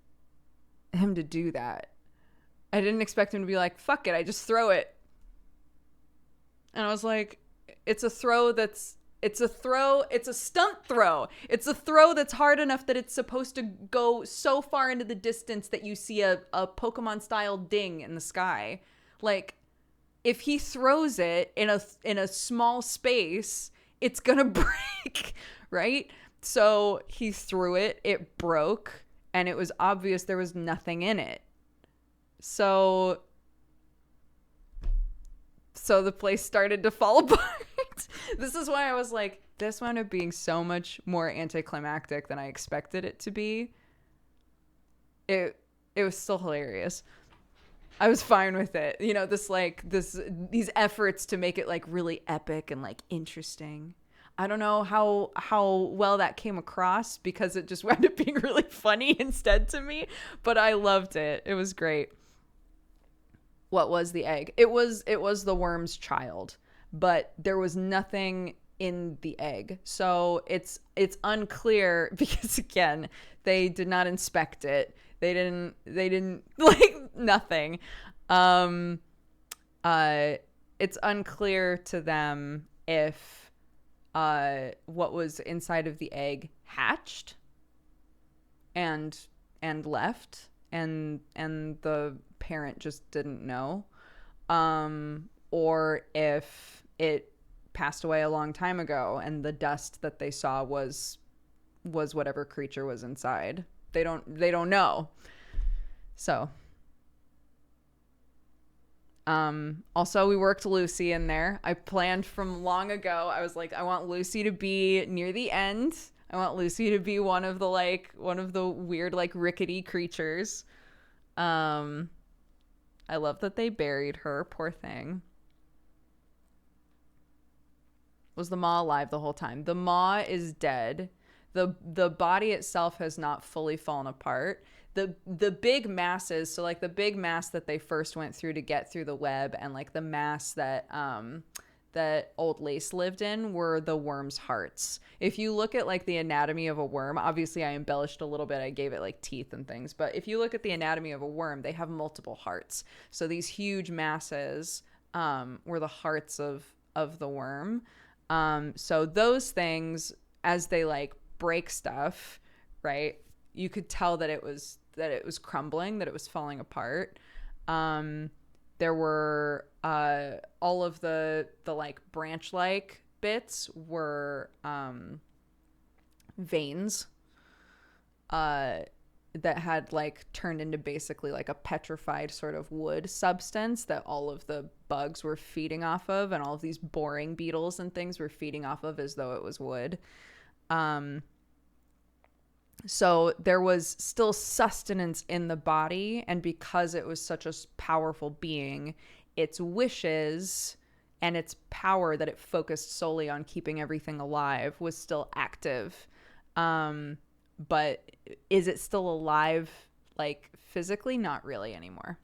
him to do that. I didn't expect him to be like, fuck it, I just throw it. And I was like, it's a stunt throw. It's a throw that's hard enough that it's supposed to go so far into the distance that you see a Pokemon style ding in the sky. Like, if he throws it in a small space, it's gonna break, right? So he threw it, it broke, and it was obvious there was nothing in it. So the place started to fall apart. This is why I was like, this wound up being so much more anticlimactic than I expected it to be. It was still hilarious. I was fine with it. You know, these efforts to make it, like, really epic and, like, interesting. I don't know how well that came across because it just wound up being really funny instead to me, but I loved it. It was great. What was the egg? It was the worm's child, but there was nothing in the egg. So it's unclear because, again, they did not inspect it. They didn't like nothing. It's unclear to them if what was inside of the egg hatched and left, and the parent just didn't know, or if it passed away a long time ago and the dust that they saw was whatever creature was inside. They don't know. So also, we worked Lucy in there. I planned from long ago. I was like, I want Lucy to be near the end. I want Lucy to be one of the weird, like, rickety creatures. I love that they buried her. Poor thing. Was the maw alive the whole time? The maw is dead. The body itself has not fully fallen apart. The big masses, so, like, the big mass that they first went through to get through the web, and, like, the mass that Old Lace lived in were the worm's hearts. If you look at, like, the anatomy of a worm, obviously I embellished a little bit. I gave it, like, teeth and things, but if you look at the anatomy of a worm, they have multiple hearts. So these huge masses were the hearts of the worm. So those things, as they, like, break stuff, right, you could tell that it was crumbling, that it was falling apart. There were all of the like branch-like bits were veins that had, like, turned into basically like a petrified sort of wood substance that all of the bugs were feeding off of, and all of these boring beetles and things were feeding off of as though it was wood. So there was still sustenance in the body, and because it was such a powerful being, its wishes and its power that it focused solely on keeping everything alive was still active. But is it still alive, like, physically? Not really anymore.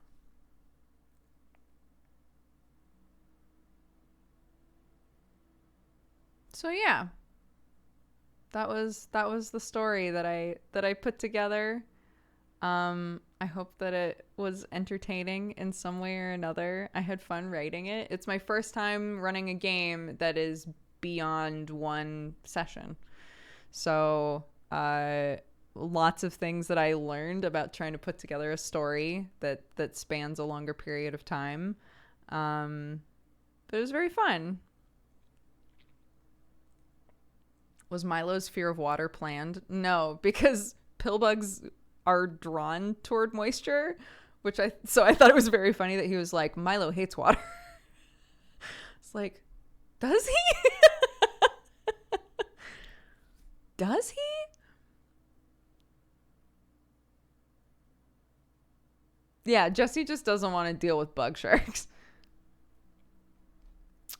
So yeah. That was the story that I put together. I hope that it was entertaining in some way or another. I had fun writing it. It's my first time running a game that is beyond one session. So, lots of things that I learned about trying to put together a story that spans a longer period of time. But it was very fun. Was Milo's fear of water planned? No, because pillbugs are drawn toward moisture, so I thought it was very funny that he was like, Milo hates water. It's like, does he? Does he? Yeah, Jesse just doesn't want to deal with bug sharks.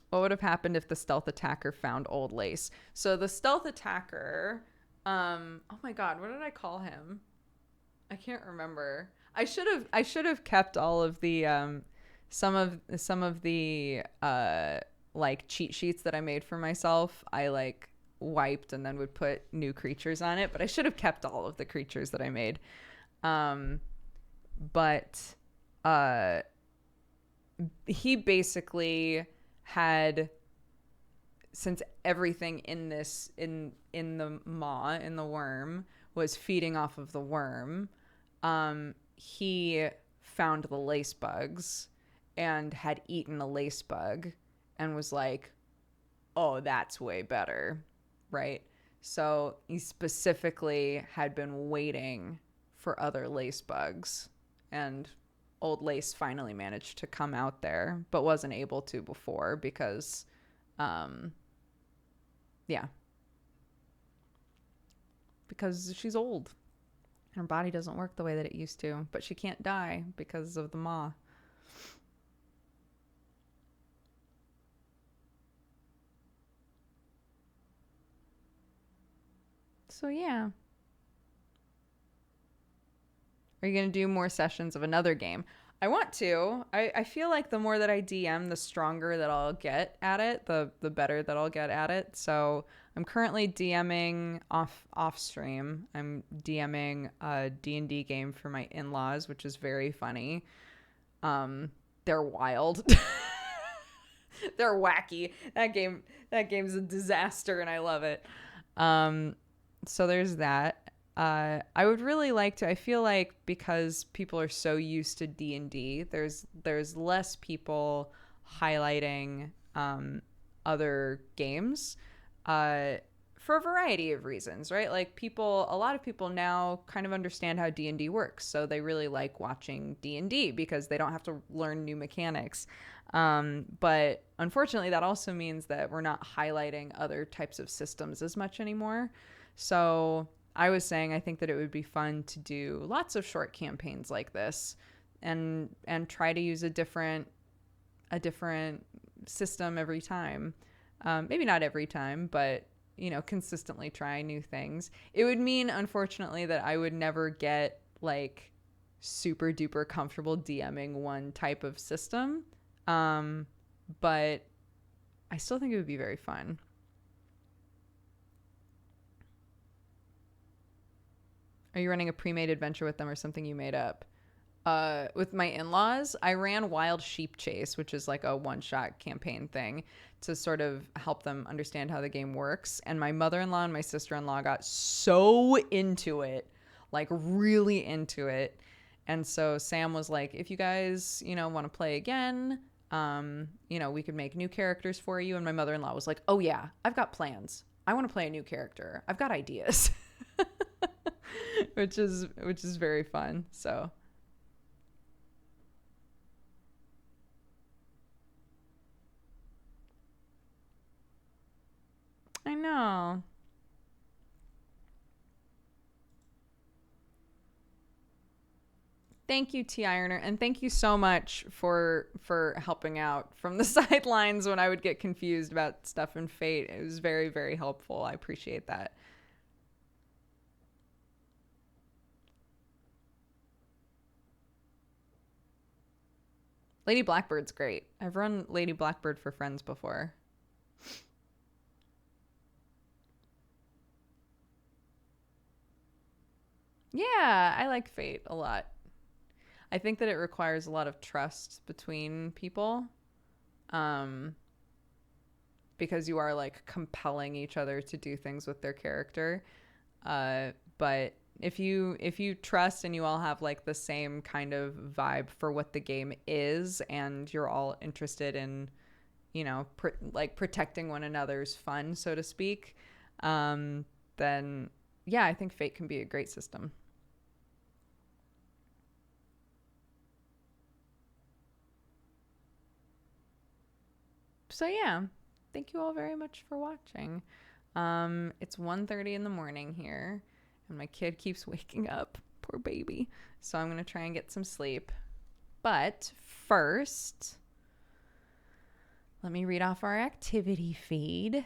What would have happened if the stealth attacker found old lace? So the stealth attacker, oh my god, what did I call him? I can't remember. I should have kept all of the some of the like cheat sheets that I made for myself. I like wiped and then would put new creatures on it, but I should have kept all of the creatures that I made. But he basically had, since everything in this in the maw, in the worm, was feeding off of the worm, he found the lace bugs and had eaten a lace bug and was like, oh, that's way better, right? So he specifically had been waiting for other lace bugs, and old lace finally managed to come out there, but wasn't able to before because, because she's old. Her body doesn't work the way that it used to, but she can't die because of the maw. So yeah. Are you going to do more sessions of another game? I want to. I feel like the more that I DM, the stronger that I'll get at it, the better that I'll get at it. So I'm currently DMing off stream. I'm DMing a D&D game for my in-laws, which is very funny. They're wild. They're wacky. That game's a disaster, and I love it. So there's that. I would really like to. I feel like because people are so used to D&D, there's less people highlighting other games for a variety of reasons, right? Like a lot of people now kind of understand how D&D works, so they really like watching D&D because they don't have to learn new mechanics. But unfortunately, that also means that we're not highlighting other types of systems as much anymore. So I was saying I think that it would be fun to do lots of short campaigns like this and try to use a different system every time. Maybe not every time, but consistently try new things. It would mean, unfortunately, that I would never get like super duper comfortable DMing one type of system. But I still think it would be very fun. Are you running a pre-made adventure with them or something you made up? With my in-laws, I ran Wild Sheep Chase, which is like a one-shot campaign thing to sort of help them understand how the game works. And my mother-in-law and my sister-in-law got so into it, like really into it. And so Sam was like, if you guys, want to play again, we could make new characters for you. And my mother-in-law was like, oh yeah, I've got plans. I want to play a new character. I've got ideas. which is very fun. So I know. Thank you, T Ironer, and thank you so much for helping out from the sidelines when I would get confused about stuff in Fate. It was very, very helpful. I appreciate that. Lady Blackbird's great. I've run Lady Blackbird for friends before. Yeah, I like Fate a lot. I think that it requires a lot of trust between people, because you are like compelling each other to do things with their character. But if you trust and you all have like the same kind of vibe for what the game is, and you're all interested in, you know, like protecting one another's fun, so to speak, then yeah, I think Fate can be a great system. So yeah, thank you all very much for watching. It's 1:30 in the morning here, and my kid keeps waking up. Poor baby. So I'm gonna try and get some sleep. But first, let me read off our activity feed.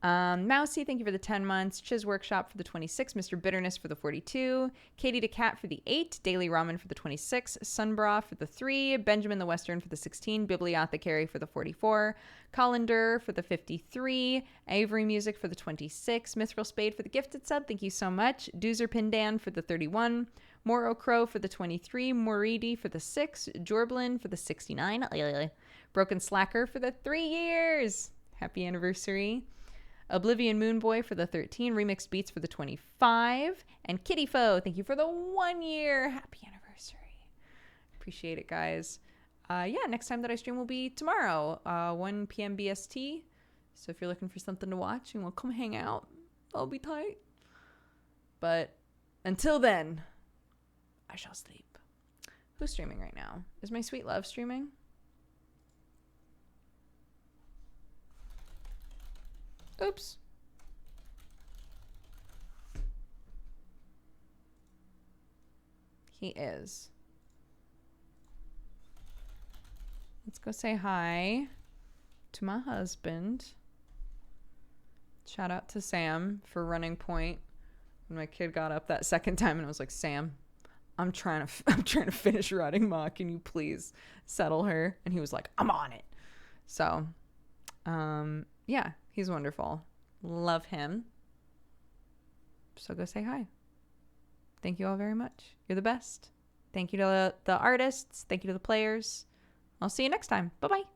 Mousy, thank you for the 10 months. Chiz Workshop for the 26. Mr. Bitterness for the 42. Katie the Cat for the 8. Daily Ramen for the 26. Sunbra for the 3. Benjamin the Western for the 16. Bibliothecary for the 44. Colander for the 53. Avery Music for the 26. Mithril Spade for the gifted sub. Thank you so much. Doozer Pindan for the 31. Moro Crow for the 23. Moridi for the 6. Jorblin for the 69. Broken Slacker for the 3 years. Happy anniversary. Oblivion Moonboy for the 13, Remixed Beats for the 25, and Kitty Foe, thank you for the 1 year. Happy anniversary. Appreciate it, guys. Yeah, next time that I stream will be tomorrow, 1 p.m. BST. So if you're looking for something to watch and will come hang out, I'll be tight. But until then, I shall sleep. Who's streaming right now? Is my sweet love streaming? Oops. He is. Let's go say hi to my husband. Shout out to Sam for running point when my kid got up that second time, and I was like, Sam, I'm trying to finish Rotting Maw. Can you please settle her? And he was like, I'm on it. So, yeah. He's wonderful. Love him. So go say hi. Thank you all very much. You're the best. Thank you to the artists. Thank you to the players. I'll see you next time. Bye-bye.